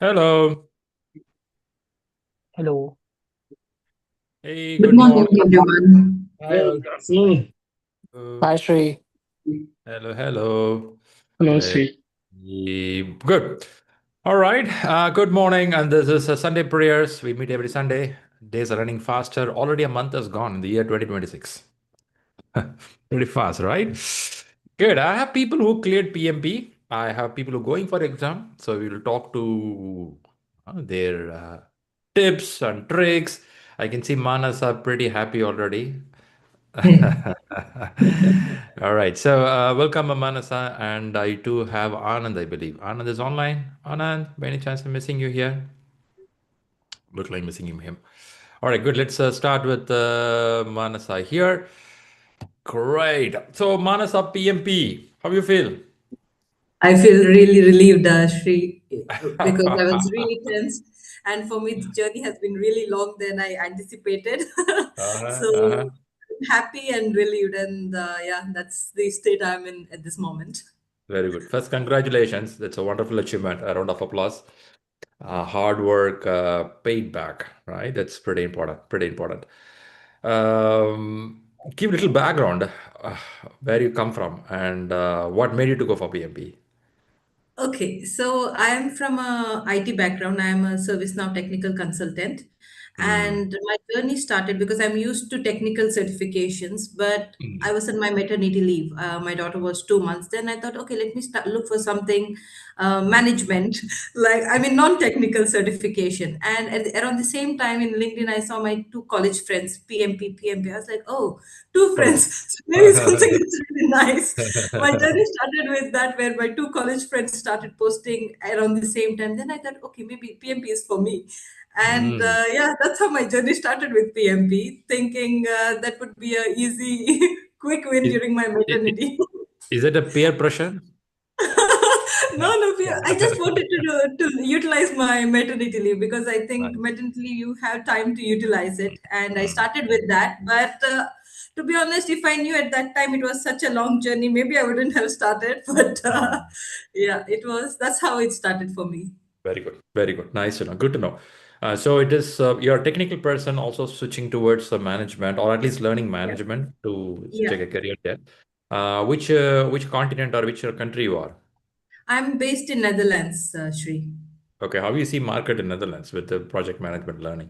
Hello. Hello. Hey, Good good morning, morning. everyone. Hi, Hey, all. good afternoon. Uh, Hi, Shri. Hello, hello. Hello, Very Shri. good. All right. Good morning. And this is Sunday prayers. We meet every Sunday. Days are running faster. Already a month has gone in the year 2026. Pretty fast, right? Good. I have people who cleared PMP. I have people who are going for exam. So we will talk to their tips and tricks. I can see Manas are pretty happy already. All right. So welcome, Manasa. And I too have Anand, I believe. Anand is online. Anand, by any chance I'm missing you here? Look like missing him. All right, good. Let's start with Manasa here. Great. So Manasa PMP, how you feel? I feel really relieved, Shri, because I was really tense. And for me, the journey has been really long than I anticipated. Uh-huh, So uh-huh. happy and relieved. And yeah, that's the state I'm in at this moment. Very good. First, congratulations. That's a wonderful achievement. A round of applause. Hard work paid back, right? That's pretty important. Pretty important. Give a little background, uh, where you come from and what made you to go for PMP. Okay, so I am from a IT background. I am a ServiceNow technical consultant. Mm. And my journey started because I'm used to technical certifications, but I Mm. was on my maternity leave. My daughter was 2 months. Then I thought, okay, let me start look for something management, like I mean non-technical certification. And around the same time in LinkedIn, I saw my two college friends, PMP, PMP. I was like, oh, two friends. Oh. So maybe something is really nice. My journey started with that, where my two college friends started posting around the same time. Then I thought, okay, maybe PMP is for me. And Mm. yeah, that's how my journey started with PMP, thinking that would be a easy, quick win Is, during my i- i- maternity. is it a peer pressure? No, no, I just wanted to utilize my maternity leave because I think Nice. maternity leave you have time to utilize it, and I Mm. started with that. But to be honest, if I knew at that time it was such a long journey, maybe I wouldn't have started. But Mm. yeah, it was. That's how it started for me. Very good. Very good. Nice to know. Good to know. So it is you're a technical person also switching towards management or at least learning Yeah, management to yeah. take a career there. Which continent or which country you are? I'm based in Netherlands, Shri. Okay, how you see market in Netherlands with the project management learning?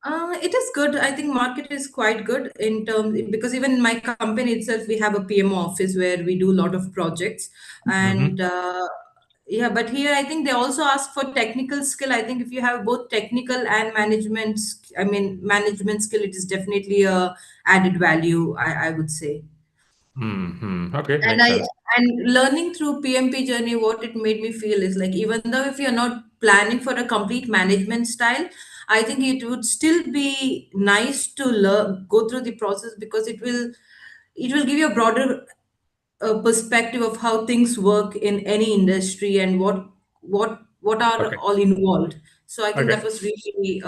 It is good. I think market is quite good in terms because even in my company itself, we have a PMO office where we do a lot of projects, and Mm-hmm. yeah. But here, I think they also ask for technical skill. I think if you have both technical and management, I mean management skill, it is definitely a added value. I would say. Mm-hmm. Okay, And makes I sense. and learning through PMP journey, what it made me feel is like even though if you're not planning for a complete management style, I think it would still be nice to learn go through the process because it will give you a broader perspective of how things work in any industry and what are Okay. all involved. So I think Okay. that was really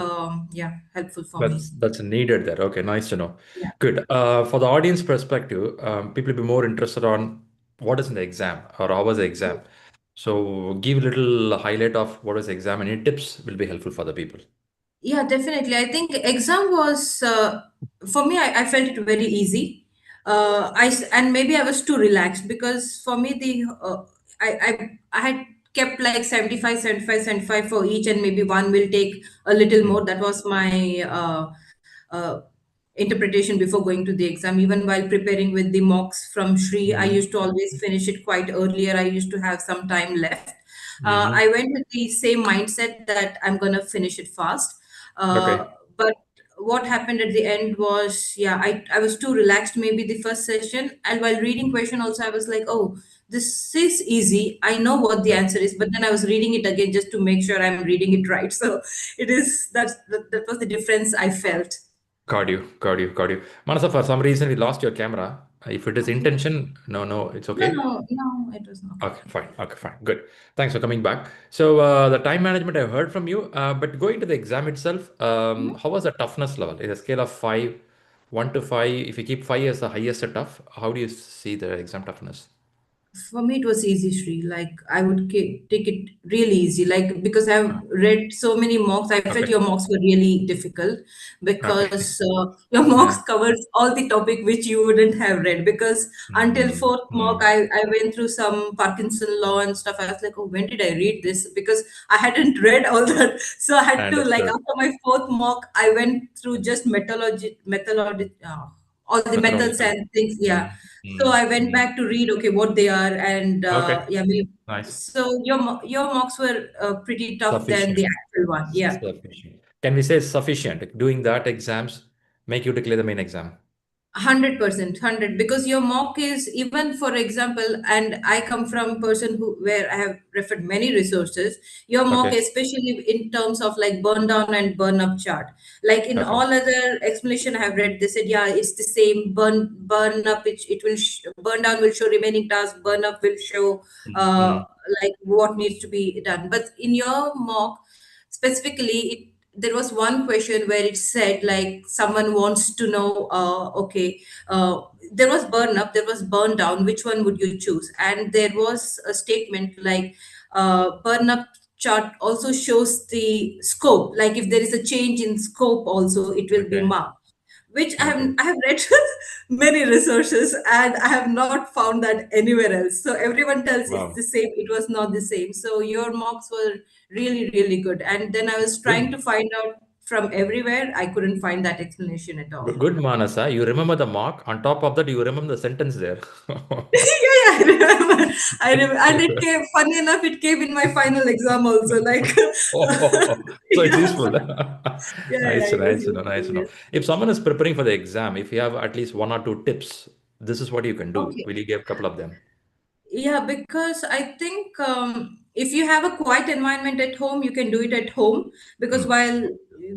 yeah, helpful for me. That's needed there. Okay, nice to know. Yeah. Good. For the audience perspective, people will be more interested on what is in the exam or how was the exam. So give a little highlight of what was the exam and any tips will be helpful for the people. Yeah, definitely. I think exam was for me. I felt it very easy. And maybe I was too relaxed because for me I had kept like 75, 75, 75 for each, and maybe one will take a little Mm. more. That was my uh, interpretation before going to the exam. Even while preparing with the mocks from Shri, I Mm-hmm. used to always finish it quite earlier. I used to have some time left. Mm-hmm. I went with the same mindset that I'm gonna finish it fast. Okay. But what happened at the end was, yeah, I was too relaxed maybe the first session. And while reading question also, I was like, oh, this is easy. I know what the Yeah. answer is, but then I was reading it again just to make sure I'm reading it right. So it is that was the difference I felt. Got you. Manasa, for some reason we lost your camera. If it is Okay. intention, no, it's No, okay. no, no, it was not. Okay, fine. Okay, fine. Good. Thanks for coming back. So the time management I heard from you, but going to the exam itself, Mhm. how was the toughness level? In a scale of five, 1 to 5, if you keep 5 as the highest tough, how do you see the exam toughness? For me, it was easy, Shri. Like I would take it really easy. Like because I've read so many mocks, I felt Okay. your mocks were really difficult Okay. because your mocks Yeah. covers all the topic which you wouldn't have read. Because until Mm, fourth mock, mm. I went through some Parkinson law and stuff. I was like, oh, when did I read this? Because I hadn't read all that, so I I had to like understood. after my fourth mock, I went through just methodology. All the methods Methodological. and things. Yeah, Mm, so mm, I went mm. back to read, okay, what they are, and Okay. yeah, maybe. Nice. So your mocks were pretty tough than the Sufficient. actual one. Yeah. Sufficient. Can we say sufficient? Doing that exams make you to clear the main exam. 100%, 100, because your mock is, even for example, and I come from person who where I have referred many resources. Your mock, Okay. especially in terms of like burn down and burn up chart, like in Okay. all other explanation I have read, they said yeah, it's the same. Burn up, it will burn down will show remaining tasks, burn up will show Mm, uh mm. like what needs to be done. But in your mock specifically, there was one question where it said like someone wants to know, okay, there was burn up, there was burn down, which one would you choose? And there was a statement like burn up chart also shows the scope, like if there is a change in scope also it will be Okay. marked, which Okay. I have read many resources and I have not found that anywhere else. So everyone tells it's Wow. the same. It was not the same. So your mocks were really, really good. And then I was trying to Good. find out from everywhere. I couldn't find that explanation at all. Good, Manasa. You remember the mark. On top of that, you remember the sentence there. Yeah, yeah, I remember. I remember. And it came, funny enough, it came in my final exam also. Like, So it's yeah, useful. yeah, Nice, yeah, it was nice to know, useful. nice to know. Yes. If someone is preparing for the exam, if you have at least one or two tips, this is what you can do. Okay. Will you give a couple of them? Yeah, because I think if you have a quiet environment at home, you can do it at home. Because Hmm. while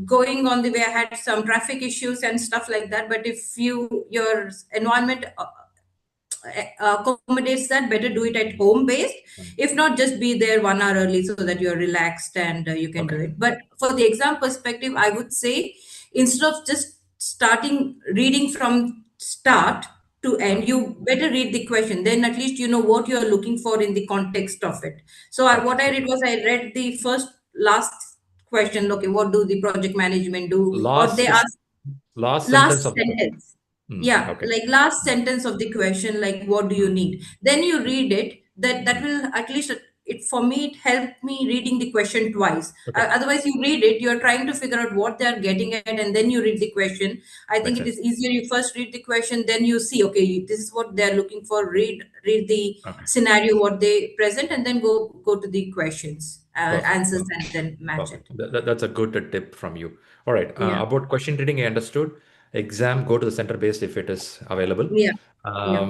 going on the way, I had some traffic issues and stuff like that. But if your environment accommodates that, better do it at home based. Hmm. If not, just be there 1 hour early so that you're relaxed and you can do Okay. it. But for the exam perspective, I would say instead of just starting reading from start to Hmm. end, you better read the question, then at least you know what you're looking for in the context of it. So Okay. what I did Okay. was I read the first last question, okay, what do the project management do, or they Last ask last sentence last of the question. sentence. Hmm. Yeah, Okay. like last sentence of the question, like what do you Hmm. need, then you read it. That Hmm. will at least it, for me, it helped me reading the question twice. Okay. Otherwise you read it, you're trying to figure out what they are getting at, and then you read the question. I think Makes it sense. is easier you first read the question, then you see, okay, this is what they're looking for, read the Okay. scenario what they present, and then go to the questions, Perfect. answers, Perfect. and then match it. Perfect. That's a good tip from you. All right. Yeah, About question reading, I understood. Exam, go to the center based if it is available. yeah, yeah.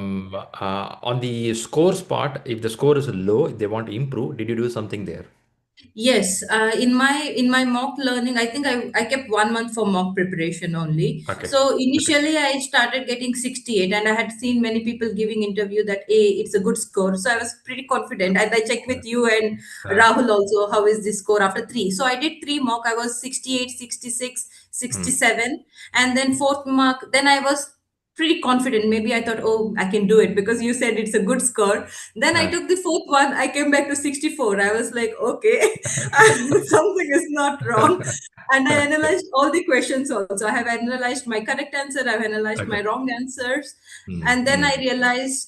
On the scores part, if the score is low, if they want to improve, did you do something there? Yes, in my mock learning, I think I kept 1 month for mock preparation only. Okay. So Okay. initially, I started getting 68, and I had seen many people giving interview that it's a good score. So I was pretty confident, and I checked Uh, with you and uh, Rahul also. How is this score after three? So I did three mock. I was 68, 66, hmm. 67, and then fourth mock. Then I was pretty confident. Maybe I thought, oh, I can do it because you said it's a good score. Then I Uh, took the fourth one. I came back to 64. I was like, okay, something is not wrong. And I analyzed all the questions also. I have analyzed my correct answer. I've analyzed my okay. wrong answers. Hmm. And then Hmm. I realized,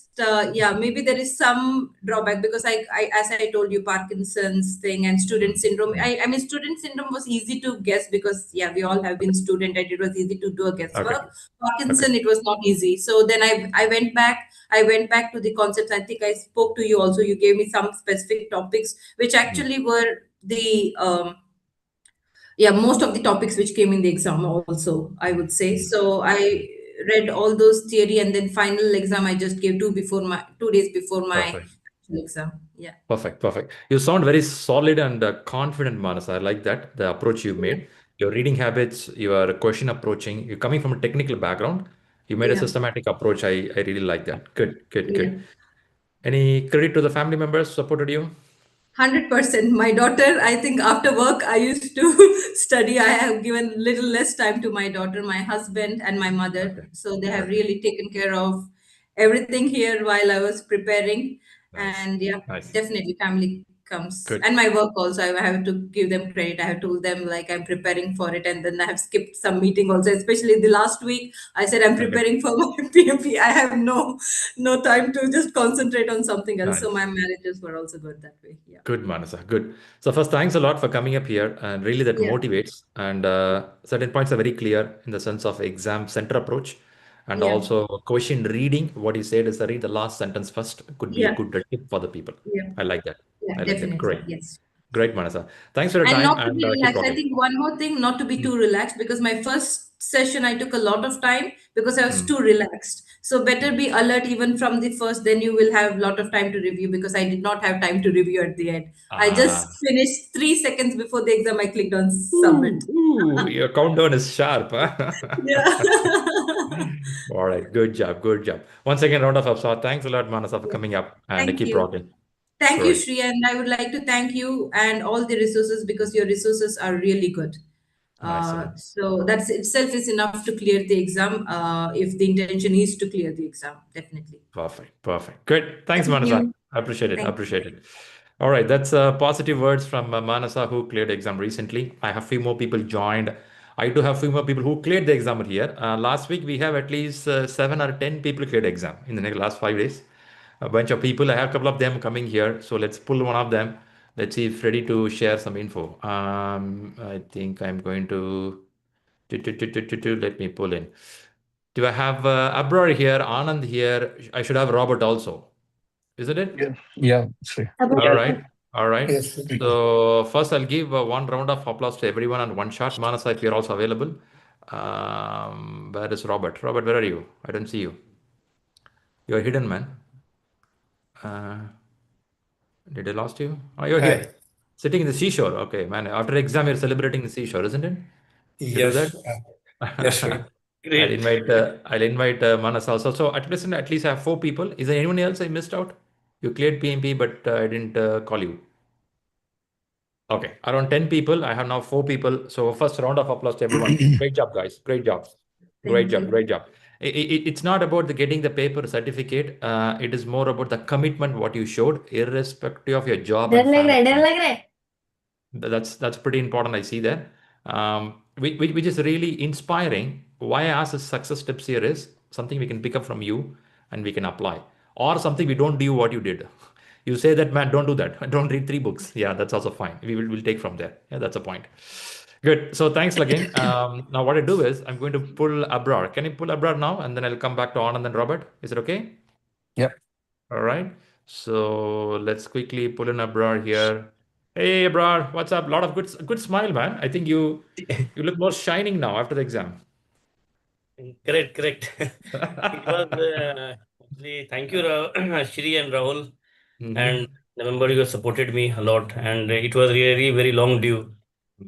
yeah, maybe there is some drawback because as I told you, Parkinson's thing and Hmm. student syndrome. Hmm. I mean, student syndrome was easy to guess because, yeah, we all have been student and it was easy to do a Okay. guesswork. Okay. Parkinson, it was not easy. So then I went back. I went back to the concepts. I think I spoke to you also. You gave me some specific topics, which Hmm. actually were the yeah, most of the topics which came in the exam also, I Hmm. would say. Hmm. So Hmm. I read all those theory, and then final exam I just gave 2 days before my Perfect. actual exam. Yeah. Perfect, perfect. You sound very solid and confident, Manas. I like that, the approach you Yeah. made. Your reading habits, your question approaching, you're coming from a technical background. You made a Yeah. systematic approach. I really like that. Good, good, Yeah. good. Any credit to the family members supported you? 100%. My daughter, I think after work, I used to study. I have given little less time to my daughter, my husband, and my mother. Okay, So they have okay. really taken care of everything here while I was preparing. Nice. And yeah, Nice. definitely family comes, Good. and my work also. I have to give them credit. I have told them like I'm preparing for it, and then I have skipped some meeting also, especially the last week. I said I'm Okay. preparing for my PMP. I have no time to just concentrate on something else. So my Nice. managers were also good that way. Yeah. Good, Manasa. Good. So first, thanks a lot for coming up here, and really that Yeah. motivates. And certain points are very clear in the sense of exam center approach, and Yeah. also question reading. What you said is that read the last sentence first could be a Yeah. good tip for the people. Yeah. I like that. Yeah. I like that. Definitely. Great. Yes. Great, Manasa. Thanks for your And time, not to and be keep relaxed. I rocking. think one more thing, not to be Mm, too relaxed, because my first session I took a lot of time because I was mm, too relaxed. So better mm. be alert even from the first, then you will have a lot of time to review, because I did not have time to review at the end. I just Ah. finished 3 seconds before the exam. I clicked on Ooh, submit. ooh, your countdown is sharp, huh? Yeah. All right, good job, good job. Once again, round of applause. Thanks a lot, Manasa, for Yeah. coming up and Thank keep you. rocking. Thank you, Great. Shri, and I would like to thank you and all the resources, because your resources are really good. Nice to know. So that's itself is enough to clear the exam, if the intention is to clear the exam, definitely. Perfect, perfect. Good. Thanks, Thank Manasa. you. I appreciate it. I Thank you. appreciate it. All right, that's positive words from Manasa, who cleared the exam recently. I have few more people joined. I do have few more people who cleared the exam here. Last week we have at least 7 or 10 people cleared the exam in the next last 5 days. A bunch of people. I have a couple of them coming here, so let's pull one of them. Let's see if ready to share some info. I think I'm going to let me pull in. Do I have Abrar here, Anand here? I should have Robert also, isn't it? Yeah, yeah, sure. All About right. All right. Yes. So first, I'll give one round of applause to everyone on one shot. Manasa, if you're also available. Where is Robert? Robert, where are you? I don't see you. You're hidden, man. Uh, did I lost you? Oh, you're Hi. here, sitting in the seashore. Okay, man. After exam, you're celebrating the seashore, isn't it? You do Yes. that? Yes, sure. I'll great. invite Manas also. So at least I have 4 people. Is there anyone else I missed out? You cleared PMP, but I didn't call you. Okay, around 10 people. I have now 4 people. So first round of applause to everyone. Great job, guys. Great job. Great Thank job. you. Great job. It's not about the getting the paper certificate. It is more about the commitment what you showed, irrespective of your job डर and लग रहा family. है डर लग रहा है That's pretty important. I see that. Which is really inspiring. Why I ask the success tips here is something we can pick up from you and we can apply, or something we don't do what you did. You say that, man, don't do that. Don't read 3 books. Yeah, that's also fine. We'll take from there. Yeah, that's a point. Good. So thanks again. Now what I do is I'm going to pull Abrar. Can you pull Abrar now? And then I'll come back to Anand and Robert. Is it okay? Yep. All right. So let's quickly pull in Abrar here. Hey, Abrar, what's up? Lot of good smile, man. I think you look more shining now after the exam. correct correct it was actually thank you Shri and Rahul and Hmm. November you supported me a lot and it was really very long due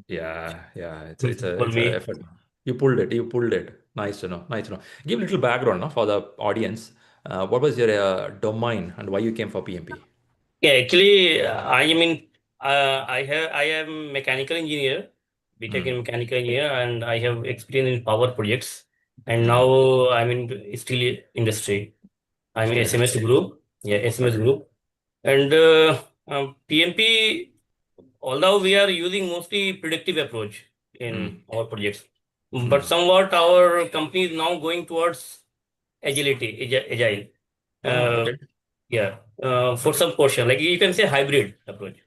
Yeah, yeah. It's for a me. effort. You pulled it. You pulled it. Nice to know. Nice to know. Give a little background, no, for the audience. What was your domain and why you came for PMP? Yeah, actually, I am mechanical engineer, BTech in Mm, mechanical engineer, and I have experience in power projects. And mm. now I'm in steel industry. I'm in Still SMS interesting. group. Yeah, SMS Okay. group. And PMP, although we are using mostly predictive approach Mm, in our projects, but mm. somewhat our company is now going towards agile. Oh, Uh, okay. yeah, for some portion, like you can say hybrid approach.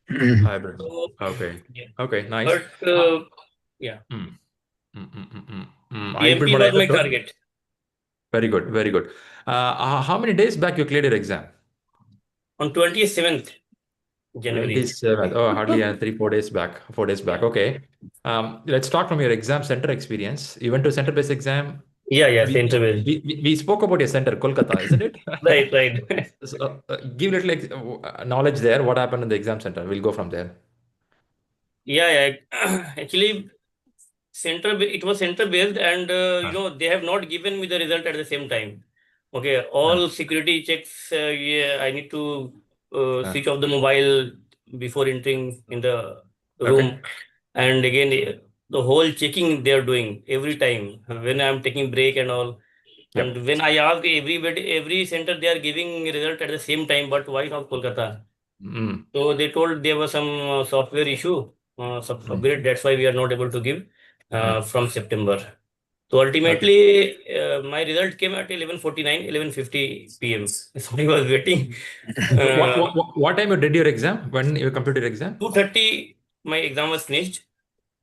Hybrid. So, Okay. yeah. Okay, nice. But yeah, Mm, hybrid PMP mode I was ever my told. target. Very good, very good. How many days back you cleared your exam? On 27th January. 27th. Oh, hardly 3, 4 days back. 4 days back. Yeah. Okay. Let's talk from your exam center experience. You went to center-based exam. Yeah, yeah, We, center we, based. we spoke about your center, Kolkata, isn't it? Right, right. So, give little knowledge there. What happened in the exam center? We'll go from there. Yeah, yeah. Actually, it was center based, and Ah, they have not given me the result at the same time. Okay, ah, all security checks. Yeah, I need to ah. switch off the mobile before entering in the Okay. room, and again the whole checking they are doing every time when I'm taking break and all. Yep. And when I asked everybody, every center they are giving result at the same time, but why not Kolkata? Mm. So they told there was some software issue, some Mm. upgrade. That's why we are not able to give Mm. from September. So Okay. ultimately, my result came at 11:49, 11:50 p.m. So I was waiting. What, Uh, what time you did your exam? When you completed your exam? 2:30, my exam was finished.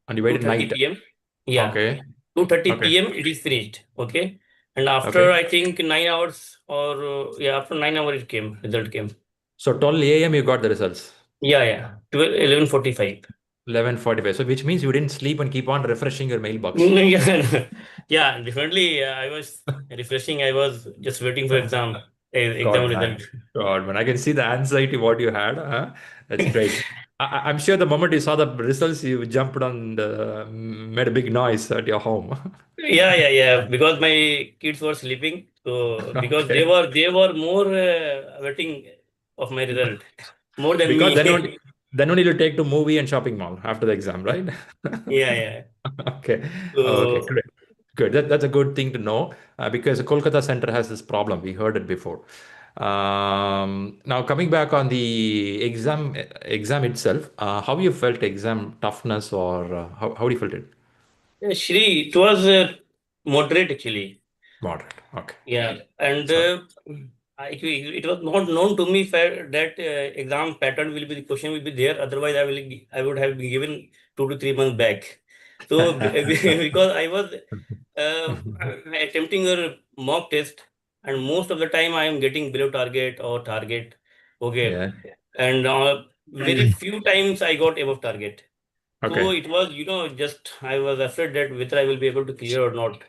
And you waited 2:30 night. p.m. Yeah, Okay. 2:30 Okay. p.m. it is finished. Okay. And after Okay. I think 9 hours or yeah, after 9 hours it came, result came. So 12 a.m. you got the results. Yeah, yeah. 12, 11:45. 11:45. So which means you didn't sleep and keep on refreshing your mailbox. Yeah, yeah, definitely. I was refreshing. I was just waiting for exam God, man. result. God, man. I can see the anxiety what you had. Huh? That's great. I'm sure the moment you saw the results, you jumped on the, made a big noise at your home. Yeah, yeah, yeah. Because my kids were sleeping, so because they Okay. were they were more waiting of my result more than Because me. then only you'll take to movie and shopping mall after the exam, right? Yeah, yeah. Okay. Okay, So great. Good. That's a good thing to know because the Kolkata Center has this problem. We heard it before. Now coming back on the exam itself, how you felt exam toughness or how do you felt it? Shri, it was moderate actually. Moderate. Okay. Yeah, and So it was not known to me that exam pattern will be the question will be there. Otherwise, I would have been given 2 to 3 months back. So because I was uh, attempting a mock test, and most of the time I am getting below target or target. Okay, yeah. and very few times I got above target. So Okay. it was, just I was afraid that whether I will be able to clear or not.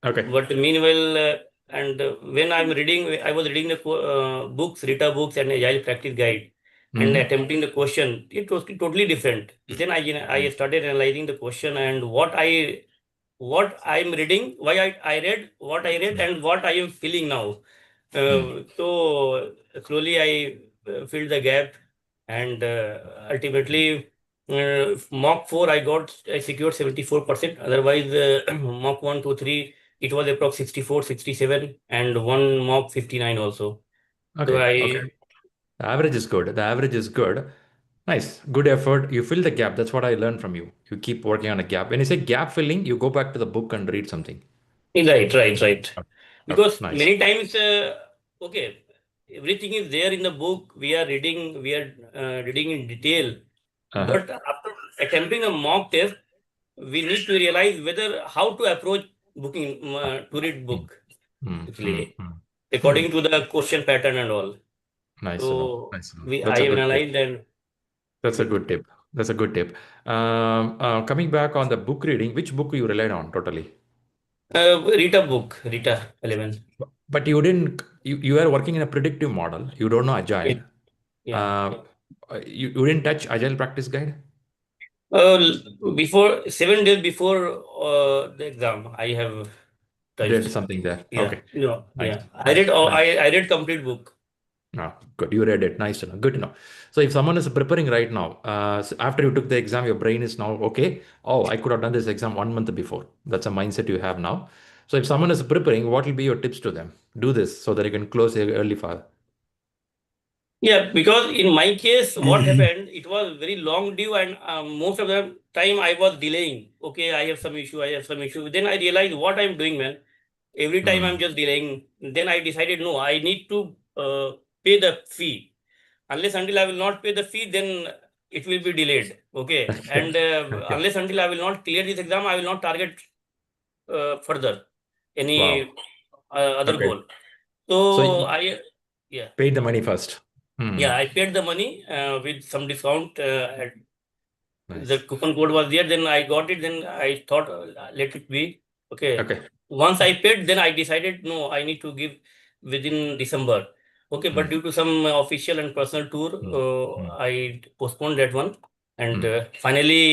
Okay. But meanwhile, and when I was reading the books, Rita books, and Agile Practice Guide, and Hmm. attempting the question. It was totally different. Then I started analyzing the question and what I'm reading, why I read, what I read, and what I am feeling now. Hmm. So slowly I filled the gap, and ultimately mock 4 I secured 74%. Otherwise, mock 1, 2, 3 it was approx 64, 67, and one mock 59 also. So Okay. Okay. I The average is good. The average is good. Nice. Good effort. You fill the gap. That's what I learned from you. You keep working on a gap. When you say gap filling, you go back to the book and read something. right. Okay. Okay. Because Nice. many times, okay, everything is there in the book. We are reading in detail. Uh-huh. But after attempting a mock test, we need to realize whether how to approach booking to read Hmm. book Hmm. Hmm. actually Hmm. Hmm. according to the question pattern and all. Nice to know. So Nice to know. I That's a have good tip. analyzed and That's a good. good tip. That's a good tip. Coming back on the book reading, which book you relied on totally? Rita book, Rita 11. But you didn't, you are working in a predictive model. You don't know Yeah. Agile. Yeah. Uh, you didn't touch Agile practice guide? Before 7 days before the exam, I have Did touched. something there. Yeah, Okay. Nice. yeah. Nice. Nice. I read complete book. Ah, good. You read it. Nice to know. Good to know. So if someone is preparing right now, after you took the exam, your brain is now okay. Oh, I could have done this exam 1 month before. That's a mindset you have now. So if someone is preparing, what will be your tips to them? Do this so that you can close early for. Yeah, because in my case, what happened, it was very long due, and most of the time I was delaying. Okay, I have some issue, I have some issue. Then I realized what I'm doing, man. Every time I'm Hmm. just delaying. Then I decided, no, I need to pay the fee. Unless until I will not pay the fee, then it will be delayed. Okay, Okay. and Okay. unless until I will not clear this exam, I will not target further Wow. any other Okay. goal. So So you yeah. paid the money first. Yeah, Hmm. I paid the money with some discount. The Nice. coupon code was there. Then I got it. Then I thought, let it be. Okay. Okay. Once I paid, then I decided, no, I need to give within December. Okay, but Hmm. due to some official and personal tour, Hmm. Hmm. I postponed that one. And Hmm. finally,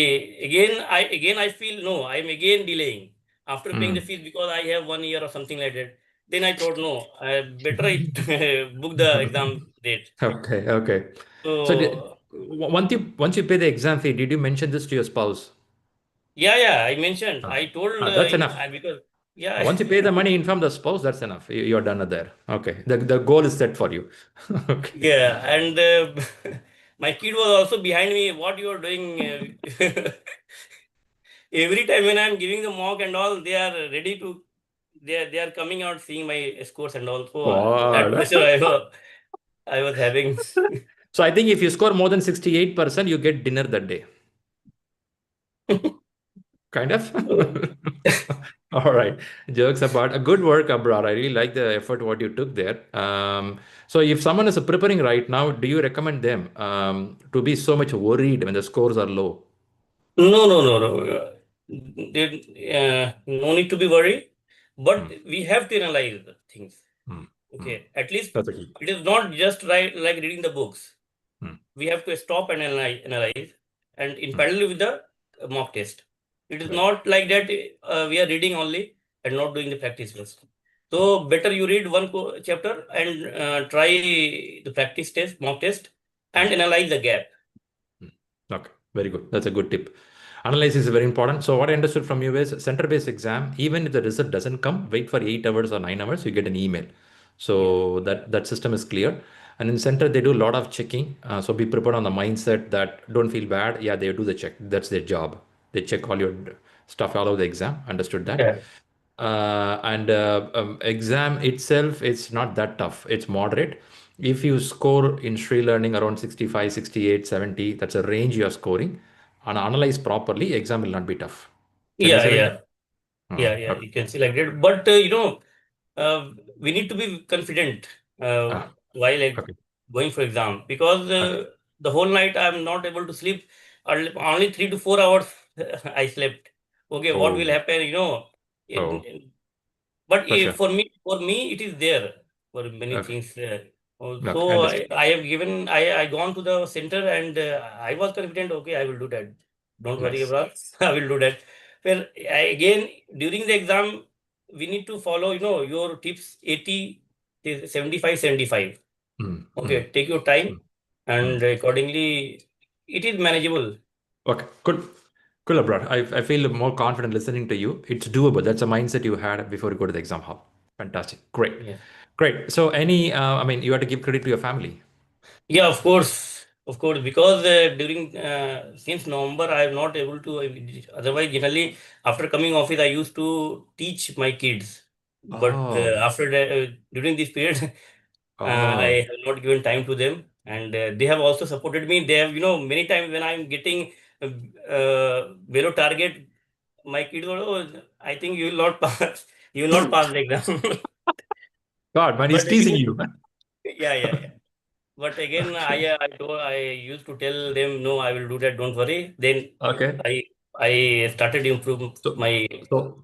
again I feel no, I'm again delaying after paying the Hmm. fees because I have 1 year or something like that. Then I thought, no, I better I book the exam date. Okay, okay. So So once you pay the exam fee, did you mention this to your spouse? yeah, I mentioned. Okay. I told That's in enough. because Yeah. Once you pay the money, inform the spouse, that's enough. You're done there. Okay. The goal is set for you. Okay. Yeah, and my kid was also behind me. What you are doing? Every time when I'm giving the mock and all, they are ready to. They are coming out seeing my scores and all. So that God. pressure I was having. So I think if you score more than 68%, you get dinner that day. Kind of. So, All right. Jokes apart. A good work, Abrar. I really like the effort what you took there. So if someone is preparing right now, do you recommend them to be so much worried when the scores are low? no, no, no, no. No need to be worried, but Hmm, we have to analyze the things. hmm, hmm. Okay, at least That's a key. it is not just right like reading the books. Hmm, We have to stop and analyze and in hmm. parallel with the mock test. It is Right. not like that we are reading only and not doing the practice first. Hmm, So better you read one chapter and try the practice test, mock test, hmm. and analyze the gap. Mm. Okay, very good. That's a good tip. Analysis is very important. So what I understood from you is center-based exam, even if the result doesn't come, wait for 8 hours or 9 hours, you get an email. Yeah. So that system is clear. And in center, they do a lot of checking. So be prepared on the mindset that don't feel bad. Yeah, they do the check. That's their job. They check all your stuff all over the exam. Understood that. Yeah. And exam itself, it's not that tough. It's moderate. If you score in ShriLearning around 65, 68, 70, that's a range you are scoring. And analyze properly, exam will not be tough. Can we Yeah, say like that? yeah, yeah, yeah. Okay. You can see like that. But we need to be confident Ah, while okay. going for exam because Okay. the whole night I'm not able to sleep. Only 3 to 4 hours I slept. Okay, what will Oh, happen? oh, But for sure. for me, it is there for many Okay. things. Okay. So Understood. I have given, I gone to the center and I was confident. Okay, I will do that. Don't worry Nice. about. I will do that. Well, again during the exam, we need to follow. Your tips 80, 75, 75. Mm, mm, Okay, take your time mm, and mm. accordingly, it is manageable. Okay. Good. Cool, Abrar. I feel more confident listening to you. It's doable. That's a mindset you had before you go to the exam hall. Fantastic. Great. Yeah. Great. So I mean, you have to give credit to your family. Yeah, of course, because during since November I am not able to. Otherwise, generally after coming office, I used to teach my kids, but Oh, after that, during this period, oh, I have not given time to them, and they have also supported me. They have, many times when I am getting below target, my kids go, "Oh, I think you will not pass. You will not pass the exam." God, man, he's But teasing again, you. yeah, yeah, yeah. But again, I used to tell them, no, I will do that. Don't worry. Then Okay. I I started improving So, my.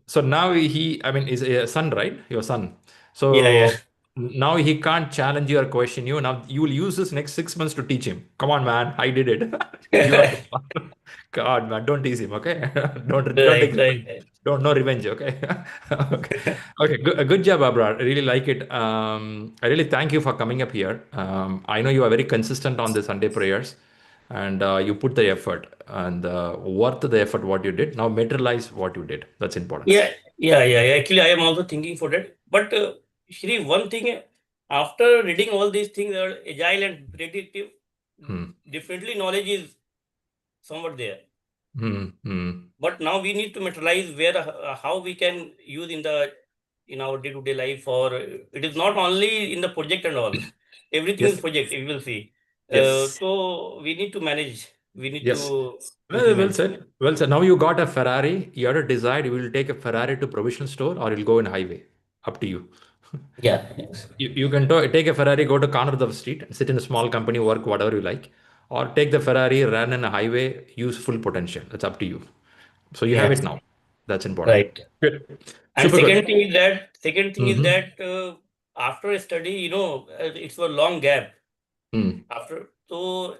so now I mean, is a son, right? Your son. Yeah, yeah. So now he can't challenge you or question you. Now you will use this next 6 months to teach him. Come on, man, I did it. You are the father. God, man, don't tease him, okay? Don't take Right, revenge. right, Don't no revenge, okay? Okay, okay. Good job, Abrar. I really like it. I really thank you for coming up here. I know you are very consistent on the Sunday prayers and you put the effort and worth the effort what you did. Now materialize what you did. That's important. yeah, yeah, yeah, yeah. Actually, I am also thinking for that. But Shri, one thing, after reading all these things, agile and predictive, Hmm. definitely knowledge is somewhat there. Hmm. Hmm. But now we need to materialize where how we can use in our day-to-day life, or it is not only in the project and all. Everything is Yes. project, you will see. Yes. So we need to manage, we need Yes. to Well implement. said. Well said. Now you got a Ferrari. You have to decide you will take a Ferrari to provisional store or you'll go in highway. Up to you. Yeah, yes. You can take a Ferrari, go to corner of the street, sit in a small company, work whatever you like, or take the Ferrari, run in a highway, use full potential. That's up to you. So you have Yeah, it now. That's important. right. Good. And Super good. second thing is Mm-hmm. that after a study, it's a long gap. Mm. After, so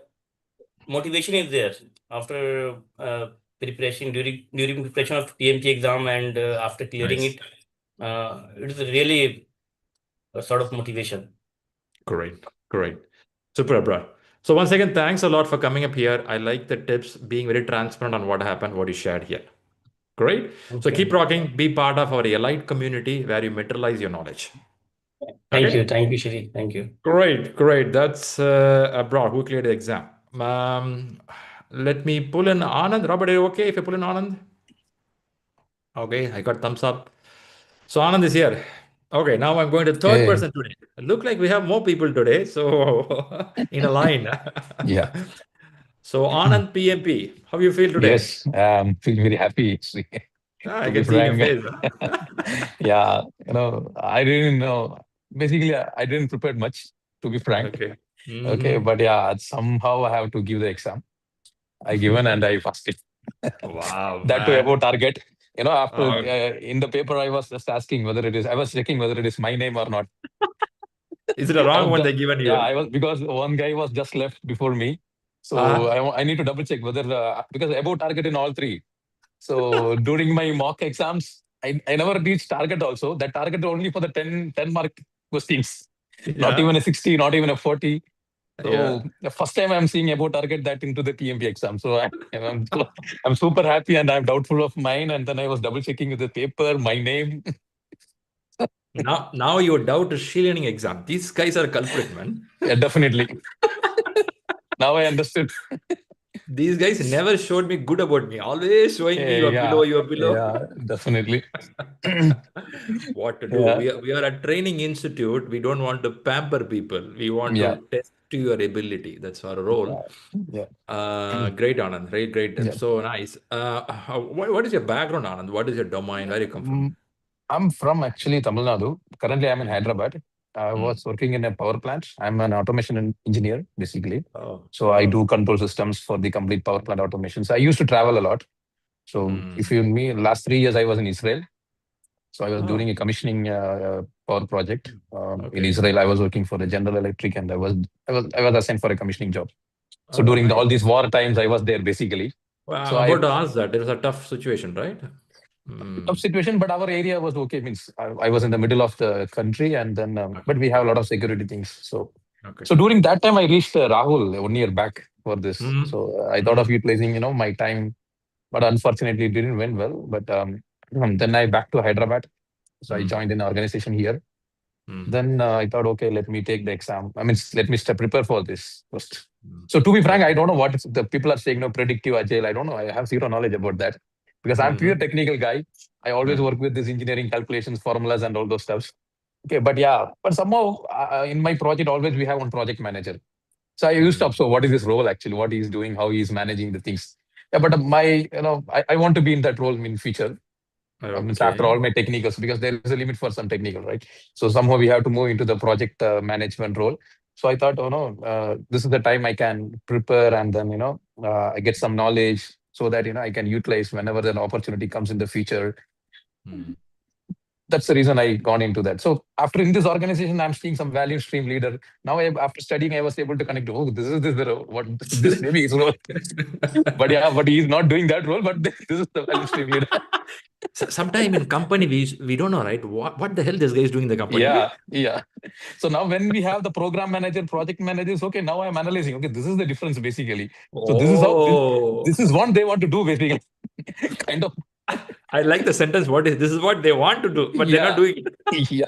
motivation is there after preparation, during preparation of PMP exam, and after clearing Nice. it, it is really a sort of motivation. Great. Great. Super, bro. So once again, thanks a lot for coming up here. I like the tips, being very transparent on what happened, what you shared here. Great. So keep Okay. rocking. Be part of our elite community where you materialize your knowledge. Thank you. Okay. Thank you, Shri. Thank you. Great. Great. That's abroad. Who cleared the exam? Let me pull in Anand. Robert, are you okay if I pull in Anand? Okay, I got thumbs up. So Anand is here. Okay, now I'm going to third Okay. person today. Look like we have more people today. So in a line. Yeah. So Anand PMP, how you feel today? Yes. Feel very happy, Sri. I To be can see in your frank. face. Yeah. I didn't know. Basically, I didn't prepare much, to be frank. Okay. Okay. Hmm. But yeah, somehow I have to give the exam. I given and I passed it. Wow, That too man. about target. After Uh, in the paper, I was just asking whether it is, I was checking whether it is my name or not. is it a I wrong was one just, they given yeah, you? I was, because one guy was just left before me. So Uh, I need to double check whether, because above target in all three. So during my mock exams, I never reached target also. That target only for the 10 mark questions, not yeah, even a 60, not even a 40. yeah. So the first time I'm seeing about target that into the PMP exam. So I'm super happy and I'm doubtful of mine. And then I was double checking with the paper, my name. Now your doubt is ShriLearning exam. These guys are culprit, man. Yeah, definitely. Now I understood. These guys never showed me good about me. Always showing me you are below, Yeah, you are below. yeah, definitely. What to do? Yeah, We are a training institute. We don't want to pamper people. We want yeah, to test your ability. That's our role. yeah, yeah. Great, Anand. Great, great. Yeah. So nice. What is your background, Anand? What is your domain? Where you come from? Mm, I'm from actually Tamil Nadu. Currently, I'm in Mhm. Hyderabad. I Mm. was working in a power plant. I'm an automation engineer, basically. Oh, So I oh. do control systems for the complete power plant automation. So I used to travel a lot. So if Mm. you me, last 3 years I was in Israel. So I was Oh, doing a commissioning power project in okay. Israel. I was working for the General Electric, and I was assigned for a commissioning job. So Oh, during nice. all these war times, I was there basically. Well, So I'm I about to ask that. It was a tough situation, right? tough Mm. situation, but our area was okay. Means I was in the middle of the country, and then Okay. but we have a lot of security things. So Okay. so during that time, I reached Rahul 1 year back for this. Mm. So I thought of Mm. utilizing my time, but unfortunately, it didn't went well. But then I back to Hyderabad. So I Mm. joined an organization here. Mm. Then I thought, okay, let me take the exam. I mean, let me prepare for this first. Mm. So to be frank, I Okay. don't know what the people are saying. No, predictive agile. I don't know. I have zero knowledge about that because I'm pure Mm-hmm. technical guy. I always work with this engineering calculations, formulas, and all those stuffs. Okay, but yeah, but somehow in my project, always we have one project manager. So I used to Mm. observe what is his role actually, what he's doing, how he's managing the things. Yeah, but I want to be in that role in future. Means after Okay. all my technicals, because there is a limit for some technical, right? So somehow we have to move into the project management role. So I thought, oh no, this is the time I can prepare, and then I get some knowledge so that I can utilize whenever an opportunity comes in the future. Mm. That's the reason I gone into that. So after in this organization, I'm seeing some value stream leader. Now after studying, I was able to connect. Oh, this is the role. What this maybe his role. But yeah, but he's not doing that role. But this is the value stream leader. Sometime in company we don't know, right? What the hell this guy is doing in the company? Yeah, yeah. So now when we have the program manager, project managers, okay, now I'm analyzing. Okay, this is the difference basically. So this is how Oh, this is what they want to do basically. Kind of. I like the sentence. What is this? Is what they want to do, but they're not Yeah, doing it. yeah.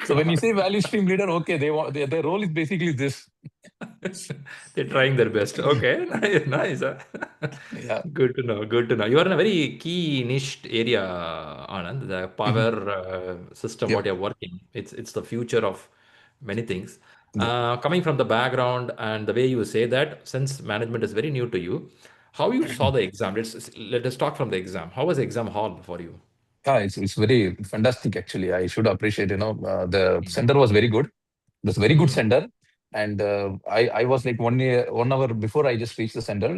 So when you say value stream leader, okay, they want their role is basically this. They're trying their best. Okay, nice, nice. Yeah. Good to know. Good to know. You are in a very key niche area, Anand. The Mhm. power system, Yep. what you're working, it's the future of many things. Yep. Coming from the background and the way you say that, since management is very new to you, how you saw the exam? Let us talk from the exam. How was the exam hall for you? Yeah, it's very fantastic actually. I should appreciate, the center was very good. It was very good Mm. center. And I was like 1 hour before I just reached the center.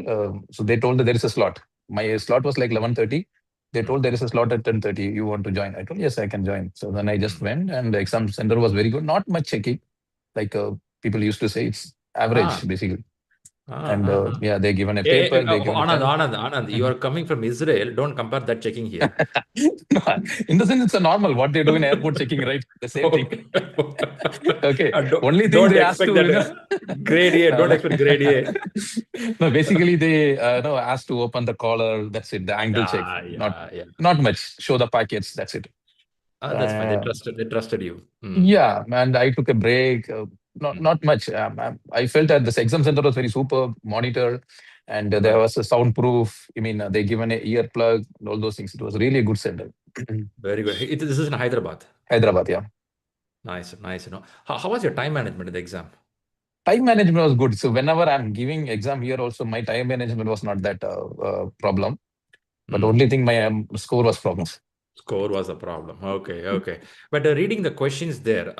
So they told that there is a slot. My slot was like 11:30. They Mm. told there is a slot at 10:30. You want to join? I told yes, I can join. So then I just Mm. went, and the exam center was very good. Not much checking, like people used to say. It's average Ah, basically. And yeah, they given a Hey, paper, they given a Anand, pen. Anand, you are coming from Israel. Don't compare that checking here. No, in the sense, it's a normal what they do in airport checking, right? The same thing. Okay. Okay. Don't, Only thing don't they asked expect to, that grade A. Don't expect grade A. no, basically they no asked to open the collar. That's it. The angle check. Yeah, Not yeah, yeah. not much. Show the packets. That's it. That's fine. They Uh, trusted. They trusted you. yeah, and I took a break. Not much. I felt that this exam center was very super monitor, and there Right. was a soundproof. I mean, they given a earplug and all those things. It was really a good center. Very good. This is in Hyderabad. Hyderabad, yeah. Nice, nice. How was your time management in the exam? Time management was good. So whenever I'm giving exam here, also my time management was not that problem. But only thing my score was problem. Score was a problem. Okay, okay. But reading the questions there,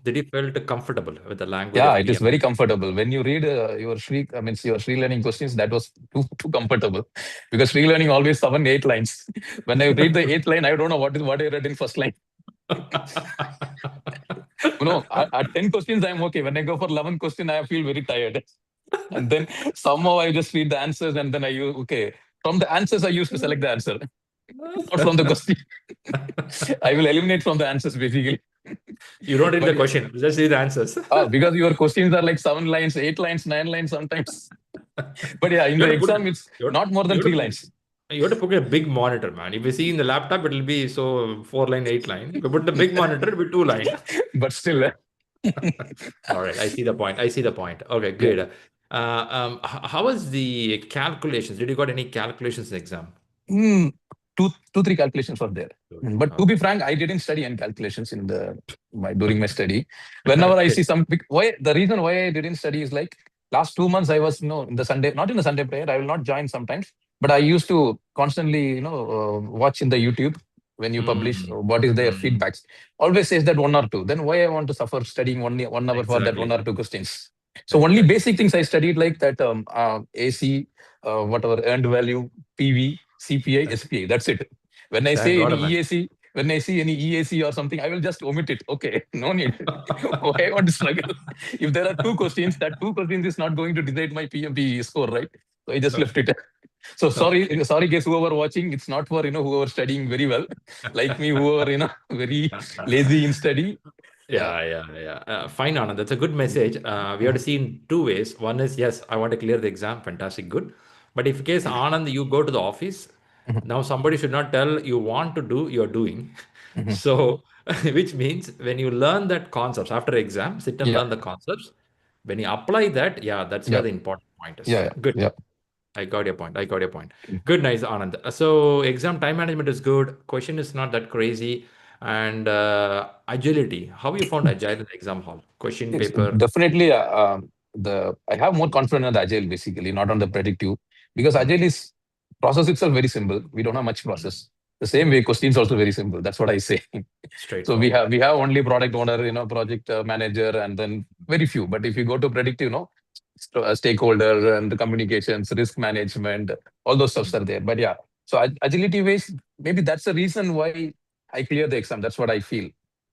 did you felt comfortable with the language Yeah, of it is very PMP? comfortable. When you read your Shri learning questions, that was too comfortable because Shri learning always 7 8 lines. When I read the 8th line, I don't know what I read in first line. At 10 questions I'm okay. When I go for 11 question, I feel very tired, and then somehow I just read the answers and then I use okay. From the answers, I used to select the answer, not from the question. I will eliminate from the answers basically. You don't read But the yeah, question, just read the answers. because your questions are like 7 lines, 8 lines, 9 lines sometimes. But yeah, in You the have to put exam, it's you have, not more than you have three to lines. you have to put a big monitor, man. If you see in the laptop, it'll be so 4 line, 8 line. If you put the big monitor, it'll be 2 line. But still, All right, I see the point. I see the point. Okay, yeah. good. How was the calculations? Did you got any calculations in exam? Hmm, two, three calculations were there. Good. But to be frank, I didn't study any calculations during my study. Whenever I Okay. see why the reason why I didn't study is like last 2 months I was in the Sunday, not in the Sunday prayer. I will not join sometimes, but I used to constantly watch in the YouTube when you publish Mm, what is their mm, feedbacks. Always says that 1 or 2. Then why I want to suffer studying 1 hour for that one exactly. or two questions? So only Exactly. basic things I studied like that AC, whatever earned value, PV, CPI, SPI. That's it. When I Thank say God, any man. EAC, when I see any EAC or something, I will just omit it. Okay, no need. Why I want to struggle? If there are two questions, that two questions is not going to decide my PMP score, right? So I just left Okay. it. So Okay. sorry, guys, whoever watching, it's not for whoever studying very well, like me, who are very lazy in study. Yeah. Yeah, yeah, yeah. Fine, Anand. That's a good message. We have to see in two ways. One is, yes, I want to clear the exam. Fantastic, good. But if case Anand, you go to the office, now somebody should not tell you want to do, you're doing. So, which means when you learn that concepts after exam, sit and Yeah. learn the concepts. When you apply that, yeah, that's where Yeah. the important point is. Yeah. Good. Yeah. I got your point. I got your point. Yeah. Good, nice, Anand. So exam time management is good. Question is not that crazy. And agility. How you found agile in the exam hall? Question Yes, paper. definitely. The I have more confidence on the agile basically, not on the predictive, because Mm, agile is process itself very simple. We don't have much mm. process. The same way, questions also very simple. That's what I say. So we have Straightforward. we have only product owner, project manager, and then very few. But if you go to predictive, stakeholder and the communications, risk management, all those stuffs Mm, are there. But yeah, so agility ways, maybe that's the reason why I clear the exam. That's what I feel.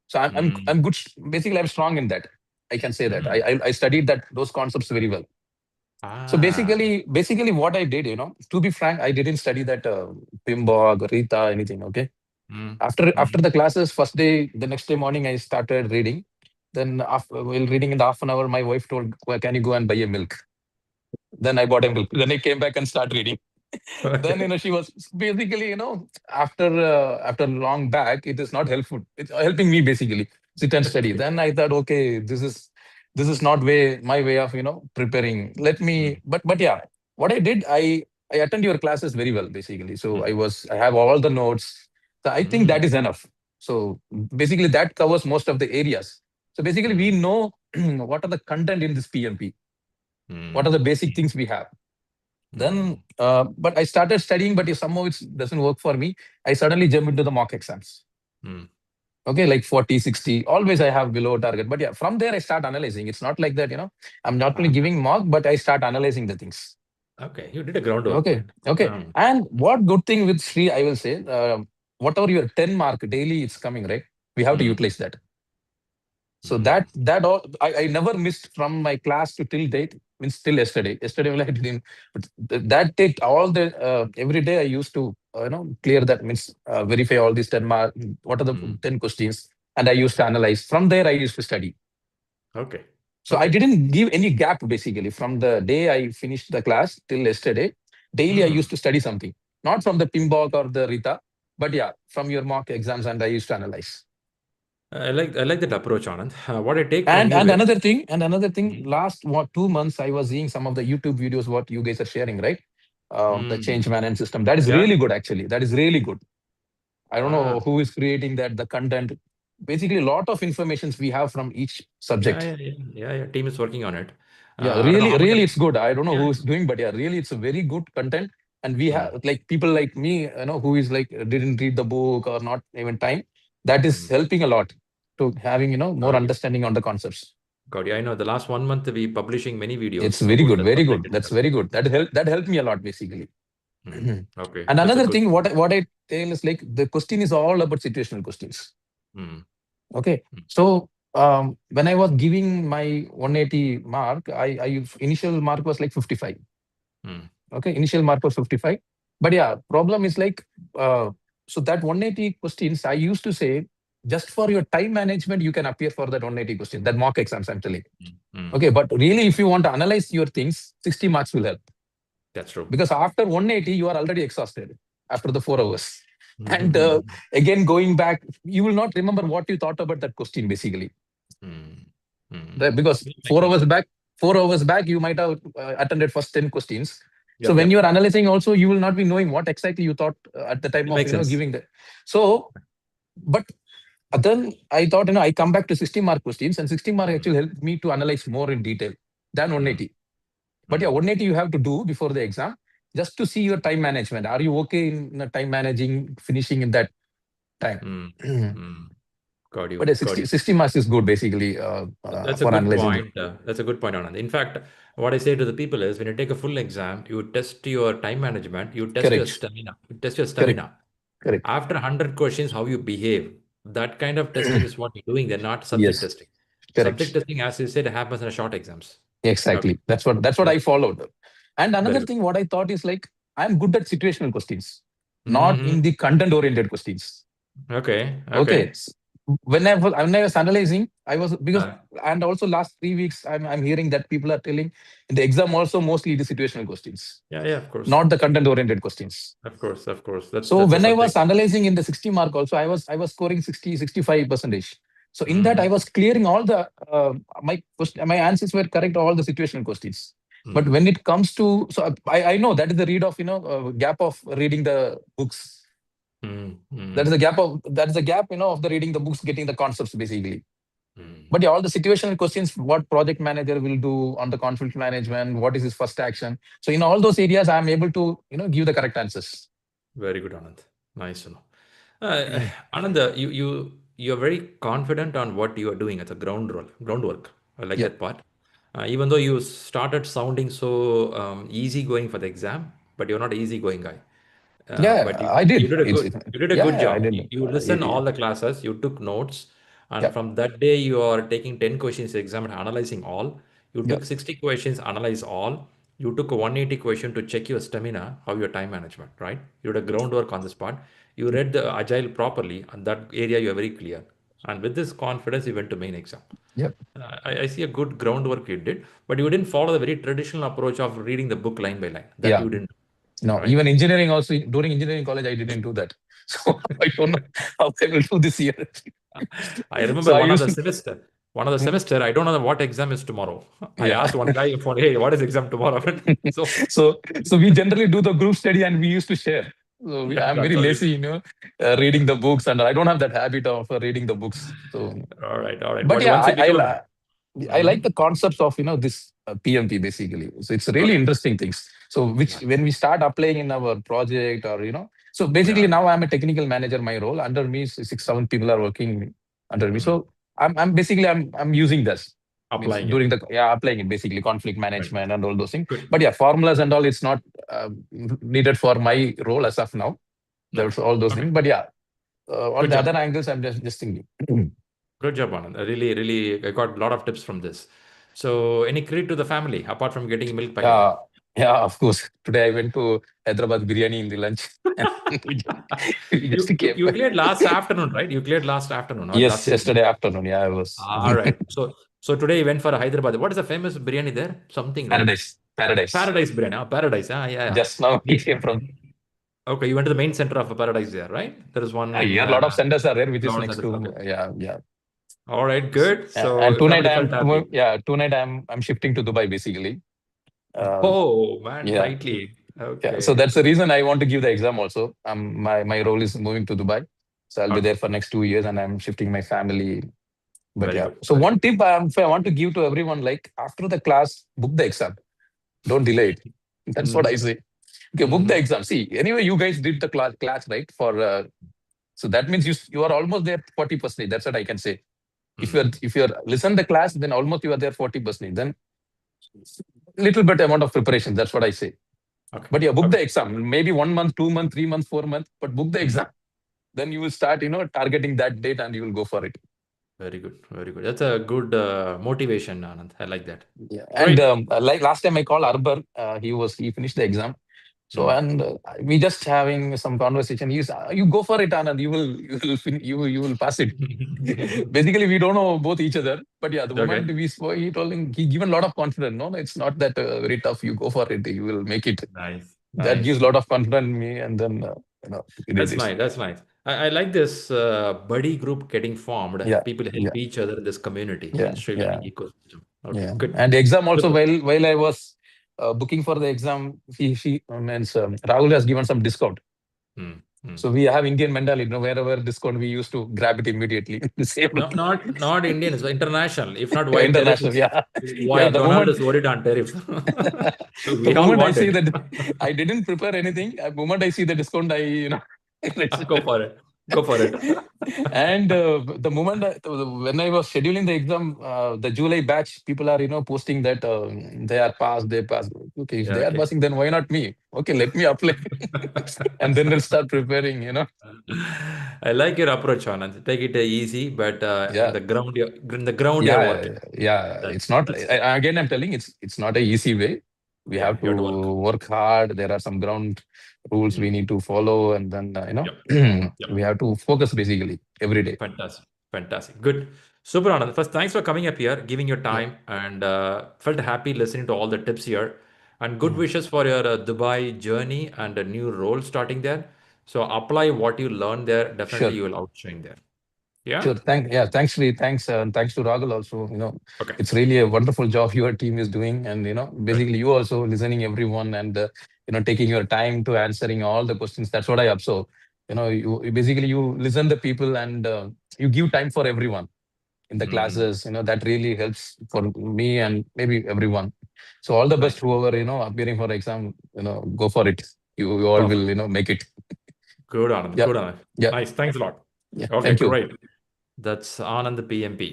So I'm mm, good. Basically, I'm strong in that. I can say that. mm. I studied those concepts very well. So Ah. basically, what I did, to be frank, I didn't study that Pimbog, Rita, anything. Okay. Mm, After mm. the classes, first day, the next day morning, I started reading. Then while reading in the half an hour, my wife told, "Well, can you go and buy a milk?" Then I bought a milk. Then I came back and started reading. Then Okay. she was basically after long back, it is not helpful. It's helping me basically sit and study. Okay. Then I thought, okay, this is not my way of preparing. Let Mm, me. But yeah, what I did, I attend your classes very well basically. So mm, I have all the notes. So I think mm, that is enough. So basically that covers most of the areas. So basically we mm, know what are the content in this PMP. What are mm, the basic things we have? Then, mm, but I started studying, but if somehow it doesn't work for me, I suddenly jump into the mock exams. mm, Okay, like 40, 60. Always I have below target. But yeah, from there I start analyzing. It's not like that, I'm not only ah, giving mock, but I start analyzing the things. okay. You did a groundwork, Okay, man. okay. And what good thing with Sri, I will say, whatever your 10 mark daily it's coming, right? We have to Mm, utilize that. So mm, that all I never missed from my class to till date. means till yesterday. Yesterday only I didn't. But that did all the every day I used to clear that, means verify all these 10 mark. What are the 10 questions? And I used to analyze. From there I used to study. Okay. So I Okay. didn't give any gap basically from the day I finished the class till yesterday. Daily I used to study something, not from the PMBOK or the Rita, but yeah, from your mock exams, and I used to analyze. I like that approach, Anand. What I take from And you is another thing, Mhm. last 2 months I was seeing some of the YouTube videos what you guys are sharing, right? The change Mm. management system. That is Yeah. really good actually. That is really good. I don't Ah, know who is creating that, the content. Basically, a lot of informations we have from each yeah, subject. yeah, yeah, yeah, yeah. Team is working on it. Yeah, I don't know how much. really, it's good. I don't know Yeah. who's doing, but yeah, really, it's a very good content. And we Mm. have like people like me, who is like didn't read the book or not even time. That is Mm. helping a lot to having more Got you. understanding on the concepts. Got you. I know the last 1 month we publishing many It's videos very about good, the very good. subject That's itself. very good. That helped me a lot basically. Mm. Okay, And that's a another good. thing, what I tell is like the question is all about situational questions. Mm. Okay, Mm. so when I was giving my 180 mark, I initial mark was like 55. Mm. Okay, initial mark was 55. But yeah, problem is like, so that 180 questions, I used to say, just for your time management, you can appear for that 180 questions, that mock exams, I'm telling. Mm. Mm. Okay, but really, if you want to analyze your things, 60 marks will help. That's true. Because after 180, you are already exhausted after the 4 hours. And Mm. again, going back, you will not remember what you thought about that question, basically. Mm. Right? Mm. Because Yeah, makes 4 hours sense. back, 4 hours back, you might have attended first 10 questions. So Yep, when you yep. are analyzing also, you will not be knowing what exactly you thought at the time It of makes sense. giving the. So, but then I thought I come back to 60 mark questions, and 60 mark Mm. actually helped me to analyze more in detail than Mm. 180. But yeah, Mm. 180 you have to do before the exam just to see your time management. Are you okay in time managing, finishing in that time? Mm. Mm. Got But you. yeah, Got you. 60 marks is good basically That's a for good analyzing the. point. That's a good point, Anand. In fact, what I say to the people is when you take a full exam, you test your time management, you test your Correct, stamina. You test your correct, stamina. correct. After 100 questions, how you behave. That kind of testing is what you're doing. They're not subject Yes, testing. Subject correct. testing, as you said, happens in a short exams. Okay. Exactly. That's what I That's followed. And very another good. thing, what I thought is like I'm good at situational questions, not Hmm. in the content-oriented questions. Okay. Okay. Okay. When I was analyzing, I was because Uh, and also last 3 weeks I'm hearing that people are telling in the exam also mostly the situational questions, yeah, yeah, of course. not the content-oriented questions. Of course, of course. That's So that's a when I was subject. analyzing in the 60 mark also, I was scoring 60, 65 percentage. So in that I Hmm. was clearing all the my answers were correct, all the situational questions. But Hmm. when it comes to, so I know that is the read of gap of reading the books. Hmm. That is Hmm. the gap of the reading the books, getting the concepts basically. Hmm. But yeah, all the situational questions, what project manager will do on the conflict management, what is his first action. So in all those areas, I'm able to give the correct answers. Very good, Anand. Nice to know. Anand, you're very confident on what you are doing. It's a groundwork. I like Yeah, that part. Even though you started sounding so easy going for the exam, but you're not an easy going guy. But yeah, I did. you did a good Yeah, I job. You, did. you listen all the classes, you took notes, and Yeah, from that day you are taking 10 questions exam and analyzing all. You yeah, took 60 questions, analyze all. You took a 180 question to check your stamina, how your time management, right? You did a groundwork on this part. You read the agile properly, and that area you are very clear. And with this confidence, you went to main exam. yeah, I see a good groundwork you did, but you didn't follow the very traditional approach of reading the book line by line. That yeah. you didn't, No, right? even engineering also, during engineering college, I didn't do that. So I don't know how I will do this year. I So remember I one of used the to, semester. One of the semester, I don't know what exam is tomorrow. I yeah. asked one guy for, hey, what is exam tomorrow? So So we generally do the group study and we used to share. So I'm that's very how you lazy, do. reading the books, and I don't have that habit of reading the books. So, All right, all right. but But yeah, once you I become a, I like Mhm. the concepts of this PMP basically. So it's really Okay, interesting things. So which nice. when we start applying in our project or so basically Yeah, now I'm a technical manager. My role under me, 6, 7 people are working under me. mhm. So I'm basically I'm using this, means Applying it. during the applying it basically conflict Right. management and all those things. Good. But yeah, formulas and all it's not uh, needed for my role as of now. Okay. There's all those Okay. things. But yeah, on Good the job. other angles, I'm just thinking. Good job, Anand. I really, really, I got a lot of tips from this. So any credit to the family apart from getting milk packet? Yeah, of course. Today I went to Hyderabad biryani in the lunch. And we just came. You cleared last afternoon, right? You cleared last afternoon or Yes, last evening. yesterday afternoon. Yeah, I was. All right. So today you went for a Hyderabad. What is the famous biryani there? Something like Paradise. Paradise biryani. Oh, Paradise. Yeah. Just now we came from. Okay, you went to the main center of Paradise there, right? There is one Here, a lot of centers are there, which is Lawrence next Center. to. Okay. Yeah. All right, good. And So family felt happy. tonight I'm shifting to Dubai basically. Oh man, Yeah. rightly. Yeah. So Okay. that's the reason I want to give the exam also. My role is moving to Dubai, so I'll be Okay. there for next 2 years, and I'm shifting my family. But Very yeah. good. So one tip I want to give to everyone, like after the class, book the exam. Don't delay it. That's what I say. Okay, book the Mm-hmm. exam. See, anyway, you guys did the class right for. So that means you are almost there 40%. That's what I can say. If you're listen the class, then almost you are there 40%. Then little bit amount of preparation. That's what I say. Okay. But yeah, book Okay. the exam. Maybe 1 month, 2 month, 3 months, 4 months. But book the exam. Then you will start, targeting that date, and you will go for it. Very good. Very good. That's a good motivation, Anand. I like that. Yeah. Great. And like last time I called Arbar, he finished the exam. So and we just having some conversation. He's you go for it, Anand. You will pass it. Basically, we don't know both each other, but yeah, the moment Okay. we spoke, he given a lot of confidence. No, it's not that very tough. You go for it, you will make it. Nice. That Nice. gives a lot of confidence in me, and then we did That's this. nice. That's nice. I like this buddy group getting formed. Yeah, People help yeah, each other in this community yeah, in Sri yeah, Learning ecosystem. Okay, yeah. good. And the exam also, Super. while I was booking for the exam, he means Rahul has given some discount. Hmm. Hmm. So we have Indian mentality. Wherever discount, we used to grab it immediately. Same. No, not Indian, it's international. If not, why tariff? International, yeah, Why yeah. The Donald moment is worried on tariffs? the We all moment I want see it. that, I didn't prepare anything. The moment I see the discount, Go for it. Go for it. and the moment when I was scheduling the exam, the July batch, people are posting that they are passed, they passed. Okay, if Yeah, they are okay. passing, then why not me? Okay, let me apply, and then we'll start preparing. I like your approach, Anand. Take it easy, but in Yeah, the ground, you're working. yeah. That's It's not. that's Again, I'm telling it's not a easy way. We yeah. have You to have to work. work hard. There are some ground rules we Mm. need to follow, and then Yep. Yep. we have to focus basically every day. Fantastic. Fantastic. Good. Super, Anand. First, thanks for coming up here, giving your Yeah. time, and felt happy listening to all the tips here. And good Mm. wishes for your Dubai journey and a new role starting there. So apply what you learned there. Definitely, Sure. you will outshine there. Yeah. Sure. Thanks, Sri. Thanks, and thanks to Ragul also. Okay. It's really a wonderful job your team is doing, and Good. basically you also listening everyone, and taking your time to answering all the questions. That's what I observe. You listen the people, and you give time for everyone in the Mm. classes. That really helps for me and maybe everyone. So all the best, Nice. whoever appearing for exam. Go for it. You all will Perfect. make it. Good, Anand. Yeah, Good, Anand. yeah, Nice. Thanks a lot. yeah. Okay, Thank you. great. That's Anand PMP.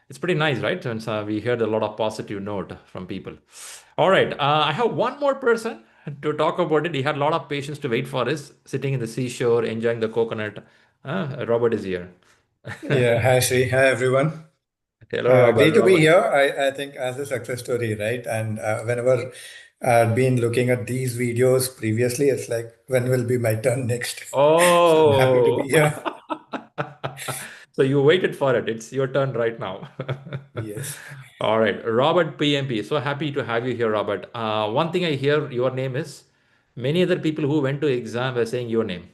It's pretty nice, right? Since we heard a lot of positive note from people. All right. I have one more person to talk about it. He had a lot of patience to wait for us, sitting in the seashore, enjoying the coconut. Robert is here. Yeah, hi Shri, hi everyone. Hello, Robert. Great to be Robert. here. I think as a success story, right? And whenever I've been looking at these videos previously, it's like, when will be my turn next? So I'm happy to Oh. be here. So you waited for it. It's your turn right now. Yes. All right, Robert PMP. So happy to have you here, Robert. One thing I hear your name is many other people who went to exam were saying your name.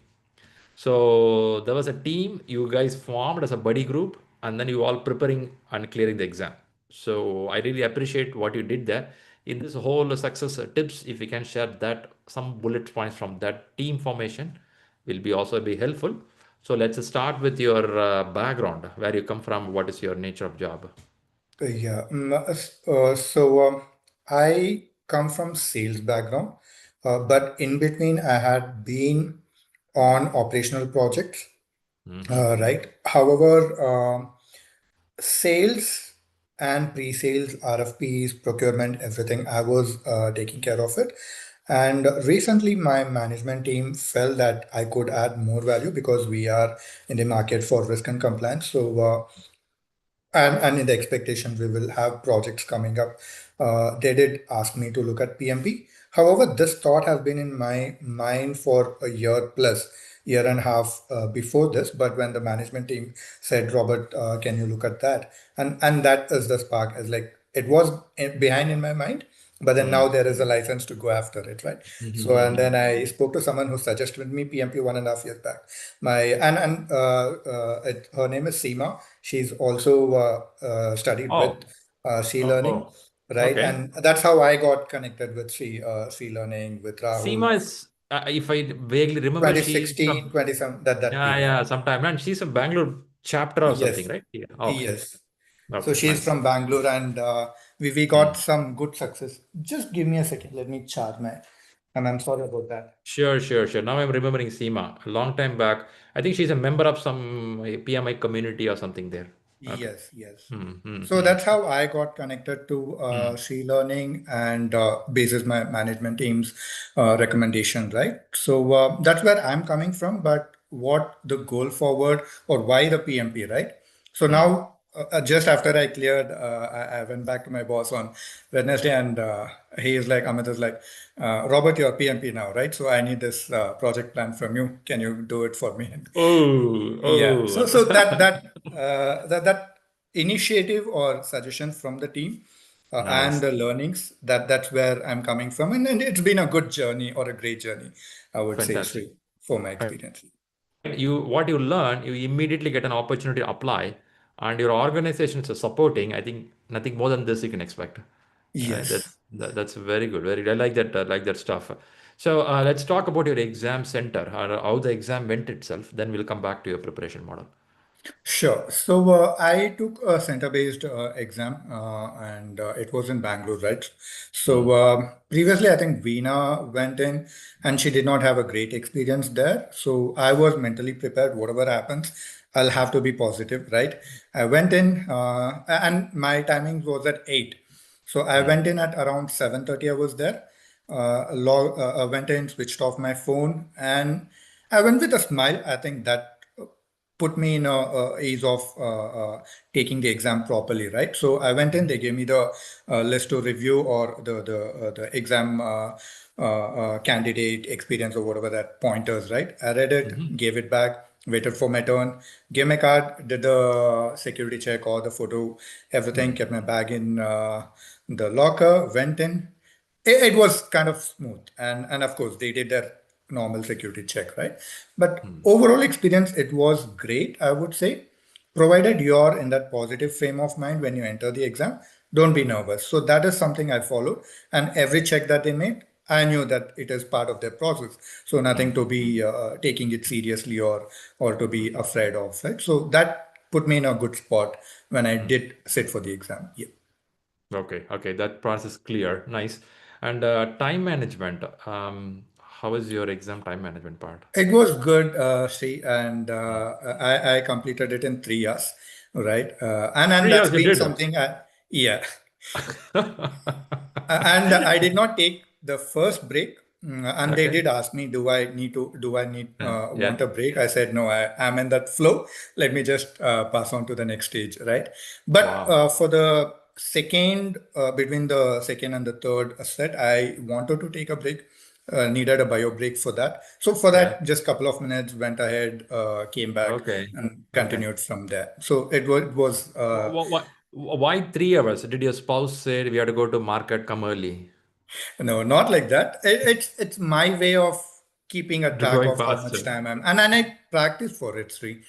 So there was a team you guys formed as a buddy group, and then you all preparing and clearing the exam. So I really appreciate what you did there. In this whole success tips, if you can share that some bullet points from that team formation, will be also be helpful. So let's start with your background, where you come from, what is your nature of job. Yeah. So I come from sales background, but in between I had been on operational projects, Mm-hmm. right? However, sales and pre-sales, RFPs, procurement, everything, I was taking care of it. And recently, my management team felt that I could add more value because we are in the market for risk and compliance. So And in the expectation we will have projects coming up. They did ask me to look at PMP. However, this thought has been in my mind for a year plus, year and a half before this. But when the management team said, Robert, can you look at that? And that is the spark. Is like it was behind in my mind, but then now there is a license to go after it, right? So and then I spoke to someone who suggested me PMP 1.5 years back. My her name is Seema. She's also studied with Oh, ShriLearning, oh, right? okay. And that's how I got connected with ShriLearning with Rahul. Seema is, if I vaguely remember, she's 2016, from, 20 some that yeah, period. yeah, sometime. And she's a Bangalore chapter or something, Yes, right? Yeah. Okay. yes. So Okay. she's Nice. from Bangalore, and we got Hmm. some good success. Just give me a second. Let me charge my. And I'm sorry about that. Sure, sure, sure. Now I'm remembering Seema. A long time back. I think she's a member of some PMI community or something there. Okay. Yes, yes. Hmm, hmm, So hmm, that's how I got connected to hmm, ShriLearning and basis my management team's recommendation, right? So that's where I'm coming from. But what the goal forward or why the PMP, right? So hmm. now, just after I cleared, I went back to my boss on Wednesday, and he is like, Amit is like, Robert, you're PMP now, right? So I need this project plan from you. Can you do it for me? Oh, Yeah. So oh. so that initiative or suggestion from the team and Nice. the learnings that's where I'm coming from, and it's been a good journey or a great journey, I would say, Fantastic. Sri, for my experience. You what you learn, you immediately get an opportunity to apply, and your organizations are supporting. I think nothing more than this you can expect. Yes. That's very good. Very I like that stuff. So let's talk about your exam center, how the exam went itself. Then we'll come back to your preparation model. Sure. So I took a center-based exam, and it was in Bangalore, right? So Hmm. previously, I think Veena went in, and she did not have a great experience there. So I was mentally prepared. Whatever happens, I'll have to be positive, right? I went in, and my timing was at 8. So I Hmm. went in at around 7:30. I was there. I went in, switched off my phone, and I went with a smile. I think that put me in a ease of taking the exam properly, right? So I went in, they gave me the list to review or the exam candidate experience or whatever that pointers, right? I read it, Hmm. gave it back, waited for my turn, gave my card, did the security check or the photo, everything, Hmm. kept my bag in the locker, went in. It was kind of smooth, and of course they did their normal security check, right? But Hmm. overall experience, it was great, I would say, provided you're in that positive frame of mind when you enter the exam. Don't be nervous. So that is something I followed, and every check that they made, I knew that it is part of their process. So nothing to be taking it seriously or to be afraid of, right? So that put me in a good spot when I Hmm. did sit for the exam. Yeah. Okay, okay, that process clear. Nice. And time management. How is your exam time management part? It was good, Sri, and Hmm. I completed it in 3 years, right? And Three that's years you been did. something yeah. And I did not take the first break. And they Okay. did ask me, do I need, Yeah. want a break? I said, no, I'm in that flow. Let me just pass on to the next stage, right? But Wow. for the between the second and the third set, I wanted to take a break, needed a bio break for that. So for Yeah. that, just couple of minutes, went ahead, came back Okay. and Okay. continued from there. So it was Why 3 hours? Did your spouse say we have to go to market, come early? No, not like that. It's my way of keeping a track Going of how much faster. time and I practice for it, Sri.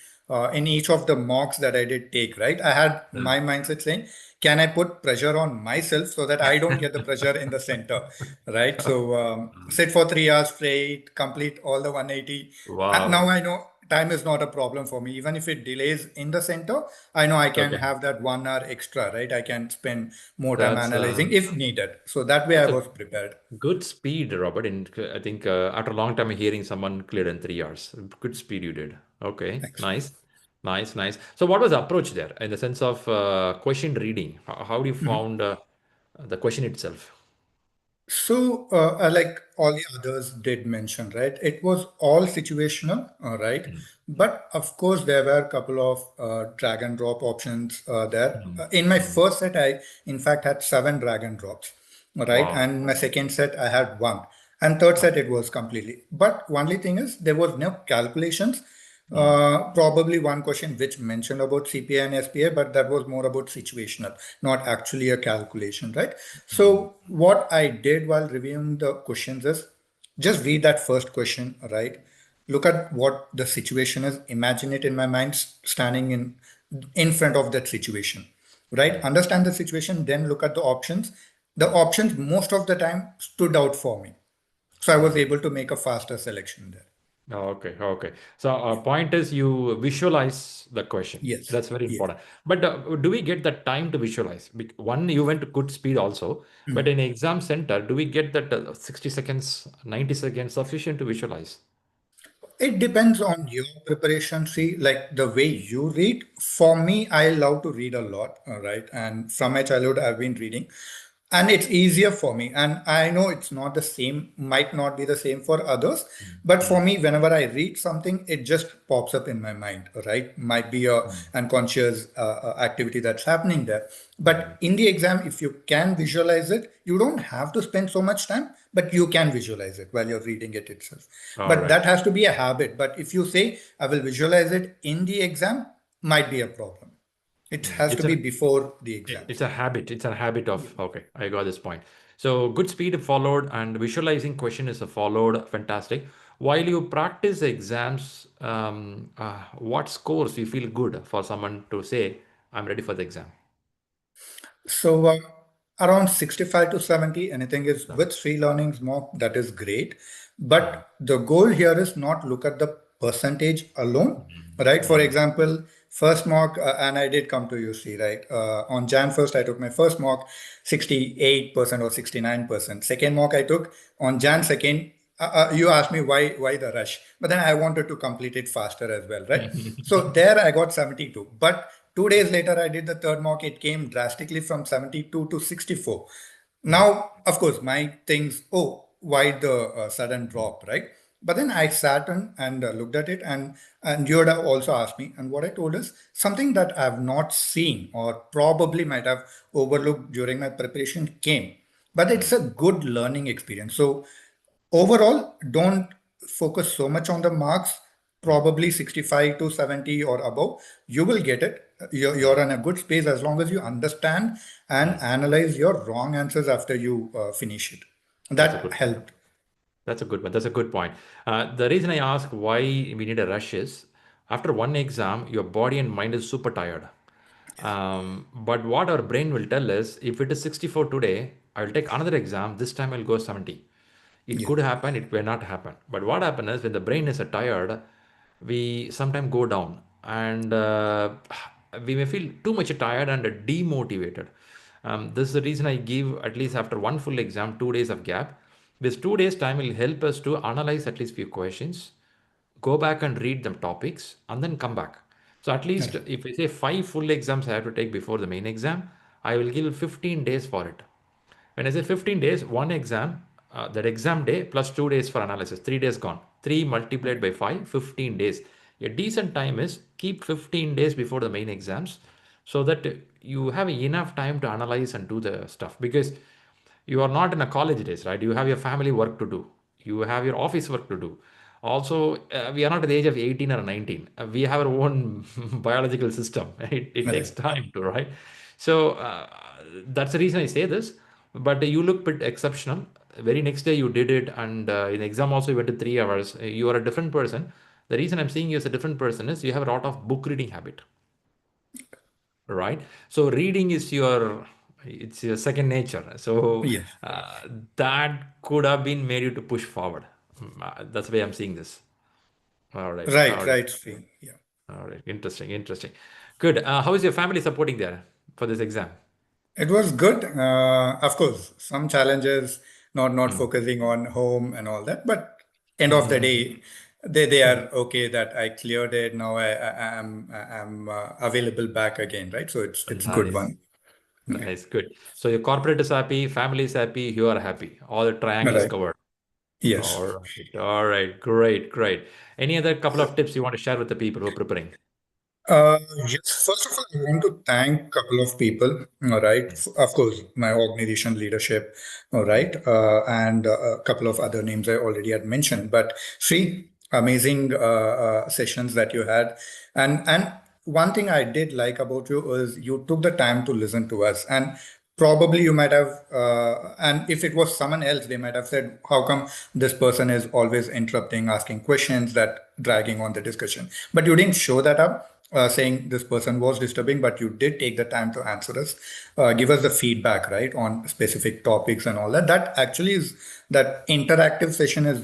In each of the mocks that I did take, right? I had my mindset saying, can I put pressure on myself so that I don't get the pressure in the center, right? So sit for 3 hours straight, complete all the 180. Now Wow. I know time is not a problem for me. Even if it delays in the center, I know I can Okay. have that 1 hour extra, right? I can spend more time That's analyzing if needed. So that way I that's a was prepared. good speed, Robert. In I think after a long time hearing someone cleared in 3 hours. Good speed you did. Okay. Thanks. Nice. Nice, nice. So what was the approach there in the sense of question reading? How do you Mhm. found the question itself? So, like all the others did mention, right? It was all situational, right? Mm, But of course, there were a couple of drag and drop options there. mm, In my mm. first set, I in fact had seven drag and drops, right? Wow. And my second set, I had one. And third Oh, set, it was completely. But only thing is, there was no calculations. mm, Probably one question which mentioned about CPA and SPA, but that was more about situational, not actually a calculation, right? mm, So what I did while reviewing the questions is just read that first question, right? Look at what the situation is. Imagine it in my mind, standing in front of that situation, right? mm, Understand the situation, then look at the options. The options most of the time stood out for me, so I was mm. able to make a faster selection there. Oh, okay, okay. So, point is you visualize the question. Yes, That's very yes. important. But do we get the time to visualize? One, you went to good speed also, but in exam center, do we get that 60 seconds, 90 seconds sufficient to visualize? It depends on your preparation. See, like the way you read. For me, I love to read a lot, right? And from my childhood, I've been reading, and it's easier for me. And I know it's not the same, might not be the same for others, but for Mm, me, whenever I read something, it just pops up in my mind, right? Might be a mm, unconscious activity that's happening there. mm. But in the exam, if you can visualize it, you don't have to spend so much time, but you can visualize it while you're reading it itself. All But right. that has to be a habit. But if you say, I will visualize it in the exam, might be a problem. It Mm. has to be before the It's exams. a habit. It's a habit of, okay, I got this point. So good speed followed and visualizing question is a followed. Fantastic. While you practice the exams, what scores you feel good for someone to say, I'm ready for the exam? So around 65 to 70, anything is No. with ShriLearning's mock, that is great. Mm, But the goal here is not look at the percentage alone, mm, right? For mm, example, first mock, and I did come to UC, right? On Jan 1st, I took my first mock, 68% or 69%. Second mock I took on Jan 2nd. You asked me why the rush, but then I wanted to complete it faster as well, right? So there I got 72. But 2 days later, I did the third mock. It came drastically from 72 to 64. mm, Now, of course, my things, oh, why the sudden mm, drop, right? But then I sat and looked at it, and you would have also asked me. And what I told is something that I've not seen or probably might have overlooked during my preparation came. But it's mm, a good learning experience. So overall, don't focus so much on the marks, mm, probably 65 to 70 or above. You will get it. You're mm, in a good space as long as you understand and mm. analyze your wrong answers after you finish it. That's a That good point. helped. That's a good one. That's a good point. The reason I ask why we need a rush is after one exam, your body and mind is super tired. But what our brain will tell us, if it is 64 today, I will take another exam. This time I'll go 70. It Yeah, could happen, it may not happen. But what happens is when the brain is tired, we sometimes go down and we may feel too much tired and demotivated. This is the reason I give at least after one full exam, 2 days of gap. This 2 days time will help us to analyze at least few questions, go back and read them topics, and then come back. So at least right, if I say five full exams I have to take before the main exam, I will give 15 days for it. When I say 15 days, one exam, that exam day plus 2 days for analysis, 3 days gone. 3 multiplied by 5, 15 days. A decent time is keep 15 days before the main exams so that you have enough time to analyze and do the stuff because you are not in a college days, right? You have your family work to do, you have your office work to do. Also, we are not at the age of 18 or 19. We have our own biological system. It takes right. time to, right? So that's the reason I say this. But you look bit exceptional. Very next day you did it, and in the exam also you went to 3 hours. You are a different person. The reason I'm seeing you as a different person is you have a lot of book reading habit, right? So reading is it's your second nature. So Yes, uh, that could have been made you to push forward. That's the way I'm seeing this. All right, right, all right, right, Sri. Yeah. all right. Interesting, interesting. Good. How is your family supporting there for this exam? It was good. Of course, some challenges, not Mm. focusing on home and all that. But end of the day, they are okay that I cleared it. Now I'm available back again, right? So it's good Nice. one. Nice, good. So your corporate is happy, family is happy, you are happy. All the triangle is Right. covered. Yes. All right, great. Any other couple of tips you want to share with the people who are preparing? Yes, first of all, I want to thank a couple of people, all right. Of course, my organization leadership, all right, and a couple of other names I already had mentioned. But three amazing sessions that you had, and one thing I did like about you is you took the time to listen to us, and probably you might have, and if it was someone else, they might have said, "How come this person is always interrupting, asking questions, that dragging on the discussion?" But you didn't show that up saying this person was disturbing, but you did take the time to answer us, give us the feedback, right, on specific topics and all that. That actually is that interactive session is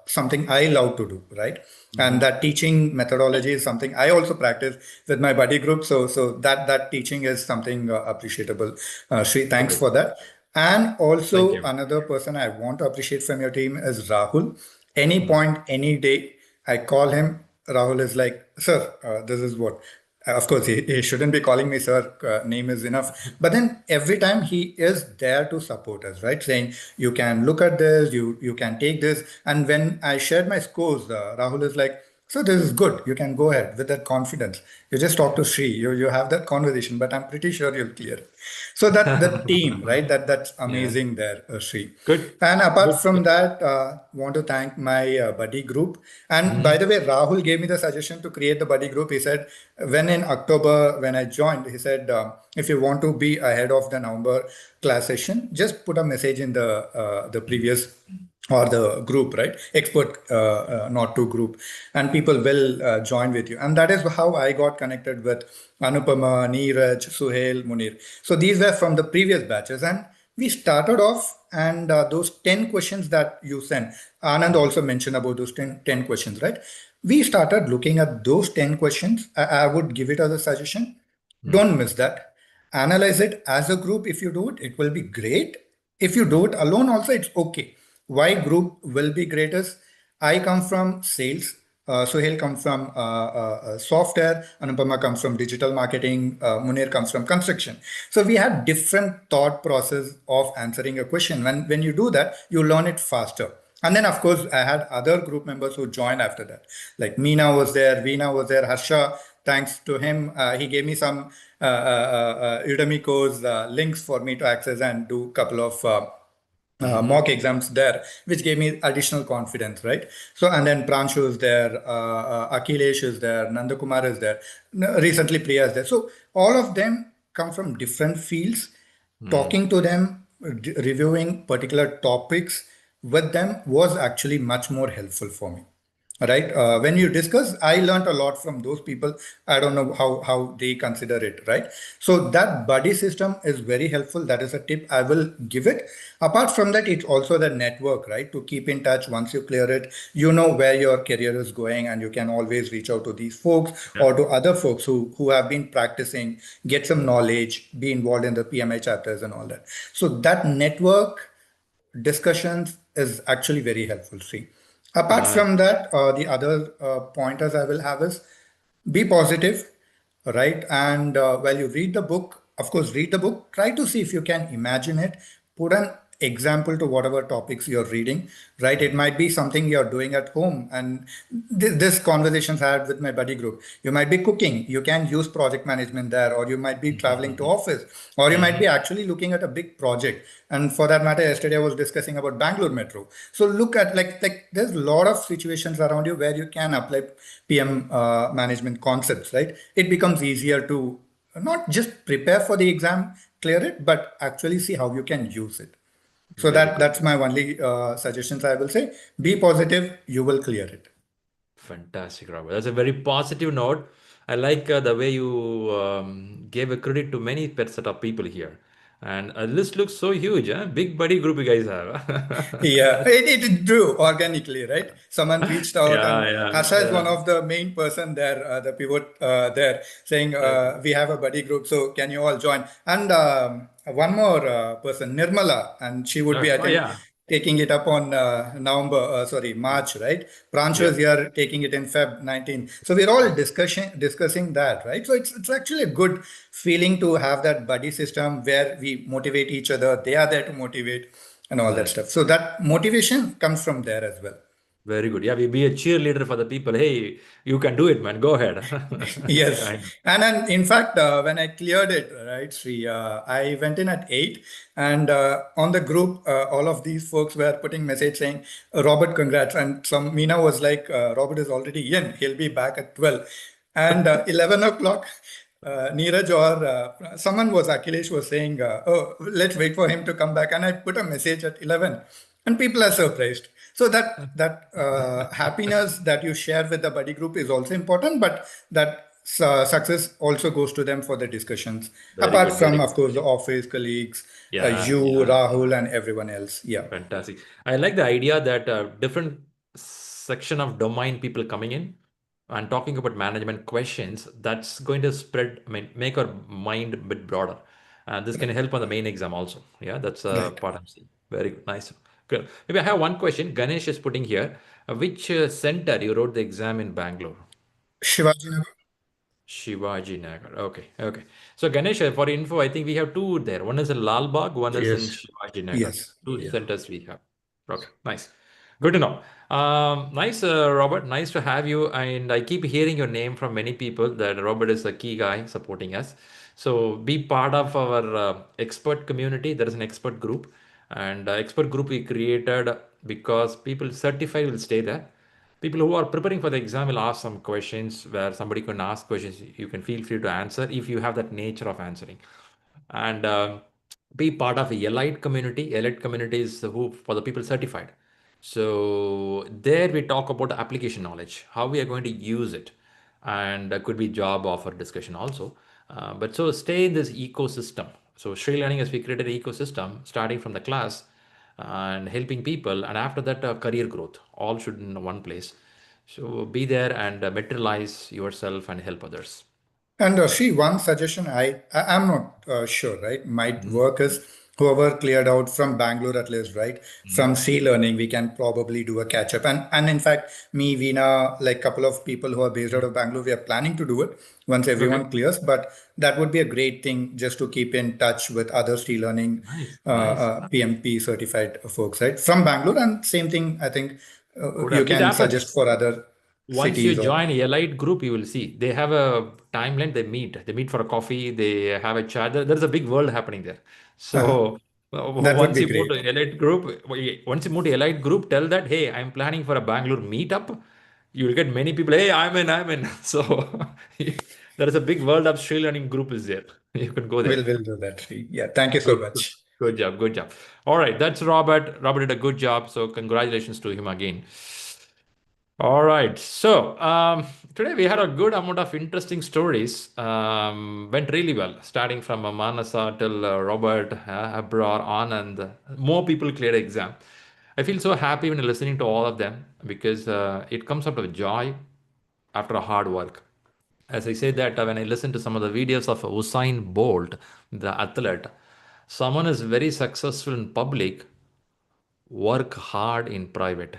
something I love to do, right? And that teaching methodology is something I also practice with my buddy group. So that teaching is something appreciable. Shri, thanks Great. for that. And Thank also you. another person I want to appreciate from your team is Rahul. Any Mm. point, any day, I call him. Rahul is like, sir, this is what. Of course, he shouldn't be calling me sir. Name is enough. But then every time he is there to support us, right? Saying you can look at this, you can take this. And when I shared my scores, Rahul is like, so this is good. You can go ahead with that confidence. You just talk to Sri. You have that conversation, but I'm pretty sure you'll clear it. So that the team, right? That's Yeah, amazing there, Sri. good, And apart good. from that, want to thank my buddy group. And by Mhm. the way, Rahul gave me the suggestion to create the buddy group. He said, when in October, when I joined, he said, if you want to be ahead of the November class session, just put a message in the previous or the group, right? Expert, not to group, and people will join with you. And that is how I got connected with Anupama, Neeraj, Suhail, Munir. So these were from the previous batches, and we started off, and those 10 questions that you sent, Anand also mentioned about those ten questions, right? We started looking at those 10 questions. I would give it as a suggestion. Mm. Don't miss that. Analyze it as a group. If you do it, it will be great. If you do it alone, also, it's okay. Why group will be great is I come from sales. Suhail comes from software. Anupama comes from digital marketing. Munir comes from construction. So we had different thought process of answering a question. When you do that, you learn it faster. And then, of course, I had other group members who joined after that. Like Meena was there, Veena was there, Harsha. Thanks to him, he gave me some Udemy course links for me to access and do a couple of mock exams there, which gave me additional confidence, right? So, and then Pranshu is there, Akhilesh is there, Nandakumar is there, recently Priya is there. So, all of them come from different fields. Mm. Talking to them, reviewing particular topics with them was actually much more helpful for me, right? When you discuss, I learned a lot from those people. I don't know how they consider it, right? So that buddy system is very helpful. That is a tip I will give it. Apart from that, it's also the network, right? To keep in touch. Once you clear it, you know where your career is going, and you can always reach out to these folks Yeah. or to other folks who have been practicing, get some knowledge, be involved in the PMI chapters and all that. So that network discussions is actually very helpful. See, apart Nice. from that, the other pointers I will have is be positive, right? And while you read the book, of course, read the book, try to see if you can imagine it, put an example to whatever topics you're reading, right? It might be something you're doing at home. And this conversations I had with my buddy group. You might be cooking, you can use project management there, or you might be traveling to office, or you might be actually looking at a big project. And for that matter, yesterday I was discussing about Bangalore Metro. So look at like there's a lot of situations around you where you can apply PM management concepts, right? It becomes easier to not just prepare for the exam, clear it, but actually see how you can use it. So Very good. that's my only suggestions I will say. Be positive, you will clear it. Fantastic, Robert. That's a very positive note. I like the way you gave a credit to many pet set of people here. And a list looks so huge, huh? Big buddy group you guys Yeah, have. it grew organically, right? Someone reached out, and Hasha is one Yeah. of the main person there, the pivot there, saying Okay. we have a buddy group, so can you all join? And one more person, Nirmala, and she would be, I Oh, think, yeah. taking it up on March, right? Pransh was here taking it in Feb 19. So we're all discussing that, right? So it's actually a good feeling to have that buddy system where we motivate each other. They are there to motivate and all that Right. stuff. So that motivation comes from there as well. Very good. Yeah, we be a cheerleader for the people. Hey, you can do it, man. Go ahead. Yes. Kind of. And then, in fact, when I cleared it, right, Sri, I went in at 8, and on the group, all of these folks were putting message saying, Robert, congrats. And some Meena was like, Robert is already in. He'll be back at 12. And 11 o'clock, Neeraj or someone was, Akhilesh was saying, oh, let's wait for him to come back. And I put a message at 11, and people are surprised. So that happiness that you share with the buddy group is also important, but that success also goes to them for the discussions. Very Apart good. Very from, good. of course, the office colleagues, Yeah, you, yeah. Rahul, and everyone else. Yeah, Fantastic. I like the idea that different section of domain people coming in and talking about management questions, that's going to spread, I mean, make our mind a bit broader. And this can right, help on the main exam also. Yeah, that's right. part I'm seeing. Very good. Nice. Good. Maybe I have one question. Ganesh is putting here, which center you wrote the exam in Bangalore? Shivaji Nagar? Shivaji Nagar. Okay, okay. So Ganesh, for info, I think we have two there. One is in Lal Bagh, one is in Yes. Shivaji Nagar. Yes. Two Yeah. centers we have. Okay, nice. Good to know. Nice, Robert. Nice to have you. And I keep hearing your name from many people that Robert is a key guy supporting us. So be part of our expert community. There is an expert group, and expert group we created because people certified will stay there. People who are preparing for the exam will ask some questions where somebody can ask questions. You can feel free to answer if you have that nature of answering. And be part of a elite community. Elite community is who for the people certified. So there we talk about application knowledge, how we are going to use it, and could be job offer discussion also. But so stay in this ecosystem. So ShriLearning has we created an ecosystem starting from the class and helping people, and after that career growth. All should in one place. So be there and materialize yourself and help others. And see, one suggestion I'm not sure, right? Might Mhm. work is whoever cleared out from Bangalore at least, right? From Mhm. ShriLearning, we can probably do a catch up. And in fact, me, Veena, like couple of people who are based out of Bangalore, we are planning to do it once Okay. everyone clears. But that would be a great thing just to keep in touch with other ShriLearning Nice, nice. PMP certified folks, right? From Bangalore, and same thing, I think Could you have. It can happens. suggest for other Once you cities or. join Elite group, you will see they have a timeline. They meet. They meet for a coffee. They have a chat. There's a big world happening there. Uh-huh. So That would once be you move great. to Elite group, once you move to Elite group, tell that hey, I'm planning for a Bangalore meetup. You will get many people. Hey, I'm in. I'm in. So there is a big world of Sri Learning group is there. You can go there. We'll do that. Yeah. Thank you so Good, good, much. good job, good job. All right, that's Robert. Robert did a good job. So congratulations to him again. All right. So today we had a good amount of interesting stories. Went really well, starting from Manasa till Robert, Abrar, Anand. More people cleared exam. I feel so happy when listening to all of them because it comes out of joy after a hard work. As I said that when I listen to some of the videos of Usain Bolt, the athlete, someone is very successful in public, work hard in private.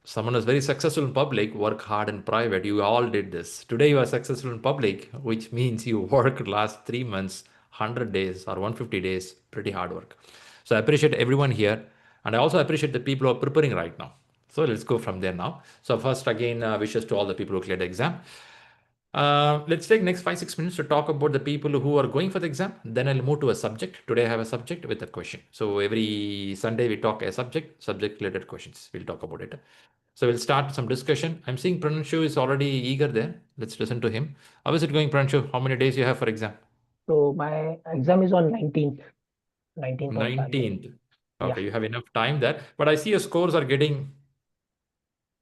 Someone who's very successful in public, work hard in private. You all did this. Today you are successful in public, which means you worked last 3 months, 100 days or 150 days, pretty hard work. So I appreciate everyone here. And I also appreciate the people who are preparing right now. So let's go from there now. So first, again, wishes to all the people who cleared the exam. Let's take next 5-6 minutes to talk about the people who are going for the exam. Then I'll move to a subject. Today I have a subject with a question. So every Sunday we talk a subject related questions. We'll talk about it. So we'll start some discussion. I'm seeing Pranshu is already eager there. Let's listen to him. How is it going, Pranshu? How many days you have for exam? So my exam is on 19th of February. 19th. Yeah. Okay, you have enough time there. But I see your scores are getting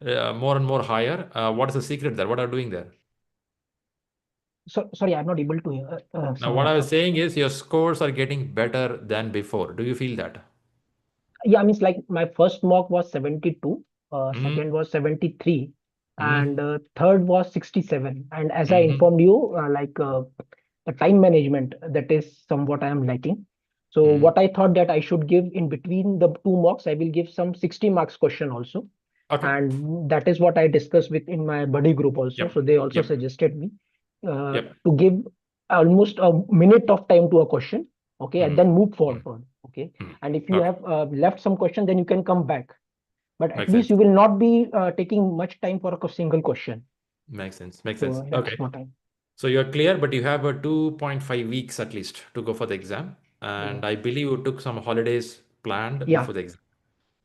more and more higher. What is the secret there? What are you doing there? So sorry, I'm not able to hear Now, some what I was network. saying is your scores are getting better than before. Do you feel that? Yeah, means like my first mock was 72, Mm-hmm. second was 73, Mm-hmm. and third was 67. And as I Mm-hmm. informed you, the time management, that is somewhat I am lacking. So Mm. what I thought that I should give in between the two mocks, I will give some 60 marks question also. Okay. And that is what I discussed with in my buddy group also. Yep. So they also Yep. suggested me Yep. to give almost a minute of time to a question, okay, and Mm. then move Mm. forward, okay. Mm. And if you Okay. have left some question, then you can come back. But at Makes least sense. you will not be taking much time for a single question. Makes sense. Makes So sense. that's Okay. what I. So you're clear, but you have a 2.5 weeks at least to go for the exam. And I believe you took some holidays planned Yeah, before the exam.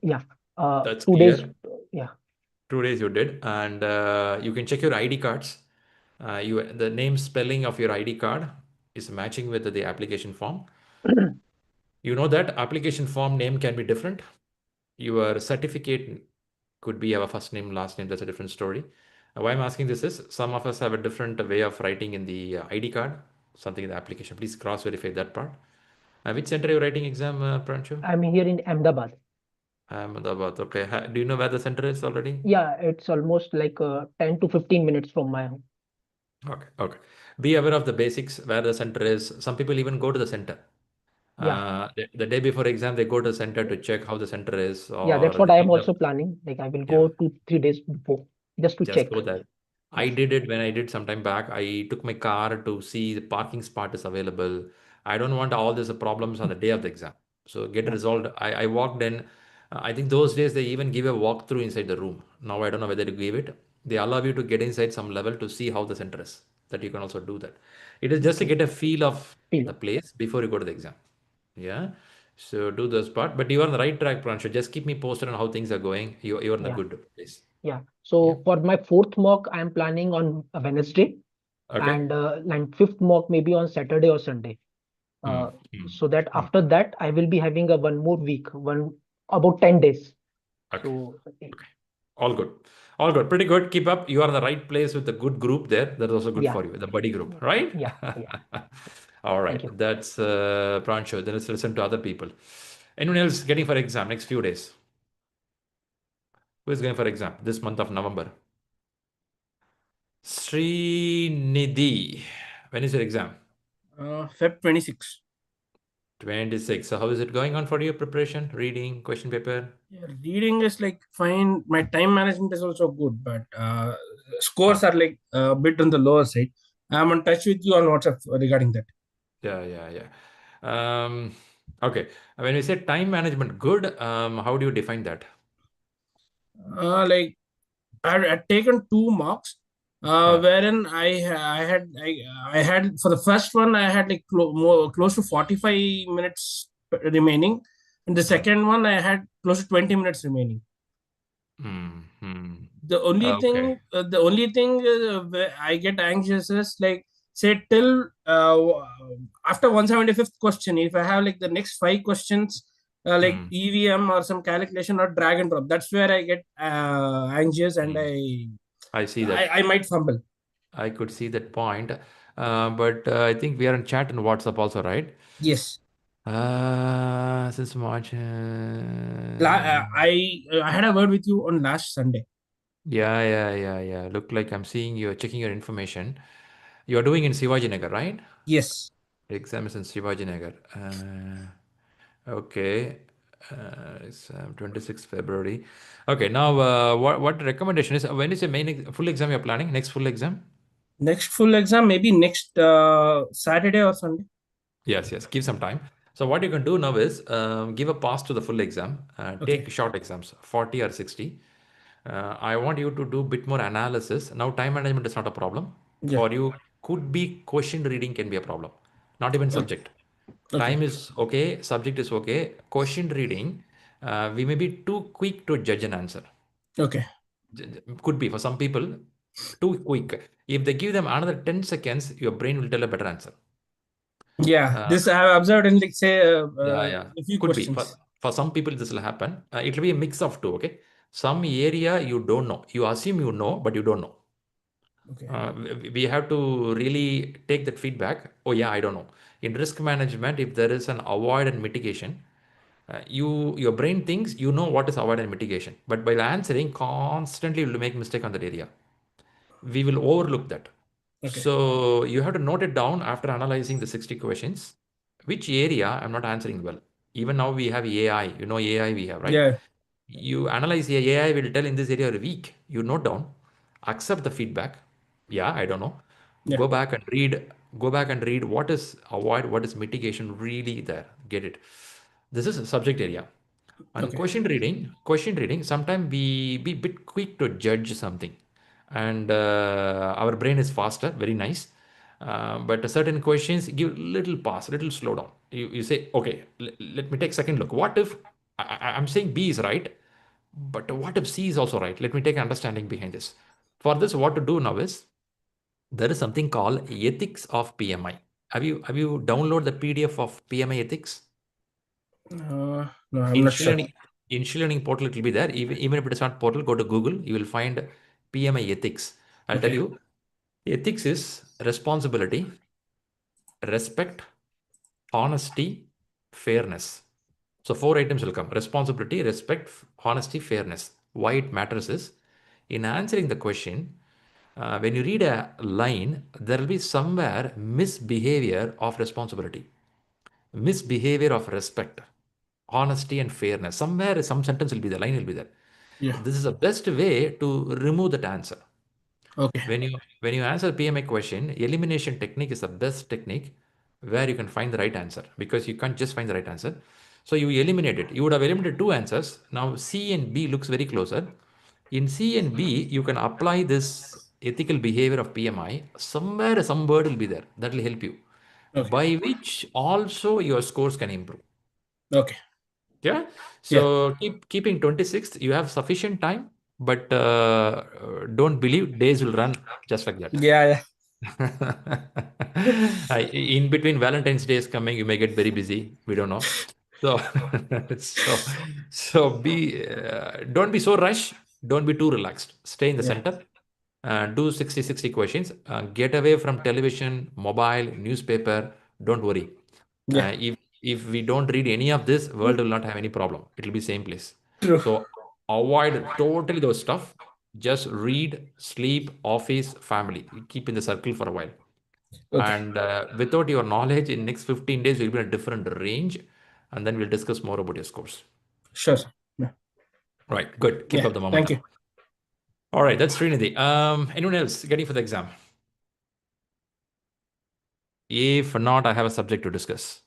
yeah. That's 2 days. clear. Yeah. 2 days you did. And you can check your ID cards. The name spelling of your ID card is matching with the application form. You know that application form name can be different. Your certificate could be our first name, last name. That's a different story. Why I'm asking this is some of us have a different way of writing in the ID card, something in the application. Please cross verify that part. Which center are you writing exam, Pranchu? I'm here in Ahmedabad. Ahmedabad. Okay. Do you know where the center is already? Yeah, it's almost like 10 to 15 minutes from my home. Okay. Okay. Be aware of the basics where the center is. Some people even go to the center. Yeah, The day before exam, they go to the center to check how the center is, yeah, or that's what they I am pick the also planning. Like I will yeah. go 2 3 days before just to Just check. go there. I Yes. did it when I did some time back. I took my car to see the parking spot is available. I don't want all these problems on the day of the exam. So get Yeah. resolved. I walked in. I think those days they even give a walkthrough inside the room. Now I don't know whether to give it. They allow you to get inside some level to see how the center is. That you can also do that. It is just to Okay. get a feel of the Feel. place before you go to the exam. Yeah. So do those part. But you are on the right track, Pranshu. Just keep me posted on how things are going. You're in a Yeah. good place. Yeah. Yeah. So for my fourth mock, I am planning on a Wednesday, Okay. and fifth mock maybe on Saturday or Sunday. Hmm. Uh, Hmm. so that Hmm. after that I will be having a one more week, one about 10 days. Okay. So Okay. All good. All good. Pretty good. Keep up. You are in the right place with a good group there. That's also good yeah, for you, the buddy group, right? yeah, yeah. All Thank right. you. That's Prancho. Then let's listen to other people. Anyone else getting for exam next few days? Who is going for exam this month of November? Srinidhi. When is your exam? Feb 26. 26. So how is it going on for your preparation? Reading, question paper? Yeah, reading is like fine. My time management is also good, but scores are like a bit on the lower side. I'm in touch with you on WhatsApp regarding that. Yeah. Okay. When we say time management good, how do you define that? Like I had taken two mocks, Huh. wherein I had for the first one I had like close to 45 minutes remaining, and the Huh. second one I had close to 20 minutes remaining. Hmm. The only thing where I get anxious is like say till after 175th question, if I have like the next five questions like Hmm. EVM or some calculation or drag and drop, that's where I get anxious and Hmm. I see I that. I might fumble. I could see that point. But I think we are in chat and WhatsApp also, right? Yes. Since March. I had a word with you on last Sunday. Yeah. Look like I'm seeing you checking your information. You're doing in Shivaji Nagar, right? Yes. Exam is in Shivaji Nagar. Okay. It's 26th February. Okay. Now, what recommendation is? When is your full exam you're planning? Next full exam? Next full exam maybe next Saturday or Sunday. Yes. Give some time. So what you can do now is give a pass to the full exam. Take Okay. short exams, 40 or 60. I want you to do a bit more analysis. Now, time management is not a problem. Yeah. For you, could be question reading can be a problem. Not even Okay. subject. Okay. Time is okay, subject is okay. Question reading, we may be too quick to judge an answer. Okay. Could be for some people too quick. If they give them another 10 seconds, your brain will tell a better answer. Yeah, Uh, this I have observed in like say yeah. a few Could be. questions. For some people, this will happen. It will be a mix of two, okay? Some area you don't know. You assume you know, but you don't know. Okay. We have to really take that feedback. Oh, yeah, I don't know. In risk management, if there is an avoid and mitigation, your brain thinks you know what is avoid and mitigation, but by answering constantly, you will make mistake on that area. We will overlook that. Okay. So you have to note it down after analyzing the 60 questions. which area I'm not answering well. Even now we have AI, AI we have, right? Yeah. You analyze the AI will tell in this area you're weak. You note down, accept the feedback. Yeah, I don't know. Yeah. Go back and read. Go back and read what is avoid, what is mitigation really there. Get it. This is a subject area. And Okay. question reading. Sometimes we be a bit quick to judge something, and our brain is faster. Very nice. But certain questions give little pause, little slow down. You say, okay, let me take second look. What if I'm saying B is right, but what if C is also right? Let me take understanding behind this. For this, what to do now is there is something called ethics of PMI. Have you downloaded the PDF of PMI ethics? No, I'm In not sure. ShriLearning portal, it will be there. Even if it is not portal, go to Google. You will find PMI ethics. I'll tell Okay. you, ethics is responsibility, respect, honesty, fairness. So 4 items will come: responsibility, respect, honesty, fairness. Why it matters is, in answering the question, when you read a line, there will be somewhere misbehavior of responsibility, misbehavior of respect, honesty and fairness. Somewhere some sentence will be there, line will be there. Yeah. This is the best way to remove that answer. Okay. When you answer PMA question, elimination technique is the best technique where you can find the right answer, because you can't just find the right answer. So you eliminate it. You would have eliminated two answers. Now C and B looks very closer. In C and B, you can apply this ethical behavior of PMI. Somewhere some word will be there that will help you, Okay. by which also your scores can improve. Okay. Yeah. So keeping 26th, you have sufficient time, but don't believe days will run just like that. Yeah. In between Valentine's Day is coming, you may get very busy. We don't know. So, so don't be so rush. Don't be too relaxed. Stay in the Yeah. center. Do 60 questions. Get away from television, mobile, newspaper. Don't worry. Yeah. If we don't read any of this, world will not have any problem. It will be same place. True. So avoid totally those stuff. Just read, sleep, office, family. Keep in the circle for a while. Okay. And without your knowledge, in next 15 days, we'll be in a different range. And then we'll discuss more about your scores. Sure, sir. Yeah. Right. Good. Keep Yeah. up the Thank momentum. you. All right. That's Srinidhi. Anyone else getting for the exam? If not, I have a subject to discuss.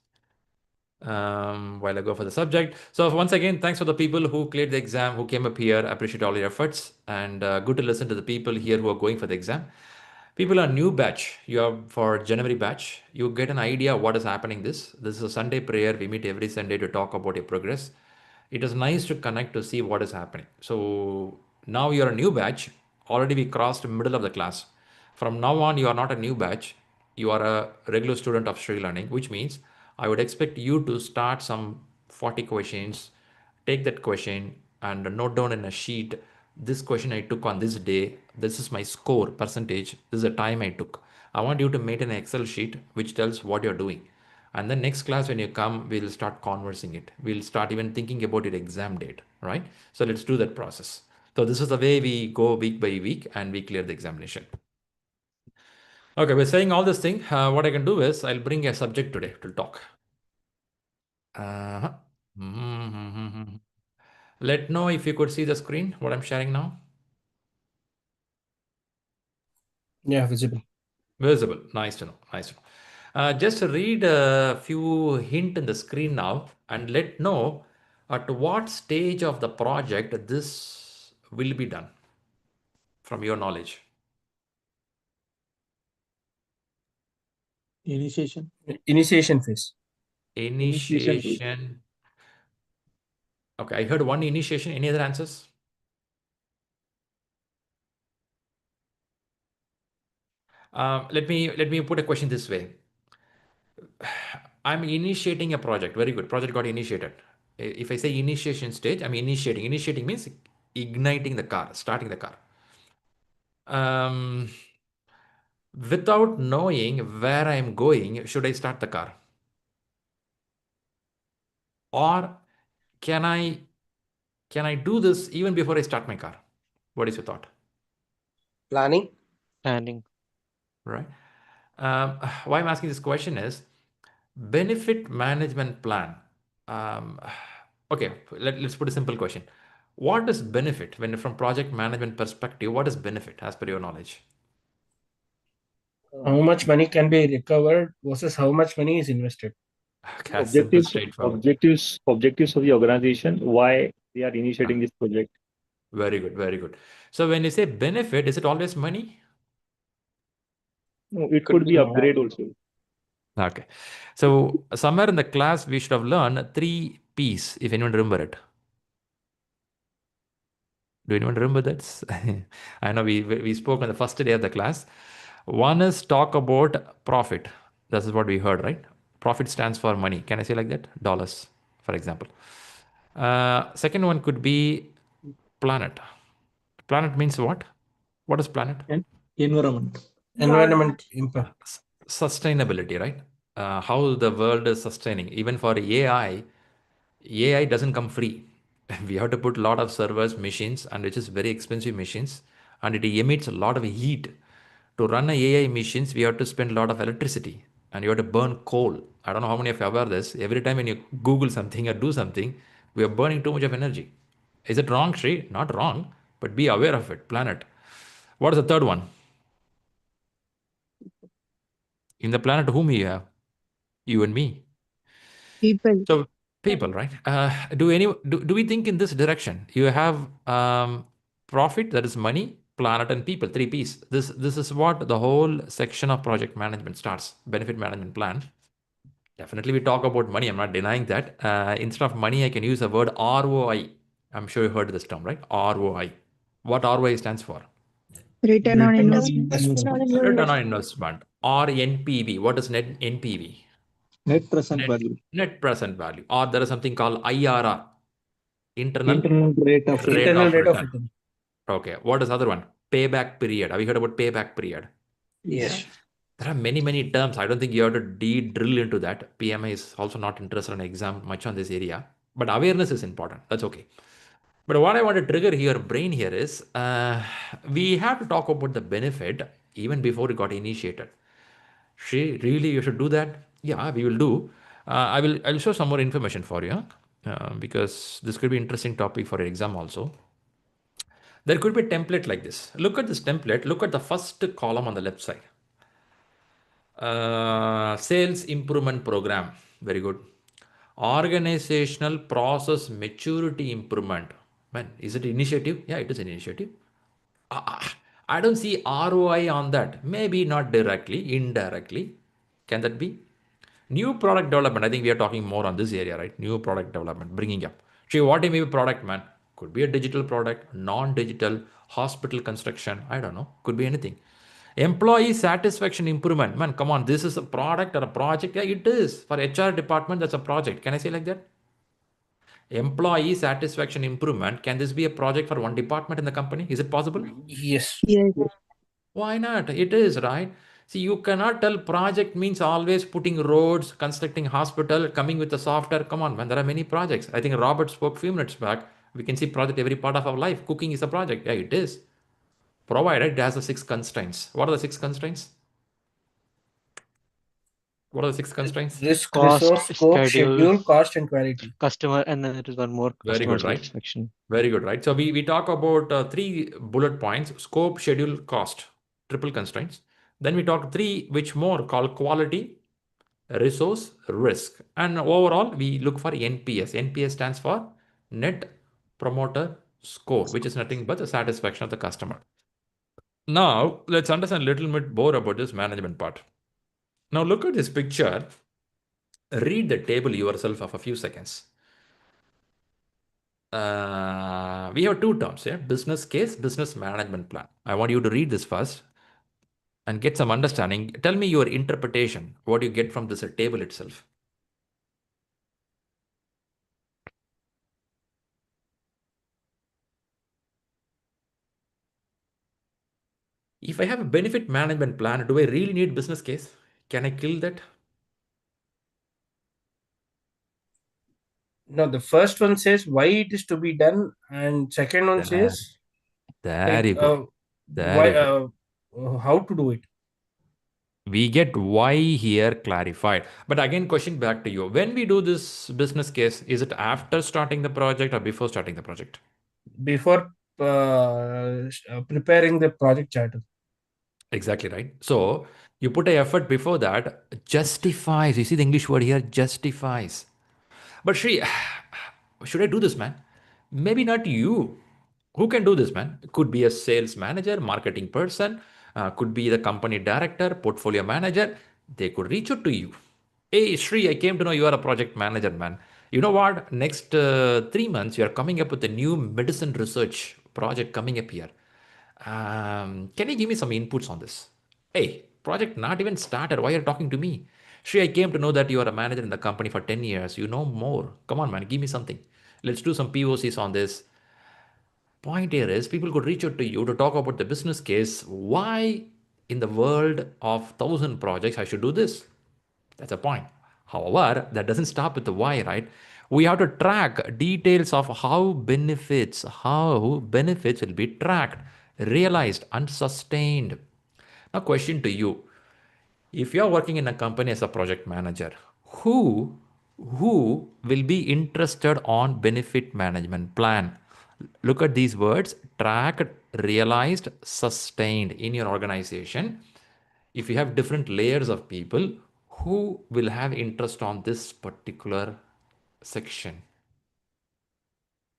While I go for the subject. So once again, thanks for the people who cleared the exam, who came up here. I appreciate all your efforts, and good to listen to the people here who are going for the exam. People are new batch. You are for January batch. You get an idea what is happening. This is a Sunday prayer. We meet every Sunday to talk about your progress. It is nice to connect to see what is happening. So now you're a new batch. Already we crossed the middle of the class. From now on, you are not a new batch. You are a regular student of ShriLearning, which means I would expect you to start some 40 questions, take that question and note down in a sheet, this question I took on this day, this is my score percentage, this is the time I took. I want you to maintain an Excel sheet which tells what you're doing. And then next class when you come, we'll start conversing it. We'll start even thinking about your exam date, right? So let's do that process. So this is the way we go week by week and we clear the examination. Okay, we're saying all this thing. What I can do is I'll bring a subject today to talk. Let know if you could see the screen, what I'm sharing now. Yeah, visible. Visible. Nice to know. Nice to know. Just read a few hint in the screen now and let know at what stage of the project this will be done from your knowledge. Initiation. Initiation phase. Initiation. Okay, I heard one initiation. Any other answers? Let me put a question this way. I'm initiating a project. Very good. Project got initiated. If I say initiation stage, I'm initiating. Initiating means igniting the car, starting the car. Without knowing where I'm going, should I start the car? Or can I do this even before I start my car? What is your thought? Planning. Planning. Right. Why I'm asking this question is, benefit management plan. Okay, let's put a simple question. What is benefit when from project management perspective? What is benefit as per your knowledge? How much money can be recovered versus how much money is invested. Okay, simple, straightforward. Objectives of the organization, why they are initiating this project. Very good, very good. So when you say benefit, is it always money? No, it could be upgrade also. Okay. So somewhere in the class, we should have learned 3 P's, if anyone remember it. Do anyone remember that? I know we spoke on the first day of the class. One is talk about profit. This is what we heard, right? Profit stands for money. Can I say like that? Dollars, for example. Second one could be planet. Planet means what? What is planet? Environment. Environment impact. Sustainability, right? How the world is sustaining. Even for AI doesn't come free. We have to put a lot of servers, machines, and which is very expensive machines, and it emits a lot of heat. To run a AI machines, we have to spend a lot of electricity, and you have to burn coal. I don't know how many of you are aware of this. Every time when you Google something or do something, we are burning too much of energy. Is it wrong, Shri? Not wrong, but be aware of it. Planet. What is the third one? In the planet, whom you have? You and me. People. So people, right? Do we think in this direction? You have profit, that is money, planet, and people, 3 P's. This is what the whole section of project management starts. Benefit management plan. Definitely, we talk about money. I'm not denying that. Instead of money, I can use the word ROI. I'm sure you heard this term, right? ROI. What ROI stands for? Return on investment. Return on investment. Or NPV. What is net NPV? Net present value. Net present value. Or there is something called IRR. Internal rate of return. Okay. What is other one? Payback period. Have you heard about payback period? Yes. There are many terms. I don't think you have to drill into that. PMI is also not interested in exam much on this area. But awareness is important. That's okay. But what I want to trigger here, brain here is, we have to talk about the benefit even before it got initiated. Really, you should do that? Yeah, we will do. I'll show some more information for you because this could be interesting topic for an exam also. There could be a template like this. Look at this template. Look at the first column on the left side. Sales improvement program. Very good. Organizational process maturity improvement. Man, is it initiative? Yeah, it is an initiative. I don't see ROI on that. Maybe not directly, indirectly. Can that be? New product development. I think we are talking more on this area, right? New product development, bringing up. See, what may be product, man? Could be a digital product, non-digital, hospital construction. I don't know. Could be anything. Employee satisfaction improvement. Man, come on. This is a product or a project. Yeah, it is. For HR department, that's a project. Can I say like that? Employee satisfaction improvement. Can this be a project for one department in the company? Is it possible? Yes. Yes. Why not? It is, right? See, you cannot tell project means always putting roads, constructing hospital, coming with the software. Come on, man. There are many projects. I think Robert spoke a few minutes back. We can see project every part of our life. Cooking is a project. Yeah, it is. Provided it has the 6 constraints. What are the 6 constraints? What are the 6 constraints? Risk, Cost, resource, scope, schedule, schedule, cost, and quality. Customer, and then there is one more, Very customer good, right? satisfaction. Very good, right? So we talk about 3 bullet points: scope, schedule, cost, triple constraints. Then we talk 3 which more called quality, resource, risk. And overall, we look for NPS. NPS stands for Net Promoter Score, which is nothing but the satisfaction of the customer. Now, let's understand a little bit more about this management part. Now, look at this picture. Read the table yourself of a few seconds. We have 2 terms here, business case, business management plan. I want you to read this first and get some understanding. Tell me your interpretation, what you get from this table itself. If I have a benefit management plan, do I really need business case? Can I kill that? No, the first one says why it is to be done, and second one says There you go. why how to do it. We get why here clarified. But again, question back to you. When we do this business case, is it after starting the project or before starting the project? Before preparing the project charter. Exactly right. So you put a effort before that, justifies. You see the English word here, justifies. But Shri, should I do this, man? Maybe not you. Who can do this, man? Could be a sales manager, marketing person, could be the company director, portfolio manager. They could reach out to you. Hey, Shri, I came to know you are a project manager, man. You know what? Next 3 months, you are coming up with a new medicine research project coming up here. Can you give me some inputs on this? Hey, project not even started. Why are you talking to me? Shri, I came to know that you are a manager in the company for 10 years. You know more. Come on, man, give me something. Let's do some POCs on this. Point here is people could reach out to you to talk about the business case. Why in the world of 1,000 projects I should do this? That's a point. However, that doesn't stop with the why, right? We have to track details of how benefits will be tracked, realized, and sustained. Now, question to you: if you are working in a company as a project manager, who will be interested on benefit management plan? Look at these words: tracked, realized, sustained in your organization. If you have different layers of people, who will have interest on this particular section?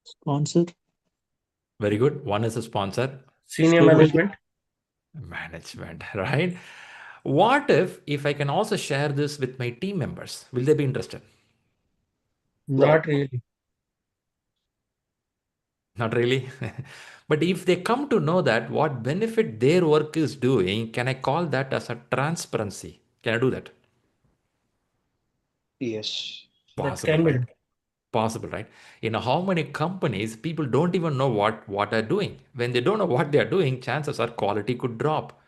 Sponsor. Very good. One is a sponsor. Senior Stakeholder. management. Right? What if I can also share this with my team members? Will they be interested? Not really. Not really. But if they come to know that what benefit their work is doing, can I call that as a transparency? Can I do that? Yes. That Possible, can be right? done. Possible, right? You know how many companies people don't even know what they're doing. When they don't know what they're doing, chances are quality could drop.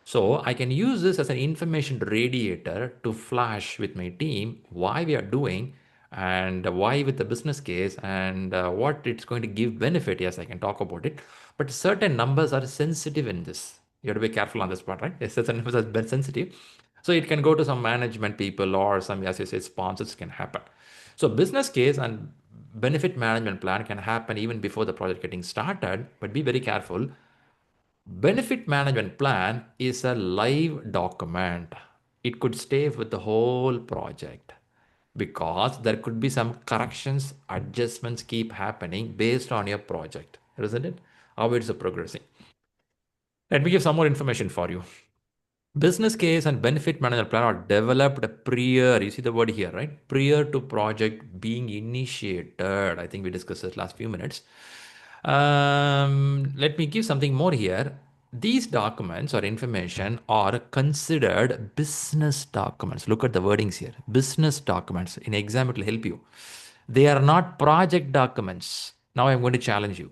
So I can use this as an information radiator to flash with my team why we are doing and why with the business case and what it's going to give benefit. Yes, I can talk about it, but certain numbers are sensitive in this. You have to be careful on this part, right? Yes, certain numbers are very sensitive. So it can go to some management people or some, as you say, sponsors can happen. So business case and benefit management plan can happen even before the project getting started, but be very careful. Benefit management plan is a live document. It could stay with the whole project because there could be some corrections, adjustments keep happening based on your project, isn't it? How it's progressing. Let me give some more information for you. Business case and benefit management plan are developed prior, you see the word here, right? Prior to project being initiated. I think we discussed this last few minutes. Let me give something more here. These documents or information are considered business documents. Look at the wordings here. Business documents. In exam, it will help you. They are not project documents. Now I'm going to challenge you.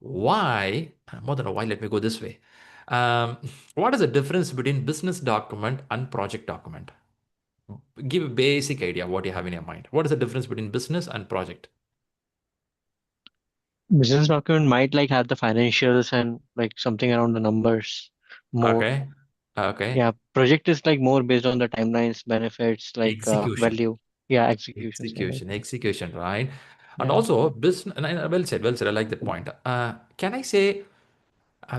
Why? More than a why, let me go this way. What is the difference between business document and project document? Give a basic idea what you have in your mind. What is the difference between business and project? Business document might like have the financials and like something around the numbers more. Okay. Okay. Yeah, project is like more based on the timelines, benefits, like Execution. value. Yeah, execution. Execution, right? And Yeah. also business, well said, well said. I like that point. Can I say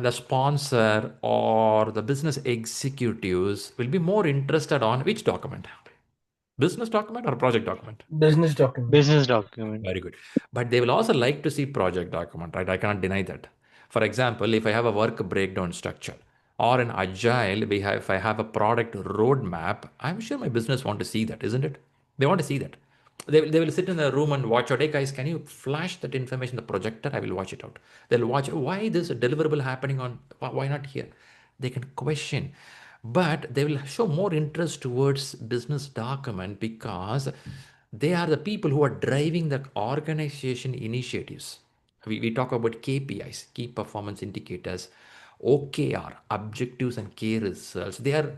the sponsor or the business executives will be more interested on which document? Business document or project document? Business document. Business document. Very good. But they will also like to see project document, right? I cannot deny that. For example, if I have a work breakdown structure or in Agile, if I have a product roadmap, I'm sure my business want to see that, isn't it? They want to see that. They will sit in the room and watch out. Hey guys, can you flash that information, the projector? I will watch it out. They'll watch why this deliverable happening on, why not here? They can question, but they will show more interest towards business document because they are the people who are driving the organization initiatives. We talk about KPIs, key performance indicators, OKR, objectives and key results. Their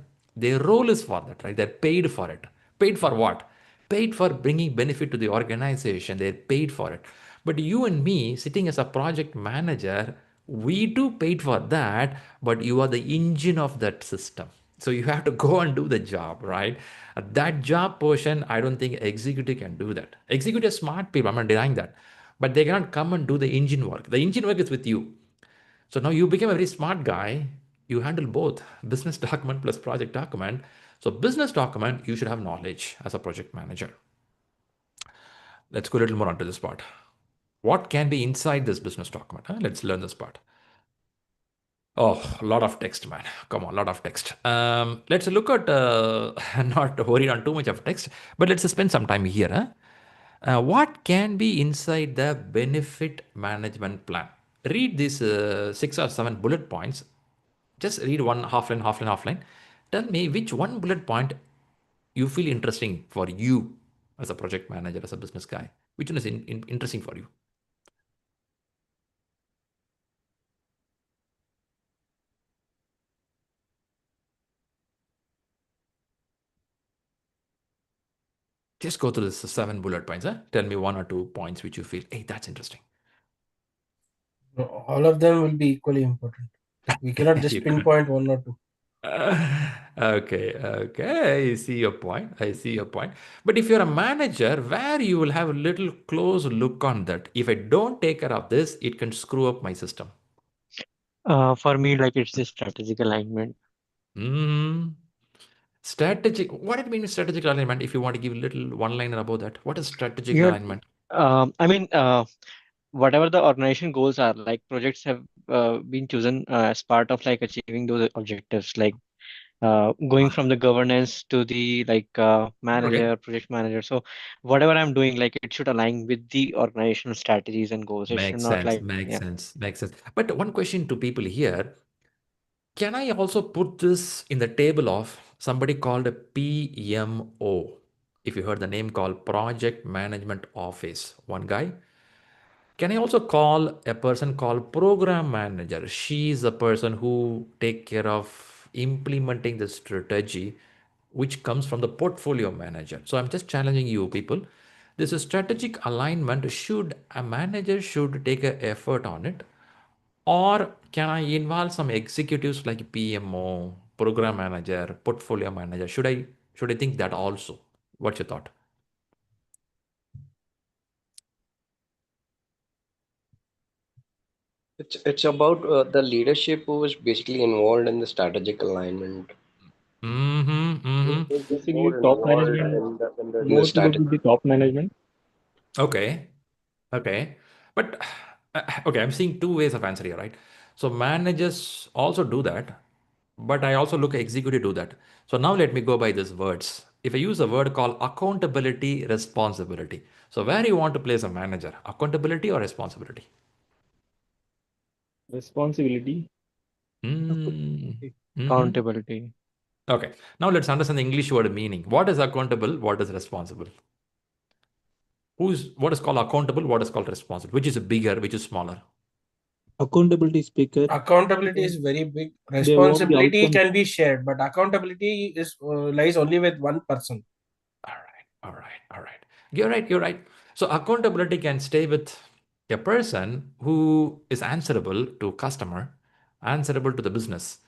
role is for that, right? They're paid for it. Paid for what? Paid for bringing benefit to the organization. They're paid for it. But you and me, sitting as a project manager, we too paid for that, but you are the engine of that system. So you have to go and do the job, right? That job portion, I don't think executive can do that. Executive are smart people, I'm not denying that. But they cannot come and do the engine work. The engine work is with you. So now you became a very smart guy. You handle both business document plus project document. So business document, you should have knowledge as a project manager. Let's go a little more onto this part. What can be inside this business document? Let's learn this part. Oh, a lot of text, man. Come on, a lot of text. Let's look at, not worried on too much of text, but let's spend some time here. What can be inside the benefit management plan? Read these 6 or 7 bullet points. Just read one half line, half line, half line. Tell me which one bullet point you feel interesting for you as a project manager, as a business guy. Which one is interesting for you? Just go through this 7 bullet points. Tell me 1 or 2 points which you feel, hey, that's interesting. All of them will be equally important. Like we cannot just pinpoint 1 or 2. Okay. I see your point. But if you're a manager, where you will have a little close look on that. If I don't take care of this, it can screw up my system. For me, like it's the strategic alignment. Strategic. What it means strategic alignment? If you want to give a little one-liner about that, what is strategic Yeah. alignment? I mean, whatever the organization goals are, like projects have been chosen as part of like achieving those objectives, like going from the governance to the like manager, project manager. So whatever I'm doing, like it should align with the organizational strategies and goals. It should Makes not sense. like, Makes yeah. sense. Makes sense. But one question to people here. Can I also put this in the table of somebody called a PMO? If you heard the name called Project Management Office, one guy. Can I also call a person called Program Manager? She is the person who take care of implementing the strategy, which comes from the portfolio manager. So I'm just challenging you people. This is strategic alignment. Should a manager should take an effort on it? Or can I involve some executives like PMO, program manager, portfolio manager? Should I think that also? What's your thought? It's about the leadership who is basically involved in the strategic alignment. Who's Basically, more top involved management, in the more to do strategy. with the top management. Okay. But okay, I'm seeing 2 ways of answer here, right? So managers also do that, but I also look at executive do that. So now let me go by these words. If I use a word called accountability, responsibility. So where you want to place a manager, accountability or responsibility? Responsibility. Accountability. Okay. Now let's understand the English word meaning. What is accountable? What is responsible? What is called accountable? What is called responsible? Which is bigger? Which is smaller? Accountability speaker. Accountability is very big. They want the Responsibility outcome. can be shared, but accountability is lies only with one person. All right. You're right. So accountability can stay with a person who is answerable to customer, answerable to the business.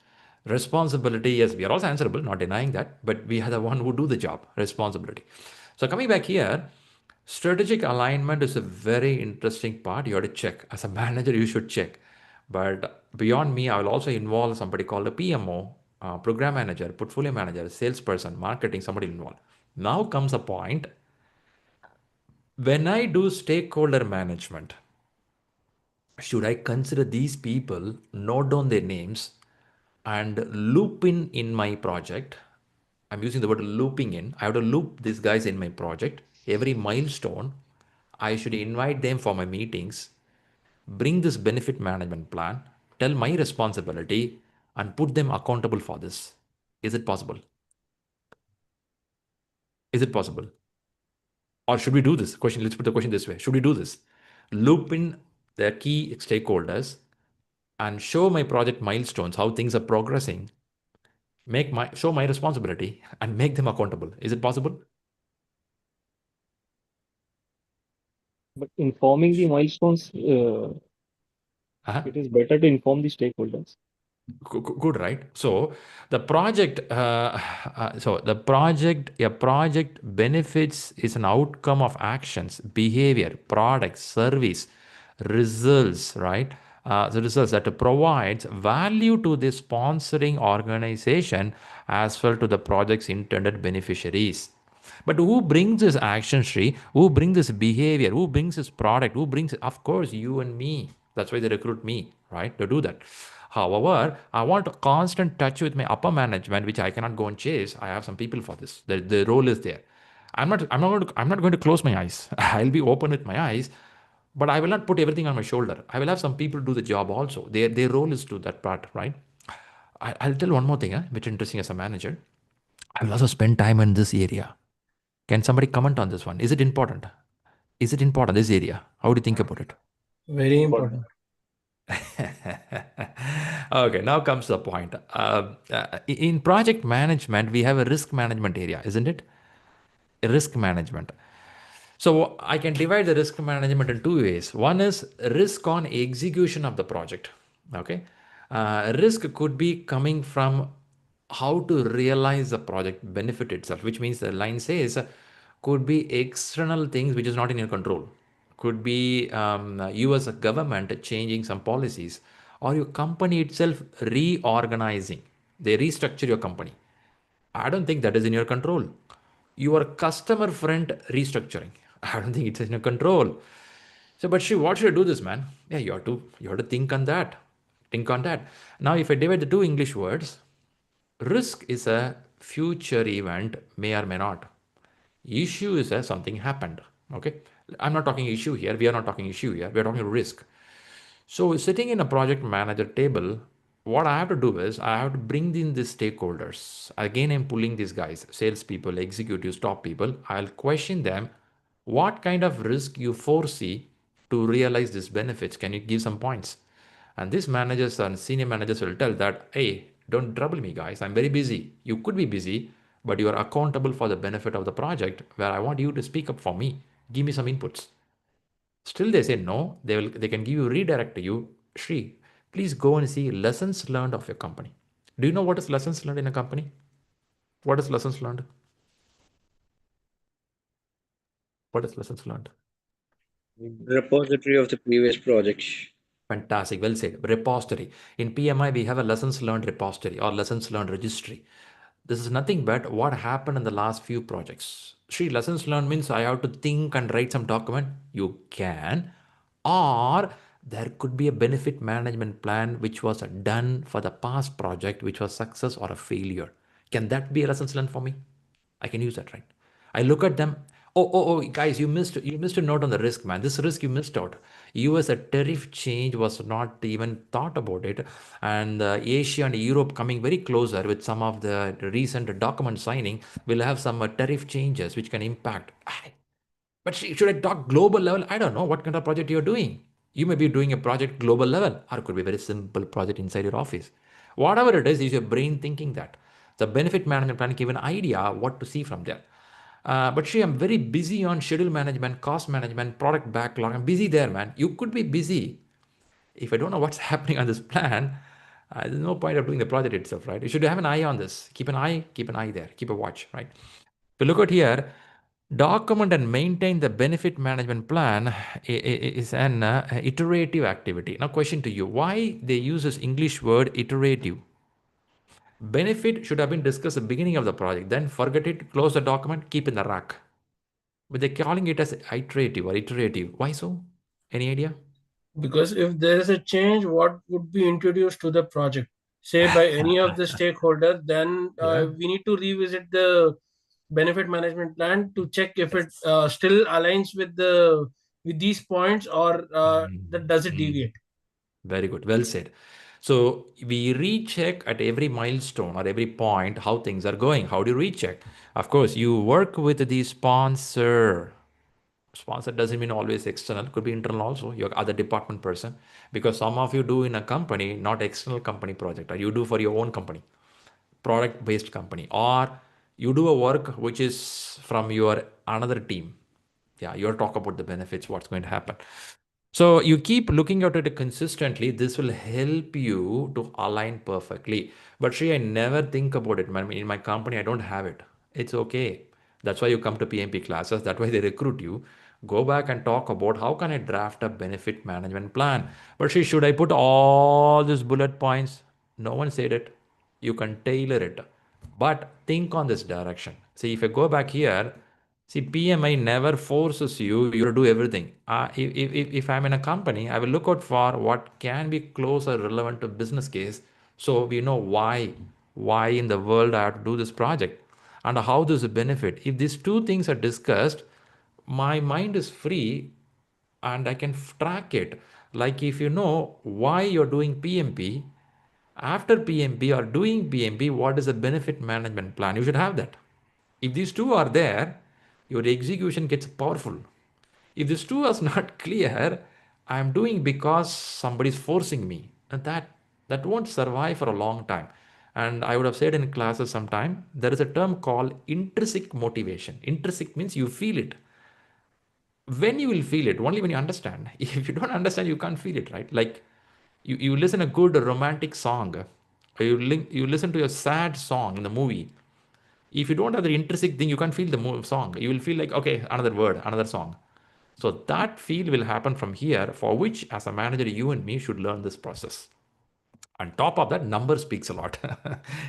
Responsibility, yes, we are also answerable, not denying that, but we are the one who do the job, responsibility. So coming back here, strategic alignment is a very interesting part. You have to check. As a manager, you should check. But beyond me, I will also involve somebody called a PMO, program manager, portfolio manager, salesperson, marketing, somebody involved. Now comes a point when I do stakeholder management, should I consider these people, note down their names, and loop in my project? I'm using the word looping in. I have to loop these guys in my project. Every milestone, I should invite them for my meetings, bring this benefit management plan, tell my responsibility, and put them accountable for this. Is it possible? Is it possible? Or should we do this? Let's put the question this way. Should we do this? Loop in the key stakeholders and show my project milestones, how things are progressing, show my responsibility and make them accountable. Is it possible? But informing the milestones, it is better to inform the stakeholders. Good, right? So the project, a project benefits is an outcome of actions, behavior, product, service, results, right? The results that provides value to the sponsoring organization as well to the project's intended beneficiaries. But who brings this action, Shri? Who brings this behavior? Who brings this product? Who brings, of course, you and me. That's why they recruit me, right, to do that. However, I want a constant touch with my upper management, which I cannot go and chase. I have some people for this. The role is there. I'm not going to close my eyes. I'll be open with my eyes, but I will not put everything on my shoulder. I will have some people do the job also. Their role is to that part, right? I'll tell one more thing, which is interesting as a manager. I will also spend time in this area. Can somebody comment on this one? Is it important? Is it important, this area? How do you think about it? Very important. Okay, now comes the point. In project management, we have a risk management area, isn't it? Risk management. So I can divide the risk management in two ways. One is risk on execution of the project. Okay, risk could be coming from how to realize the project benefit itself, which means the line says could be external things which is not in your control. Could be you as a government changing some policies, or your company itself reorganizing. They restructure your company. I don't think that is in your control. Your customer front restructuring. I don't think it's in your control. So, but what should I do this, man? Yeah, you have to think on that. Think on that. Now, if I divide the two English words, risk is a future event, may or may not. Issue is a something happened. Okay. I'm not talking issue here. We are not talking issue here. We are talking risk. So sitting in a project manager table, what I have to do is I have to bring in the stakeholders. Again, I'm pulling these guys, salespeople, executives, top people. I'll question them. What kind of risk you foresee to realize these benefits? Can you give some points? And these managers and senior managers will tell that, hey, don't trouble me, guys. I'm very busy. You could be busy, but you are accountable for the benefit of the project where I want you to speak up for me. Give me some inputs. Still they say no, they can give you redirect to you, Shri, please go and see lessons learned of your company. Do you know what is lessons learned in a company? What is lessons learned? What is lessons learned? Repository of the previous projects. Fantastic, well said. Repository. In PMI, we have a lessons learned repository or lessons learned registry. This is nothing but what happened in the last few projects. Shri, lessons learned means I have to think and write some document. You can. Or there could be a benefit management plan which was done for the past project, which was success or a failure. Can that be a lessons learned for me? I can use that, right? I look at them. Oh, guys, you missed a note on the risk, man. This risk you missed out. US a tariff change was not even thought about it, and Asia and Europe coming very closer with some of the recent document signing will have some tariff changes which can impact. But should I talk global level? I don't know what kind of project you're doing. You may be doing a project global level, or it could be a very simple project inside your office. Whatever it is your brain thinking that. The benefit management plan give an idea what to see from there. But Shri, I'm very busy on schedule management, cost management, product backlog. I'm busy there, man. You could be busy. If I don't know what's happening on this plan, there's no point of doing the project itself, right? You should have an eye on this. Keep an eye there. Keep a watch, right? If you look at here, document and maintain the benefit management plan is an iterative activity. Now, question to you, why they use this English word iterative? Benefit should have been discussed at the beginning of the project, then forget it, close the document, keep in the rack. But they're calling it as iterative or iterative. Why so? Any idea? Because if there is a change, what would be introduced to the project, say by any of the stakeholder, then Yeah. we need to revisit the benefit management plan to check if it still aligns with these points, or that does it deviate. Very good. Well said. So we recheck at every milestone or every point how things are going. How do you recheck? Of course, you work with the sponsor. Sponsor doesn't mean always external, could be internal also, your other department person, because some of you do in a company, not external company project, or you do for your own company, product based company, or you do a work which is from your another team. Yeah, you're talk about the benefits, what's going to happen. So you keep looking at it consistently. This will help you to align perfectly. But Shri, I never think about it. I mean, in my company, I don't have it. It's okay. That's why you come to PMP classes. That's why they recruit you. Go back and talk about how can I draft a benefit management plan. But Shri, should I put all these bullet points? No one said it. You can tailor it. But think on this direction. See, if I go back here, see, PMI never forces you, you to do everything. If I'm in a company, I will look out for what can be close or relevant to business case. So we know why in the world I have to do this project and how this will benefit. If these two things are discussed, my mind is free and I can track it. Like if you know why you're doing PMP, after PMP or doing PMP, what is the benefit management plan? You should have that. If these two are there, your execution gets powerful. If these two is not clear, I'm doing because somebody is forcing me. And that won't survive for a long time. And I would have said in classes sometime, there is a term called intrinsic motivation. Intrinsic means you feel it. When you will feel it, only when you understand. If you don't understand, you can't feel it, right? Like you listen a good romantic song, or you listen to a sad song in the movie. If you don't have the intrinsic thing, you can't feel the song. You will feel like, okay, another word, another song. So that feel will happen from here, for which as a manager, you and me should learn this process. On top of that, number speaks a lot.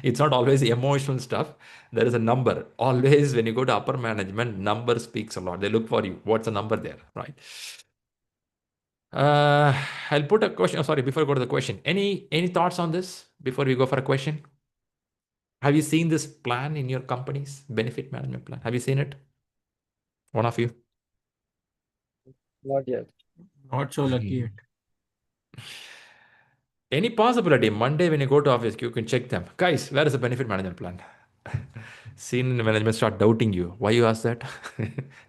It's not always emotional stuff. There is a number. Always when you go to upper management, number speaks a lot. They look for you. What's the number there, right? I'll put a question. Oh, sorry, before I go to the question, any thoughts on this before we go for a question? Have you seen this plan in your company's benefit management plan? Have you seen it? One of you? Not yet. Not so lucky yet. Any possibility, Monday when you go to office, you can check them. Guys, where is the benefit management plan? Senior management start doubting you. Why you ask that?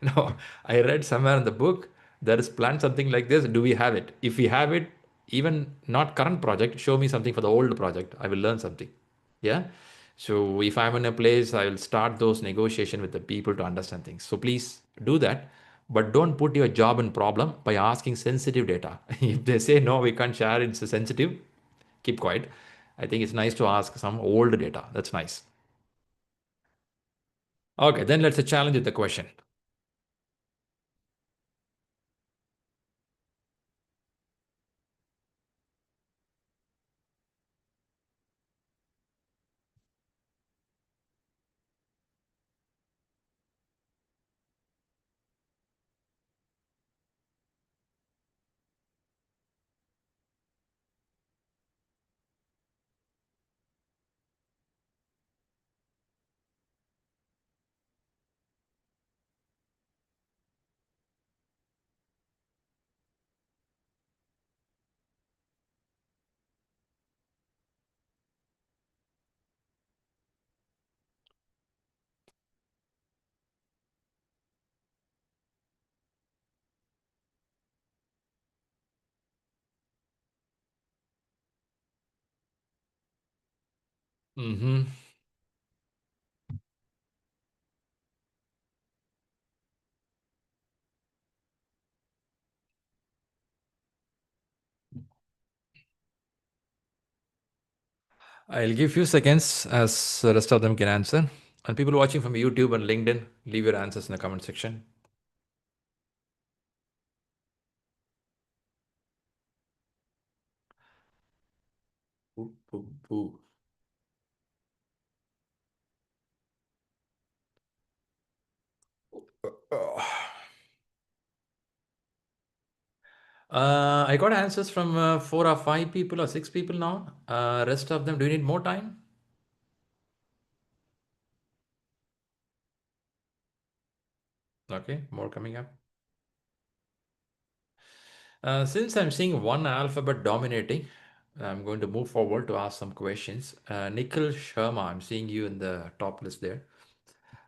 No, I read somewhere in the book, there is plan something like this. Do we have it? If we have it, even not current project, show me something for the old project. I will learn something. Yeah. So if I'm in a place, I will start those negotiation with the people to understand things. So please do that, but don't put your job in problem by asking sensitive data. If they say no, we can't share, it's sensitive, keep quiet. I think it's nice to ask some old data. That's nice. Okay, then let's challenge with the question. Mm-hmm. I'll give few seconds as the rest of them can answer. And people watching from YouTube and LinkedIn, leave your answers in the comment section. Boo, boo, boo. I got answers from 4 or 5 people or 6 people now. Rest of them, do you need more time? Okay, more coming up. Since I'm seeing one alphabet dominating, I'm going to move forward to ask some questions. Nikhil Sharma, I'm seeing you in the top list there.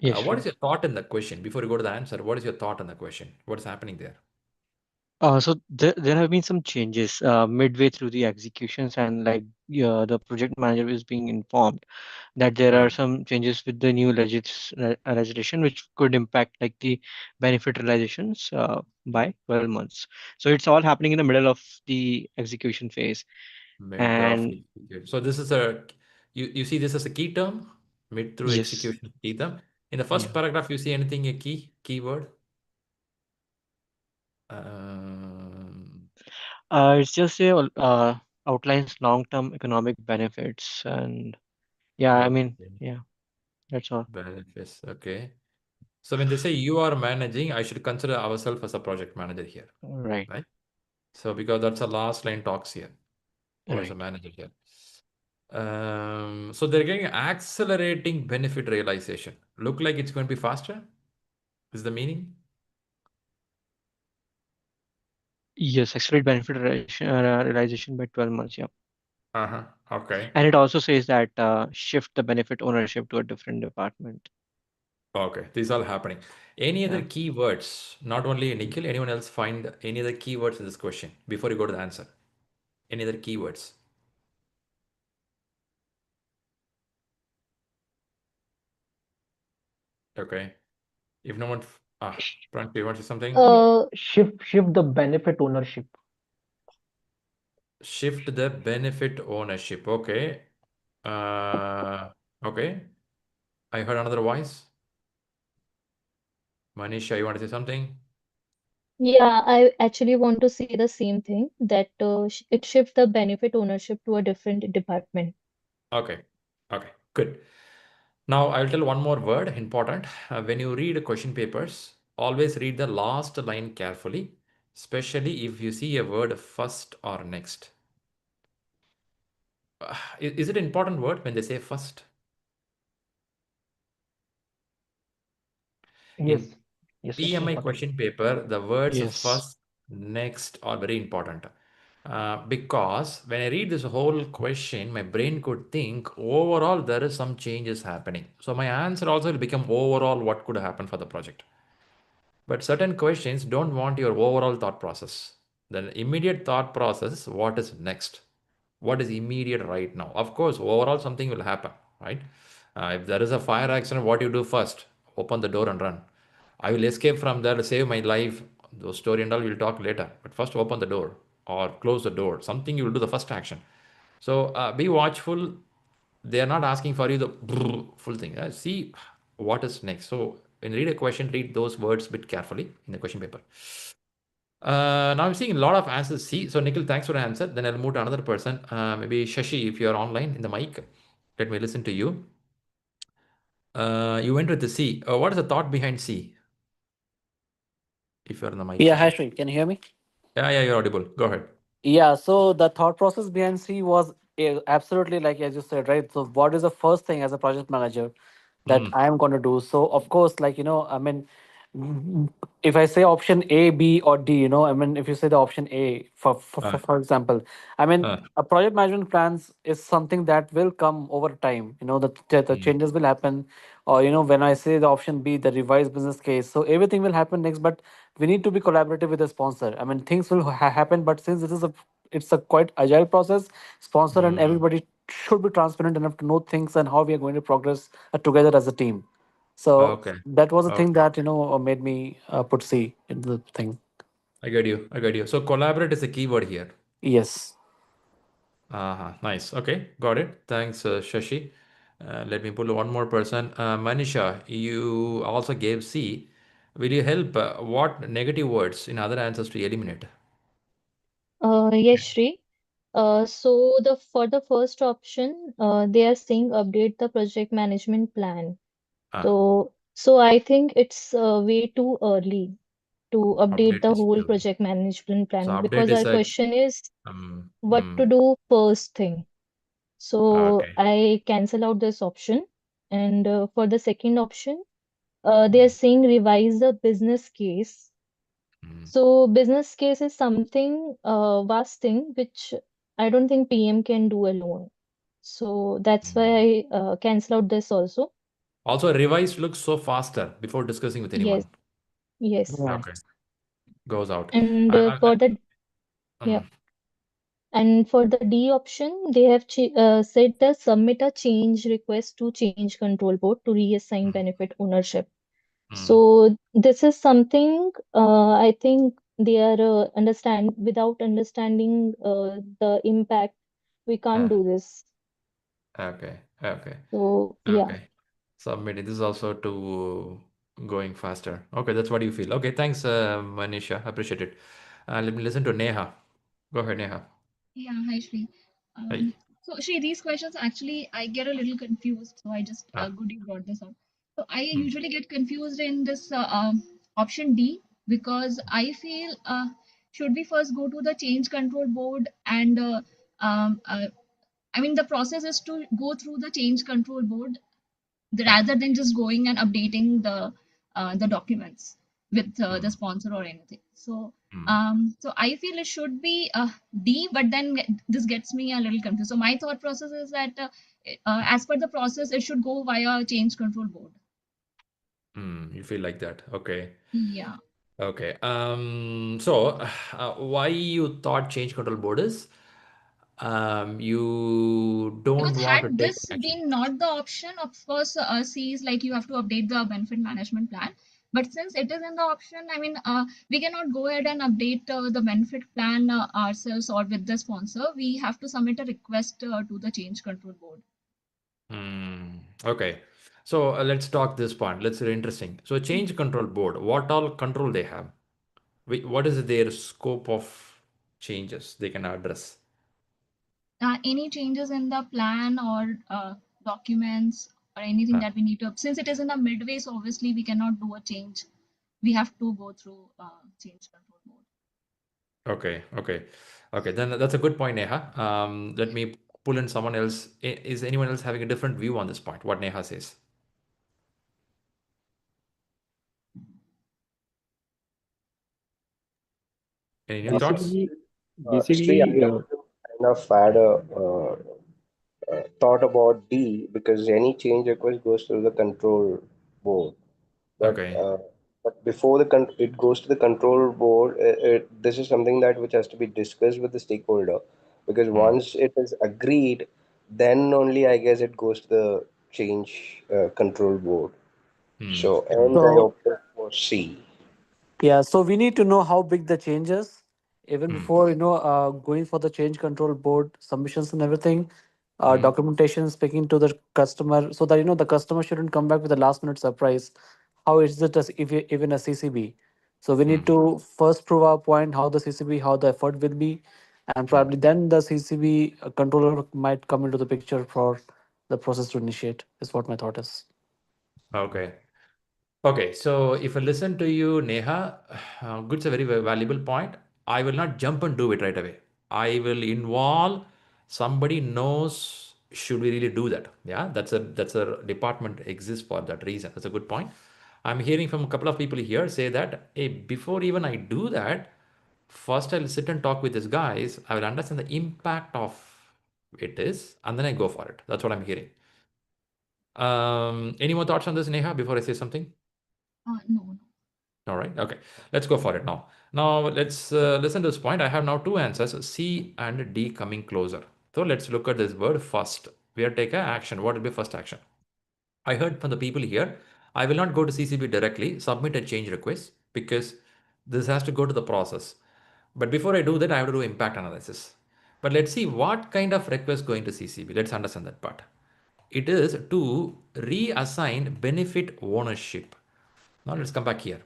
Yes, What sure. is your thought in the question? Before you go to the answer, what is your thought on the question? What is happening there? So there have been some changes midway through the executions, and like the project manager is being informed that there are some changes with the new legislation which could impact like the benefit realizations by 12 months. So it's all happening in the middle of the execution phase. Mid of And execution. So this is a you see this as a key term, mid through yes, execution key term. In the first yeah, paragraph, you see anything a keyword? Um, it's just a outlines long-term economic benefits, and yeah, I mean, okay. yeah, that's all. Benefits. Okay. So when they say you are managing, I should consider ourselves as a project manager here, Right, right? So because that's the last line talks here. Who is a right. manager here? So they're getting accelerating benefit realization. Look like it's going to be faster? Is the meaning? Yes, accelerate benefit realization by 12 months. Yeah. Uh-huh. Okay. And it also says that shift the benefit ownership to a different department. Okay. These are happening. Any other Yeah. keywords? Not only Nikhil, anyone else find any other keywords in this question before you go to the answer? Any other keywords? Okay. If no one, Prank, do you want to say something? Shift the benefit ownership. Shift the benefit ownership. Okay. Okay. I heard another voice. Manisha, you want to say something? Yeah, I actually want to say the same thing that it shifts the benefit ownership to a different department. Okay. Okay. Good. Now I'll tell one more word, important. When you read question papers, always read the last line carefully, especially if you see a word first or next. Is it an important word when they say first? Yes, In yes, it's PMI important. question paper, the words Yes. first, next are very important. Because when I read this whole question, my brain could think overall there is some changes happening. So my answer also will become overall what could happen for the project. But certain questions don't want your overall thought process. The immediate thought process, what is next? What is immediate right now? Of course, overall something will happen, right? If there is a fire accident, what you do first? Open the door and run. I will escape from there to save my life. Those story and all we'll talk later. But first open the door or close the door. Something you will do the first action. So be watchful. They are not asking for you the full thing. See what is next. So when you read a question, read those words a bit carefully in the question paper. Now I'm seeing a lot of answers C. So Nikhil, thanks for the answer. Then I'll move to another person. Maybe Shashi, if you're online in the mic, let me listen to you. You went with the C. What is the thought behind C? If you're in the mic, Yeah, hi Shashi. Shri, can you hear me? Yeah, you're audible. Go ahead. Yeah, so the thought process behind C was absolutely like as you said, right? So, what is the first thing as a project manager that Mm, I am going to do? So, of course, like, I mean, if I say option A, B, or D, I mean, if you say the option A, for example, I mean, uh, a project management plans is something that will come over time. The mm, changes will happen, or when I say the option B, the revised business case, so everything will happen next. But we need to be collaborative with the sponsor. I mean, things will happen, but since it's a quite agile process, sponsor and mm. everybody should be transparent enough to know things and how we are going to progress together as a team. So Okay. that was a thing Okay. that made me put C in the thing. I got you. I got you. So collaborate is a keyword here. Yes. Nice. Okay. Got it. Thanks, Shashi. Let me pull one more person. Manisha, you also gave C. Will you help what negative words in other answers to eliminate? Yes, Shri. So for the first option, they are saying update the project management plan. Ah, So I think it's way too early to update update the is whole still. project management So plan update because is our a question is um, what mm, to do first thing. So okay. I cancel out this option. And for the second option, they are Mm, saying revise the business case. mm, So business case is something vast thing which I don't think PM can do alone. So that's mm. why I cancel out this also. Also, revise looks so faster before discussing with Yes, anyone. yes. Yeah. Okay. goes out. And for the yeah, and for the D option, they have said the submit a change request to change control board to reassign benefit ownership. So this is something I think they are without understanding the impact, we can't do this. Okay, okay, So yeah. okay. Submitting. This is also to going faster. Okay, that's what you feel. Okay, thanks, Manisha. Appreciate it. Let me listen to Neha. Go ahead, Neha. Yeah, hi Shri. Hey. So Shri, these questions actually I get a little confused. So I just good you brought this up. So I usually get confused in this option D because I feel should we first go to the change control board and I mean the process is to go through the change control board rather than just going and updating the documents with the sponsor or anything. So so I feel it should be D, but then this gets me a little confused. So my thought process is that as per the process, it should go via change control board. You feel like that. Okay. Yeah. Okay. So why you thought change control board is you Because don't want to had take this action. been not the option, of course, C is like you have to update the benefit management plan. But since it is in the option, I mean, we cannot go ahead and update the benefit plan ourselves or with the sponsor. We have to submit a request to the change control board. Okay. So let's talk this point. Let's say interesting. So change control board, what all control they have? What is their scope of changes they can address? Any changes in the plan or documents or anything that we need to, since it is in the midway, so obviously we cannot do a change. We have to go through change control board. Okay, okay, okay. Then that's a good point, Neha. Let me pull in someone else. Is anyone else having a different view on this point? What Neha says? Any new thoughts? Sri, I want to kind of add a thought about D because any change request goes through the control board. But Okay. but before it goes to the control board, this is something that which has to be discussed with the stakeholder because once it is agreed, then only I guess it goes to the change control board. So and I So opted for C. yeah, so we need to know how big the change is even before going for the change control board submissions and everything. Documentation, speaking to the customer, so that the customer shouldn't come back with a last minute surprise. How is it as if even a CCB? So we need to first prove our point, how the CCB, how the effort will be, and probably then the CCB controller might come into the picture for the process to initiate. Is what my thought is. Okay. Okay, so if I listen to you, Neha, it's a very, very valuable point. I will not jump and do it right away. I will involve somebody knows should we really do that. Yeah, that's a department exists for that reason. That's a good point. I'm hearing from a couple of people here say that, hey, before even I do that, first I'll sit and talk with these guys. I will understand the impact of it is, and then I go for it. That's what I'm hearing. Any more thoughts on this, Neha, before I say something? No. All right. Okay. Let's go for it now. Now let's listen to this point. I have now two answers, C and D coming closer. So let's look at this word first. We are taking action. What will be first action? I heard from the people here, I will not go to CCB directly, submit a change request because this has to go to the process. But before I do that, I have to do impact analysis. But let's see what kind of request going to CCB. Let's understand that part. It is to reassign benefit ownership. Now let's come back here.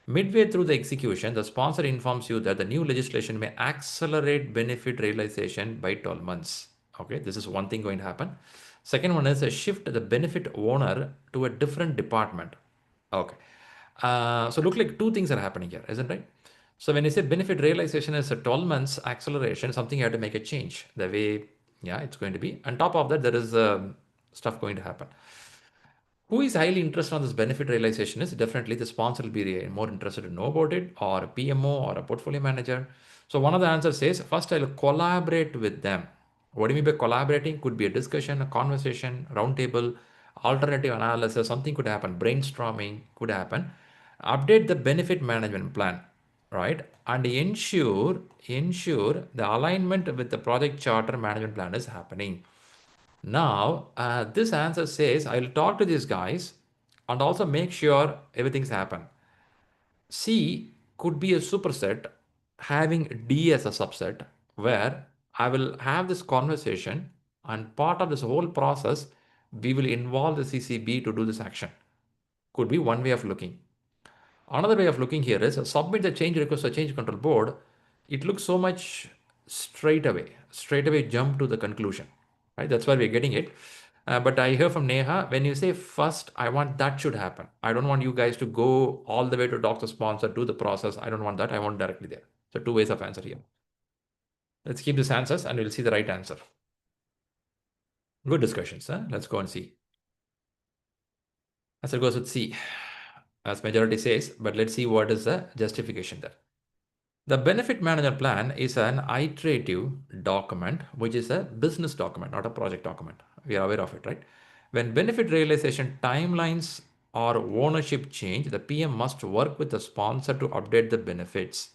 Midway through the execution, the sponsor informs you that the new legislation may accelerate benefit realization by 12 months. Okay, this is one thing going to happen. Second one is a shift the benefit owner to a different department. Okay. So look like two things are happening here, isn't it? So when you say benefit realization is a 12 months acceleration, something you have to make a change. The way, yeah, it's going to be. On top of that, there is stuff going to happen. Who is highly interested on this benefit realization is definitely the sponsor will be more interested to know about it, or a PMO or a portfolio manager. So one of the answers says, first I'll collaborate with them. What do you mean by collaborating? Could be a discussion, a conversation, roundtable, alternative analysis, something could happen, brainstorming could happen. Update the benefit management plan. right? And ensure the alignment with the project charter management plan is happening. Now, this answer says I'll talk to these guys and also make sure everything's happened. C could be a superset having D as a subset, where I will have this conversation and part of this whole process, we will involve the CCB to do this action. Could be one way of looking. Another way of looking here is submit the change request to change control board. It looks so much straight away jump to the conclusion, right? That's why we're getting it. But I hear from Neha, when you say first, I want that should happen. I don't want you guys to go all the way to doctor sponsor, do the process. I don't want that. I want directly there. So two ways of answer here. Let's keep these answers and we'll see the right answer. Good discussions. Huh? Let's go and see. Answer goes with C, as majority says, but let's see what is the justification there. The benefit manager plan is an iterative document, which is a business document, not a project document. We are aware of it, right? When benefit realization timelines or ownership change, the PM must work with the sponsor to update the benefits,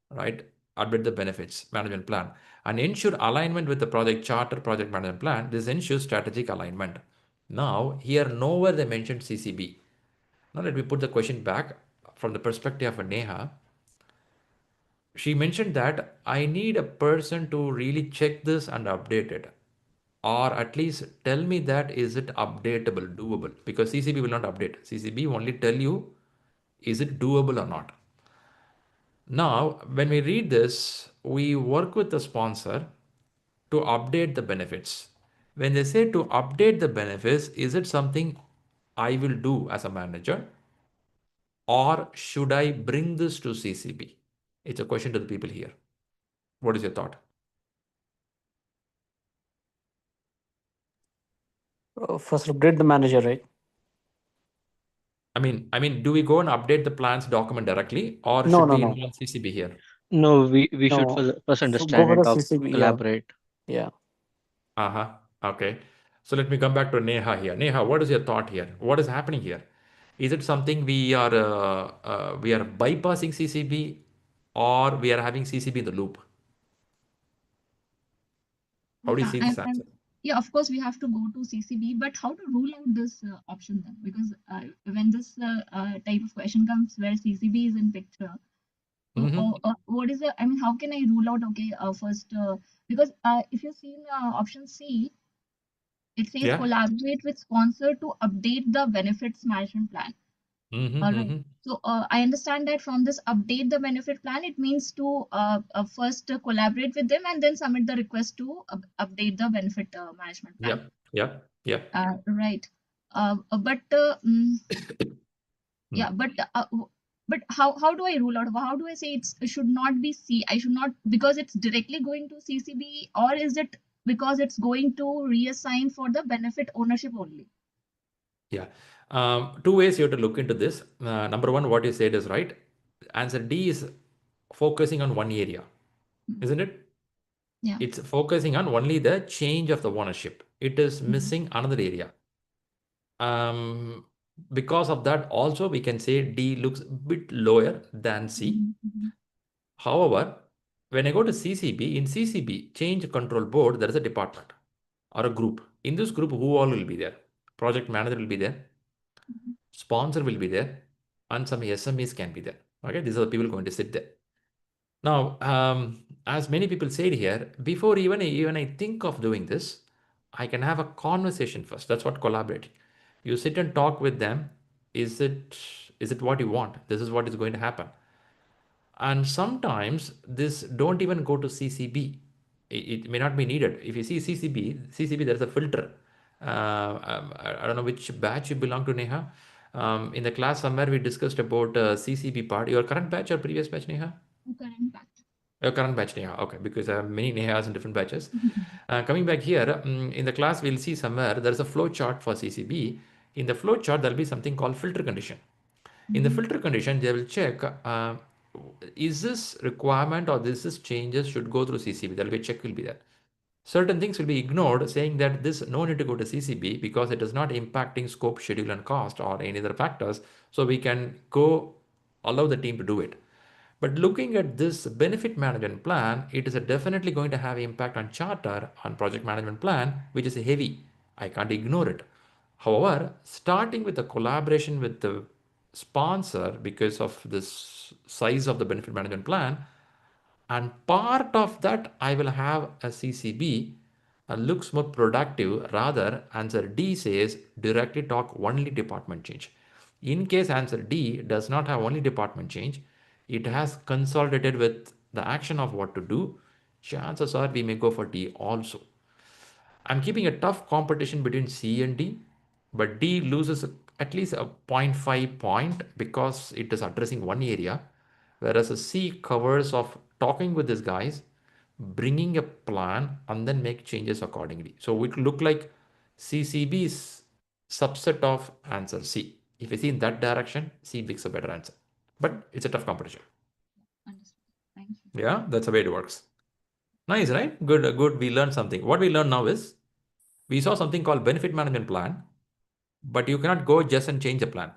right? Update the benefits management plan and ensure alignment with the project charter, project management plan. This ensures strategic alignment. Now, here nowhere they mentioned CCB. Now let me put the question back from the perspective of Neha. She mentioned that I need a person to really check this and update it, or at least tell me that is it updatable, doable, because CCB will not update. CCB only tell you is it doable or not. Now, when we read this, we work with the sponsor to update the benefits. When they say to update the benefits, is it something I will do as a manager, or should I bring this to CCB? It's a question to the people here. What is your thought? First, upgrade the manager, right? I mean, do we go and update the plans document directly, or No, should no, we no. involve CCB here? No, we should No. first Go understand for and the talk, CCB. Yeah. collaborate. Yeah. Uh-huh. Okay. So let me come back to Neha here. Neha, what is your thought here? What is happening here? Is it something we are bypassing CCB, or we are having CCB in the loop? How do you Yeah, see this answer? yeah, of course, we have to go to CCB, but how to rule out this option then? Because when this type of question comes where CCB is in picture, so what is the, I mean, how can I rule out, okay, first, because if you see in option C, it says Yeah. collaborate with sponsor to update the benefits management plan. All right. So I understand that from this update the benefit plan, it means to first collaborate with them and then submit the request to update the benefit management plan. Yep. Right. But yeah, but how do I rule out? How do I say it should not be C? I should not, because it's directly going to CCB, or is it because it's going to reassign for the benefit ownership only? Yeah. Two ways you have to look into this. Number one, what you said is right. Answer D is focusing on one area, isn't it? Yeah. It's focusing on only the change of the ownership. It is missing another area. Because of that, also we can say D looks a bit lower than C. However, when I go to CCB, in CCB, change control board, there is a department or a group. In this group, who all will be there? Project manager will be there, sponsor will be there, and some SMEs can be there. Okay, these are the people going to sit there. Now, as many people said here, before even I think of doing this, I can have a conversation first. That's what collaborating. You sit and talk with them. Is it what you want? This is what is going to happen. And sometimes this don't even go to CCB. It may not be needed. If you see CCB, there's a filter. I don't know which batch you belong to, Neha. In the class somewhere we discussed about CCB part. Your current batch or previous batch, Neha? Current batch. Your current batch, Neha. Okay, because I have many Nehas in different batches. Coming back here, in the class we'll see somewhere there's a flow chart for CCB. In the flow chart, there'll be something called filter condition. In the filter condition, they will check, is this requirement or this changes should go through CCB. There'll be a check will be there. Certain things will be ignored, saying that this no need to go to CCB because it is not impacting scope, schedule, and cost or any other factors. So we can go allow the team to do it. But looking at this benefit management plan, it is definitely going to have impact on charter, on project management plan, which is heavy. I can't ignore it. However, starting with a collaboration with the sponsor because of this size of the benefit management plan, and part of that I will have a CCB looks more productive. Rather, answer D says directly talk only department change. In case answer D does not have only department change, it has consolidated with the action of what to do, chances are we may go for D also. I'm keeping a tough competition between C and D, but D loses at least a zero point 0.5 point because it is addressing one area, whereas a C covers of talking with these guys, bringing a plan, and then make changes accordingly. So it look like CCB is subset of answer C. If you see in that direction, C picks a better answer. But it's a tough competition. Understood. Thank you. Yeah, that's the way it works. Nice, right? Good, good. We learned something. What we learned now is we saw something called benefit management plan, but you cannot go just and change the plan.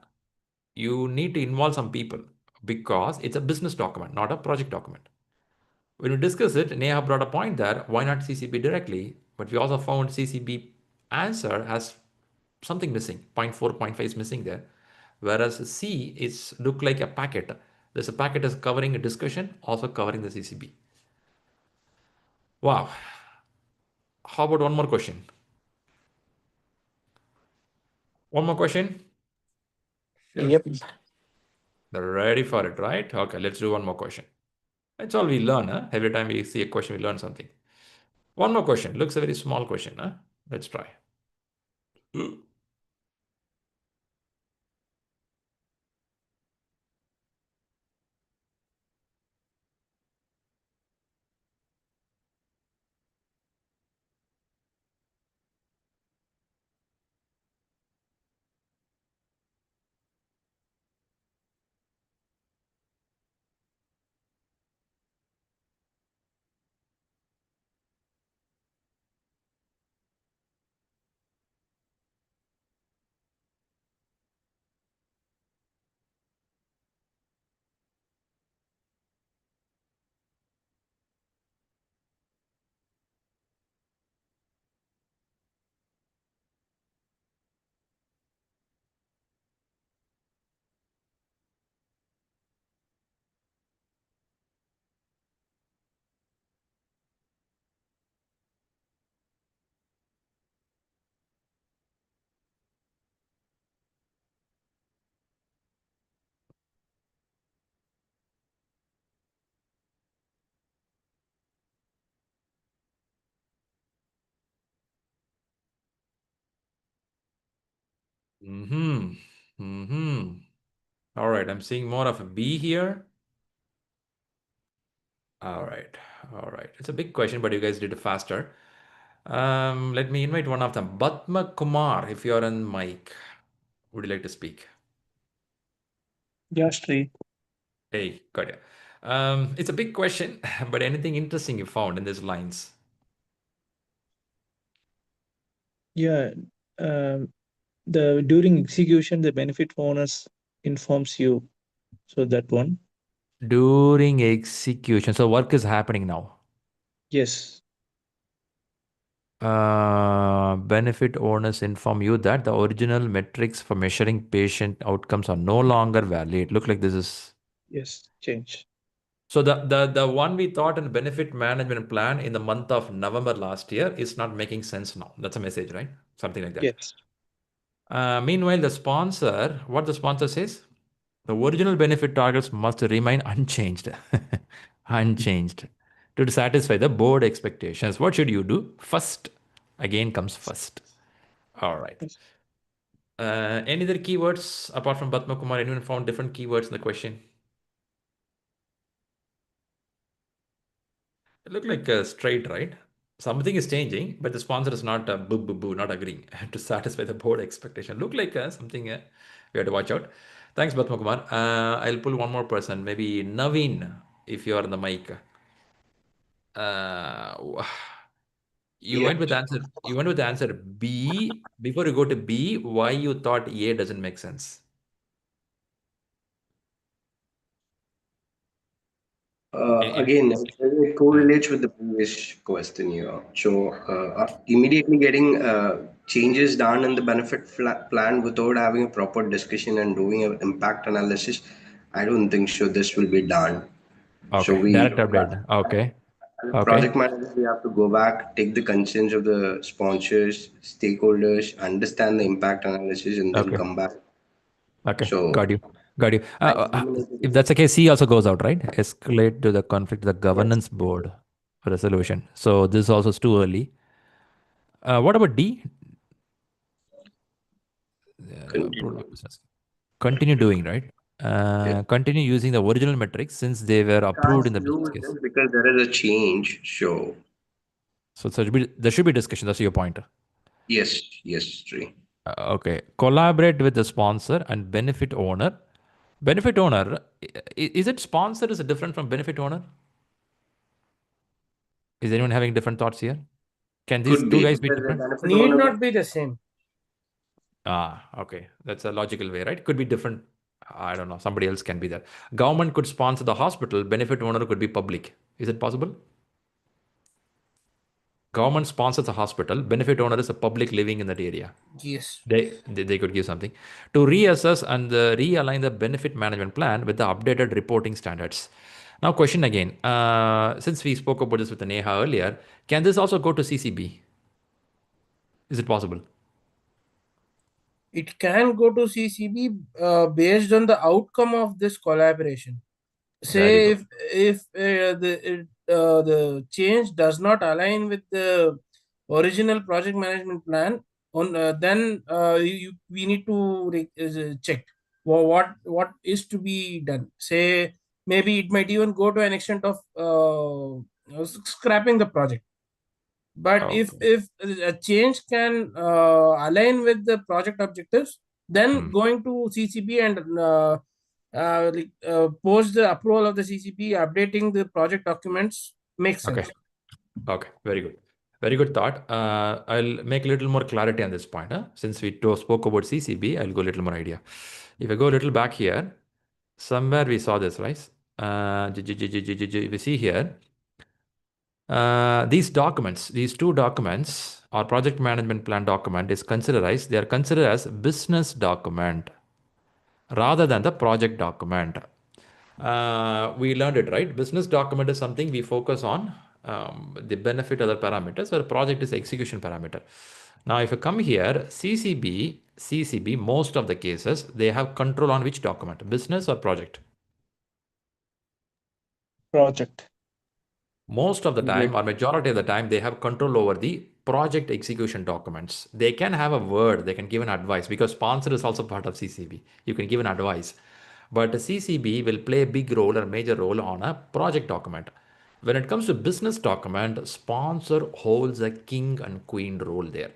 You need to involve some people because it's a business document, not a project document. When we discuss it, Neha brought a point that why not CCB directly? But we also found CCB answer has something missing. 0.4, 0.5 is missing there. Whereas C is look like a packet. There's a packet is covering a discussion, also covering the CCB. Wow. How about one more question? One more question? Yep. They're ready for it, right? Okay, let's do one more question. That's all we learn, huh? Every time we see a question, we learn something. One more question. Looks a very small question, huh? Let's try. Mm-hmm. Mm-hmm. All right, I'm seeing more of a B here. All right. All right. It's a big question, but you guys did it faster. Let me invite one of them. Batma Kumar, if you're on mic, would you like to speak? Yeah, Shri. Hey, got it. It's a big question, but anything interesting you found in these lines? Yeah. The during execution, the benefit owners informs you. So that one. During execution. So work is happening now. Yes. Benefit owners inform you that the original metrics for measuring patient outcomes are no longer valid. Look like this is. Yes. Change. So the one we thought in benefit management plan in the month of November last year is not making sense now. That's a message, right? Something like that. Yes. Meanwhile, the sponsor, what the sponsor says, the original benefit targets must remain unchanged. Unchanged to satisfy the board expectations. What should you do? First, again comes first. All right. Yes. Any other keywords apart from Batma Kumar? Anyone found different keywords in the question? It looked like straight, right? Something is changing, but the sponsor is not boo boo boo, not agreeing to satisfy the board expectation. Look like something we have to watch out. Thanks, Batma Kumar. I'll pull one more person, maybe Naveen, if you are on the mic. You Yeah. went with answer. You went with the answer B. Before you go to B, why you thought A doesn't make sense? Again, it correlates with the previous question here. So, immediately getting changes done in the benefit plan without having a proper discussion and doing an impact analysis, I don't think so. This will be done. So Okay, direct update. Okay, as okay, project manager, we have to go back, take the concerns of the sponsors, stakeholders, understand the impact analysis, and then okay, come back. okay. So Got you. Got you. I eliminated If it. that's the case, C also goes out, right? Escalate to the conflict, the Yes. governance board resolution. So this also is too early. What about D? Continue. Continue doing, right? Yes. Continue using the original metrics since they were approved in the Can't business use case. this because there is a change. So So there should be discussion. That's your point. yes, yes, Sri. Okay. Collaborate with the sponsor and benefit owner. Benefit owner, is it sponsor is different from benefit owner? Is anyone having different thoughts here? Can these Could two be guys be because the different? benefit Need owner. not be the same. Okay. That's a logical way, right? Could be different. I don't know. Somebody else can be there. Government could sponsor the hospital. Benefit owner could be public. Is it possible? Government sponsors a hospital. Benefit owner is a public living in that area. Yes. They could give something to reassess and realign the benefit management plan with the updated reporting standards. Now, question again. Since we spoke about this with Neha earlier, can this also go to CCB? Is it possible? It can go to CCB based on the outcome of this collaboration. Very Say good. if the change does not align with the original project management plan, then we need to check what is to be done. Say maybe it might even go to an extent of scrapping the project. But Okay. if a change can align with the project objectives, then going to CCP and post the approval of the CCP, updating the project documents makes Okay. sense. Okay. Very good. Very good thought. I'll make a little more clarity on this point. Since we spoke about CCB, I'll go a little more idea. If I go a little back here, somewhere we saw this, right? We see here these documents, these two documents, our project management plan document is considered as they are considered as business document rather than the project document. We learned it, right? Business document is something we focus on the benefit other parameters, or project is execution parameter. Now, if you come here, CCB, most of the cases, they have control on which document, business or project? Project. Most of the time, Great. or majority of the time, they have control over the project execution documents. They can have a word, they can give an advice because sponsor is also part of CCB. You can give an advice. But CCB will play a big role or major role on a project document. When it comes to business document, sponsor holds a king and queen role there.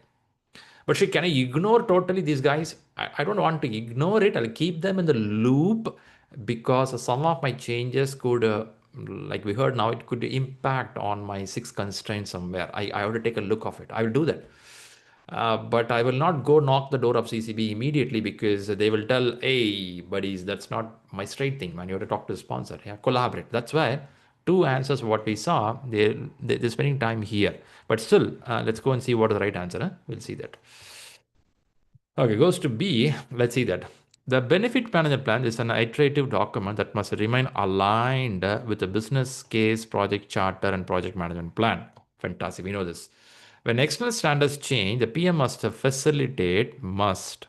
But can I ignore totally these guys? I don't want to ignore it. I'll keep them in the loop because some of my changes could, like we heard now, it could impact on my six constraints somewhere. I have to take a look of it. I will do that. But I will not go knock the door of CCB immediately because they will tell, hey, buddies, that's not my straight thing, man. You have to talk to the sponsor. Yeah, collaborate. That's why two answers what we saw, they're spending time here. But still, let's go and see what is the right answer. We'll see that. Okay, goes to B. Let's see that. The benefit management plan is an iterative document that must remain aligned with the business case, project charter, and project management plan. Fantastic. We know this. When external standards change, the PM must facilitate, must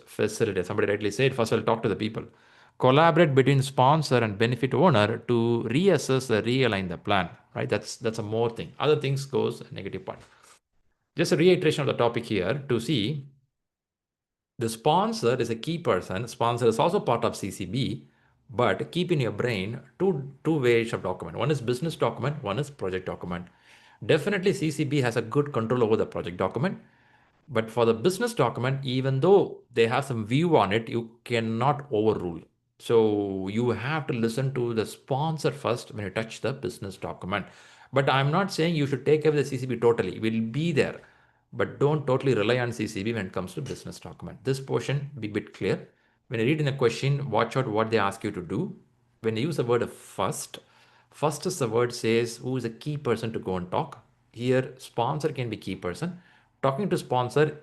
facilitate. Somebody rightly said, first I'll talk to the people. Collaborate between sponsor and benefit owner to reassess or realign the plan. Right? That's a more thing. Other things goes negative part. Just a reiteration of the topic here to see the sponsor is a key person. Sponsor is also part of CCB, but keep in your brain two ways of document. One is business document, one is project document. Definitely CCB has a good control over the project document, but for the business document, even though they have some view on it, you cannot overrule. So you have to listen to the sponsor first when you touch the business document. But I'm not saying you should take away the CCB totally. It will be there, but don't totally rely on CCB when it comes to business document. This portion be a bit clear. When you read in a question, watch out what they ask you to do. when you use the word first is the word says who is a key person to go and talk. Here, sponsor can be key person. Talking to sponsor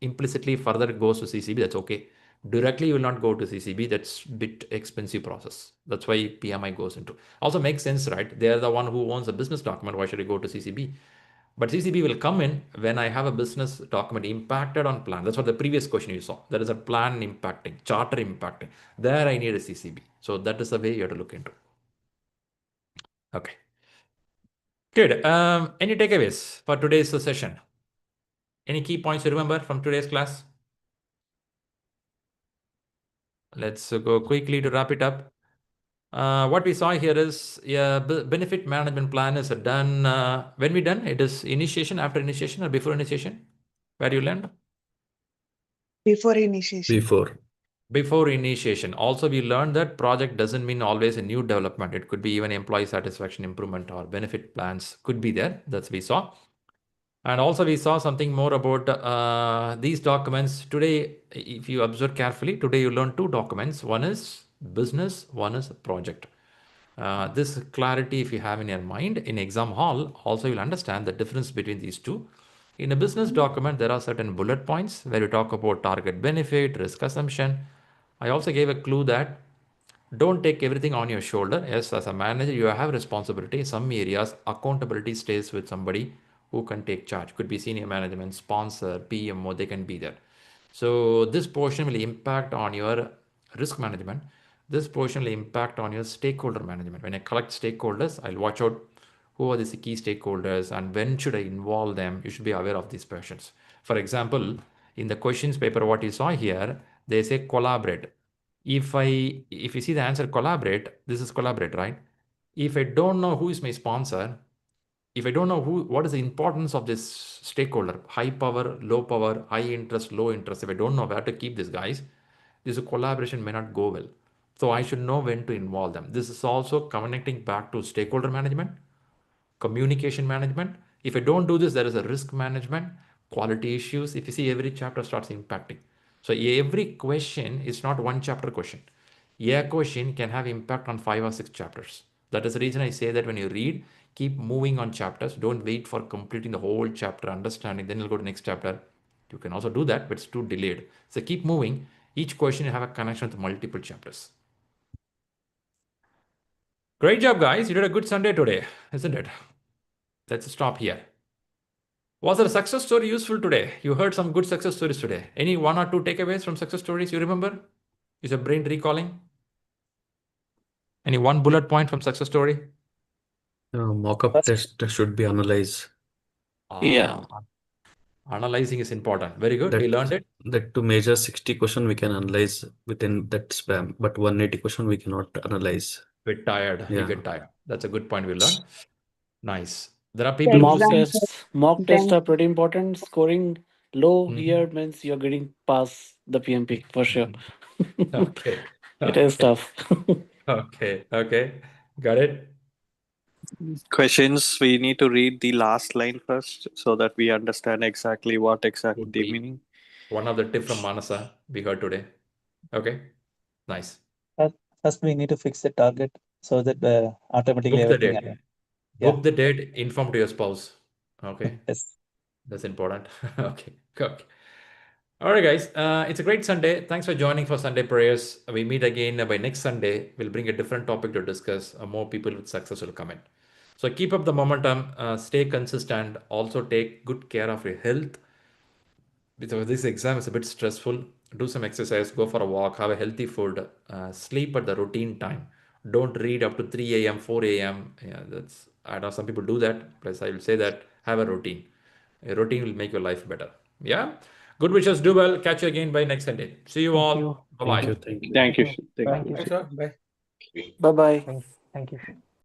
implicitly further goes to CCB, that's okay. Directly you will not go to CCB, that's bit expensive process. That's why PMI goes into. Also makes sense, right? They are the one who owns a business document. Why should I go to CCB? But CCB will come in when I have a business document impacted on plan. That's what the previous question you saw. There is a plan impacting, charter impacting. There I need a CCB. So that is the way you have to look into. Okay. Good. Any takeaways for today's session? Any key points you remember from today's class? Let's go quickly to wrap it up. What we saw here is benefit management plan is done. When we done, it is initiation, after initiation, or before initiation? Where you learned? Before initiation. Before initiation. Also, we learned that project doesn't mean always a new development. It could be even employee satisfaction improvement or benefit plans could be there. That's we saw. And also we saw something more about these documents. Today, if you observe carefully, today you learned two documents. One is business, one is project. This clarity, if you have in your mind, in exam hall, also you'll understand the difference between these two. In a business document, there are certain bullet points where you talk about target benefit, risk assumption. I also gave a clue that don't take everything on your shoulder. Yes, as a manager, you have responsibility. Some areas, accountability stays with somebody who can take charge. Could be senior management, sponsor, PMO, they can be there. So this portion will impact on your risk management. This portion will impact on your stakeholder management. When I collect stakeholders, I'll watch out who are the key stakeholders and when should I involve them. You should be aware of these questions. For example, in the questions paper, what you saw here, they say collaborate. If you see the answer collaborate, this is collaborate, right? If I don't know who is my sponsor, if I don't know what is the importance of this stakeholder, high power, low power, high interest, low interest, if I don't know where to keep these guys, this collaboration may not go well. So I should know when to involve them. This is also connecting back to stakeholder management, communication management. If I don't do this, there is a risk management, quality issues. If you see, every chapter starts impacting. So every question is not one chapter question. A question can have impact on 5 or 6 chapters. That is the reason I say that when you read, keep moving on chapters. Don't wait for completing the whole chapter, understanding, then you'll go to next chapter. You can also do that, but it's too delayed. So keep moving. Each question you have a connection with multiple chapters. Great job, guys. You did a good Sunday today, isn't it? Let's stop here. Was there a success story useful today? You heard some good success stories today. Any 1 or 2 takeaways from success stories you remember? Is your brain recalling? Any one bullet point from success story? Mock-up test should be analyzed. Yeah. Analyzing is important. Very good. We learned it. That to measure 60 question we can analyze within that span, but 180 question we cannot analyze. Bit tired. Yeah. You get tired. That's a good point we learned. Nice. There are The people who exam Mock tests then are pretty important. Scoring low here means you're getting past the PMP for sure. Okay. It is tough. Okay. Got it. Questions, we need to read the last line first so that we understand exactly what exactly Would the be meaning. one of the tip from Manasa we heard today. Okay. Nice. First, we need to fix the target so that automatically Book the everything date. happens. Book the date. Inform to your spouse. Okay. Yes. That's important. Okay. All right, guys. It's a great Sunday. Thanks for joining for Sunday prayers. We meet again by next Sunday. We'll bring a different topic to discuss. More people with success will come in. So keep up the momentum. Stay consistent. Also take good care of your health. Because this exam is a bit stressful. Do some exercise. Go for a walk. Have a healthy food. Sleep at the routine time. Don't read up to 3 a.m., 4 a.m. Yeah, I know some people do that. Plus, I will say that have a routine. A routine will make your life better. Yeah. Good wishes. Do well. Catch you again by next Sunday. See you all. Bye bye. Thank you. Thank you. Thank you. Thanks, sir. Bye. Bye-bye. Thank you.